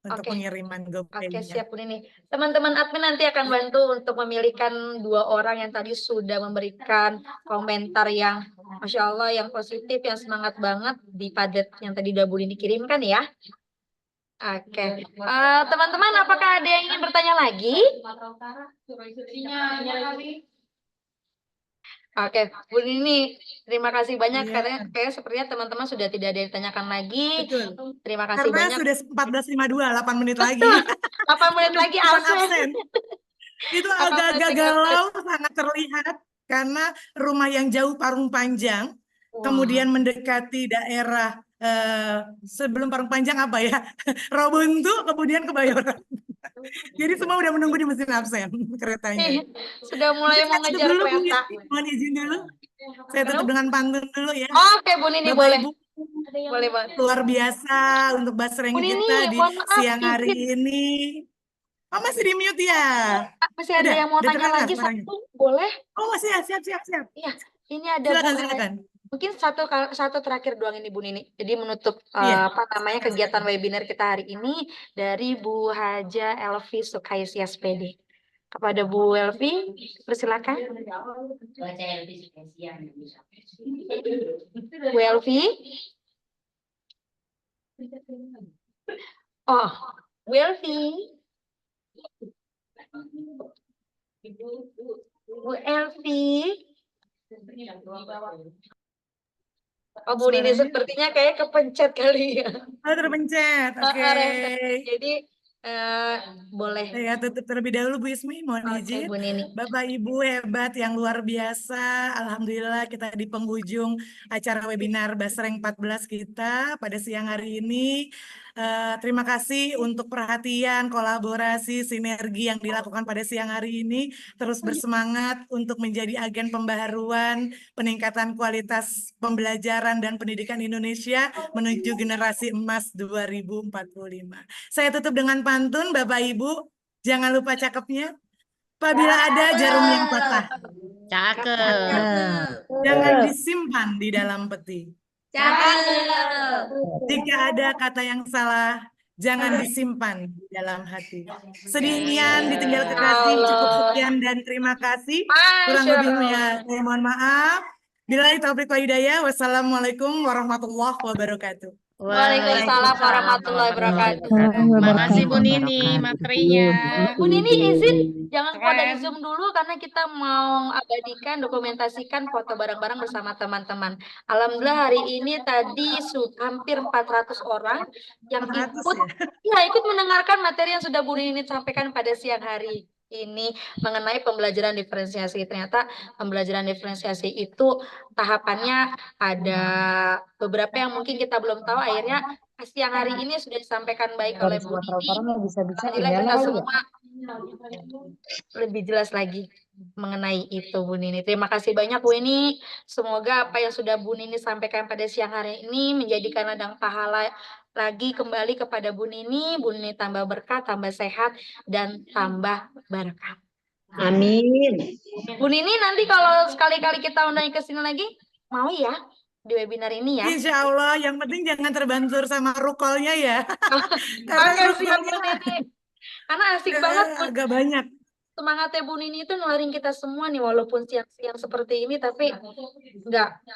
untuk Oke. pengiriman Oke, GoPay-nya. siap Bu Nini. Teman-teman admin nanti akan bantu untuk memilihkan 2 orang yang tadi sudah memberikan komentar yang Masya Allah, yang positif, yang semangat banget di Padlet yang tadi udah Bu Nini kirimkan ya. Oke. Teman-teman, apakah ada yang ingin bertanya lagi? Oke, Bu Nini, terima kasih banyak Iya. karena kayak sepertinya teman-teman sudah tidak ada yang ditanyakan lagi. Betul. Terima kasih Karena banyak. sudah 14.52, 8 menit lagi. Betul. 8 menit lagi Bukan absen. Itu Apa agak-agak absen? galau, sangat terlihat karena rumah yang jauh Parung Panjang, kemudian mendekati daerah sebelum Parung Panjang apa ya, Robuntu, kemudian Kebayoran. Jadi semua udah menunggu di mesin absen keretanya. Sudah mulai Mungkin mau saya tutup ngejar dulu, Bu kereta. Yusmi. Mohon izin dulu. Saya tutup Kenapa? dengan pantun dulu ya. Oke, Bu Nini Bapak boleh. Ibu, Boleh banget. luar biasa untuk basreng Bu Nini, kita di mohon maaf, siang hari izin. ini. Oh, masih di mute ya? Masih ada yang mau udah tanya terdengar lagi suaranya? satu, boleh? Oh, masih ya, siap. Iya, ini ada Silakan, Bu. silakan. Mungkin satu terakhir doang ini Bu Nini. Jadi menutup Iya. apa namanya kegiatan webinar kita hari ini dari Bu Haja Elvi Sukaisi SPD. Kepada Bu Elvi, persilakan. Bu Elvi. Oh, Bu Elvi. Bu Elvi. Oh, Bu Nini sepertinya kayak kepencet kali ya. Oh, terpencet. Oke. Jadi boleh. Saya tutup terlebih dahulu Bu Ismi, mohon izin. Bu Nini. Bapak Ibu hebat yang luar biasa. Alhamdulillah kita di penghujung acara webinar Basreng 14 kita pada siang hari ini. Terima kasih untuk perhatian, kolaborasi, sinergi yang dilakukan pada siang hari ini. Terus bersemangat untuk menjadi agen pembaharuan, peningkatan kualitas pembelajaran dan pendidikan Indonesia menuju generasi emas 2045. Saya tutup dengan pantun, Bapak Ibu. Jangan lupa cakepnya. Apabila ada jarum yang patah, Cakep. jangan disimpan di dalam peti. Jika ada kata yang salah, jangan disimpan di dalam hati. Sedemikian ditinggal kekasih, cukup sekian dan terima kasih. Kurang lebihnya saya mohon maaf. Billahi taufiq wal hidayah. Wassalamualaikum warahmatullahi wabarakatuh. Waalaikumsalam warahmatullahi wabarakatuh. Makasih Bu Nini materinya. Bu Nini izin jangan keluar dari Zoom dulu karena kita mau abadikan, dokumentasikan foto bareng-bareng bersama teman-teman. Alhamdulillah hari ini tadi hampir 400 orang yang 400 ikut mendengarkan materi yang sudah Bu Nini sampaikan pada siang hari ini mengenai pembelajaran diferensiasi. Ternyata pembelajaran diferensiasi itu tahapannya ada beberapa yang mungkin kita belum tahu, akhirnya siang hari ini sudah disampaikan baik oleh Bu Nini. Alhamdulillah kita semua lebih jelas lagi mengenai itu Bu Nini. Terima kasih banyak Bu Nini. Semoga apa yang sudah Bu Nini sampaikan pada siang hari ini menjadikan ladang pahala lagi kembali kepada Bu Nini. Bu Nini tambah berkah, tambah sehat, dan tambah berkah. Amin. Bu Nini nanti kalau sekali-kali kita undang ke sini lagi, mau ya di webinar ini ya? Insya Allah, yang penting jangan terbantur sama rukolnya ya. Karena siap Bu Nini. Karena asik banget Bu. Agak banyak. Semangatnya Bu Nini itu nularin kita semua nih, walaupun siang-siang seperti ini, tapi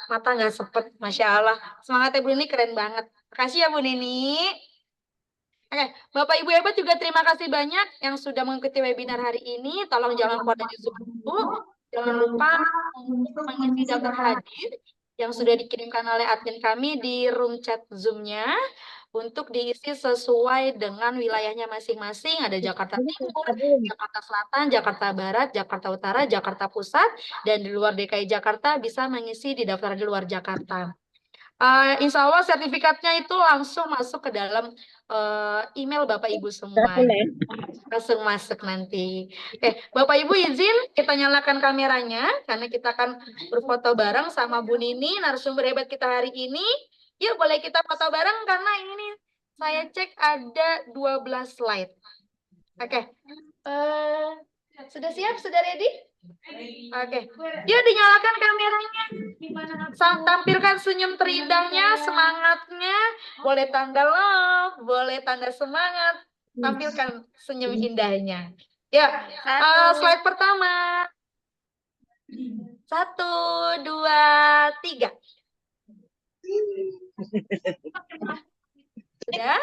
mata nggak sepet, Masya Allah. Semangatnya Bu Nini keren banget. Makasih ya Bu Nini. Oke, Bapak Ibu hebat juga terima kasih banyak yang sudah mengikuti webinar hari ini. Tolong jangan keluar dari Zoom dulu. Jangan lupa mengisi daftar hadir yang sudah dikirimkan oleh admin kami di room chat Zoom-nya untuk diisi sesuai dengan wilayahnya masing-masing. Ada Jakarta Timur, Jakarta Selatan, Jakarta Barat, Jakarta Utara, Jakarta Pusat, dan di luar DKI Jakarta bisa mengisi di daftar di luar Jakarta. Insya Allah sertifikatnya itu langsung masuk ke dalam email Bapak Ibu semua. Langsung masuk nanti. Bapak Ibu izin kita nyalakan kameranya karena kita akan berfoto bareng sama Bu Nini, narasumber hebat kita hari ini. Yuk boleh kita foto bareng karena ini saya cek ada 12 slide. Oke. Sudah siap? Sudah ready? Oke. Yuk dinyalakan kameranya. Tampilkan senyum terindahnya, semangatnya. Boleh tanda love, boleh tanda semangat. Tampilkan senyum indahnya. Ya, slide pertama. 1, 2, 3. Sudah?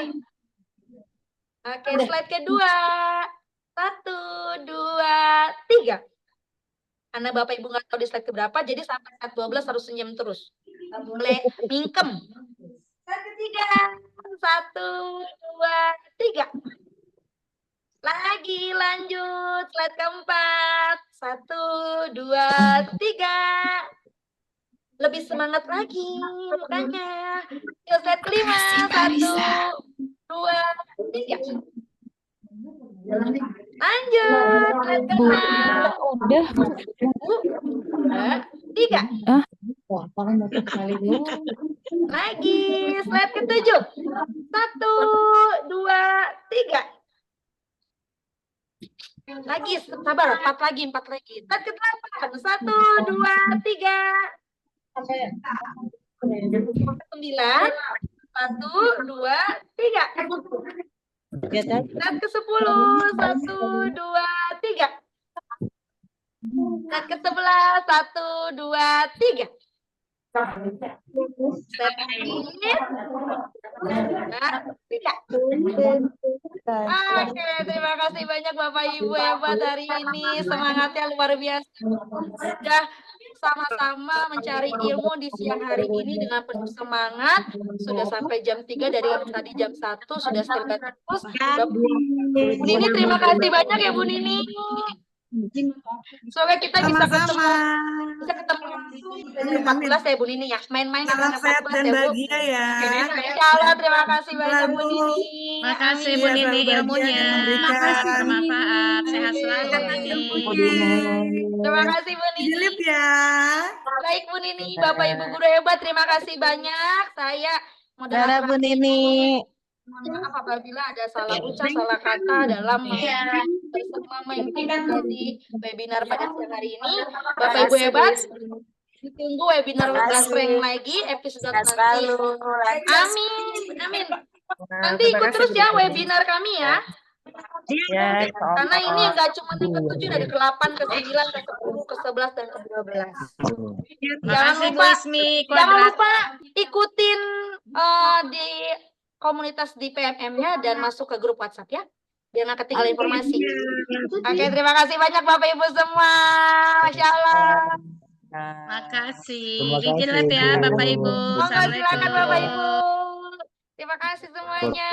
Oke, slide kedua. 1, 2, 3. Karena Bapak Ibu nggak tahu di slide keberapa, jadi sampai slide 12 harus senyum terus. Boleh mingkem. Slide ketiga. 1, 2, 3. Lagi lanjut. Slide keempat. 1, 2, 3. Lebih semangat lagi mukanya. Yuk slide kelima. 1, 2, 3. Lanjut. Slide keenam. Udah. 3. Lagi. Slide ketujuh. 1, 2, 3. Lagi, sabar. 4 lagi. Slide ke-8. 1, 2, 3. 9. 1, 2, 3. Slide ke-10. 1, 2, 3. Slide ke-11. 1, 2, 3. Slide Oke, terima kasih banyak Bapak Ibu hebat hari ini. Semangatnya luar biasa. Sudah sama-sama mencari ilmu di siang hari ini dengan penuh semangat. Sudah sampai jam 3 dari tadi jam 1 sudah setel terus. Bu Nini terima kasih banyak ya Bu Nini. Semoga kita bisa ketemu di 14 ya Bu Nini ya. Main-main Salam sehat dan bahagia ya. Insya Allah terima kasih banyak Bu Nini. Makasih Bu Nini ilmunya. Makasih bermanfaat. Sehat selalu Bu Nini. Terima kasih Bu Nini. Dilip ya. Baik Bu Nini, Bapak Ibu guru hebat, terima kasih banyak. Saya Dadah Bu Nini. Maaf apabila ada salah ucap, salah kata dalam mengikuti webinar pada siang hari ini. Bapak Ibu hebat, ditunggu webinar Gasreng lagi episode nanti. Amin. Nanti ikut terus ya webinar kami ya. Ya, karena ini nggak cuma yang ke-7, dari ke-8, ke-9, ke-10, ke-11, dan ke-12. Jangan lupa ikutin di komunitas di PMM-nya dan masuk ke grup WhatsApp ya, biar nggak ketinggalan informasi. Oke, terima kasih banyak Bapak Ibu semua. Masya Allah. Makasih. Terima Izin kasih, live ya Bu. Bapak Ibu. Monggo silakan Bapak Assalamualaikum. Ibu. Terima kasih semuanya.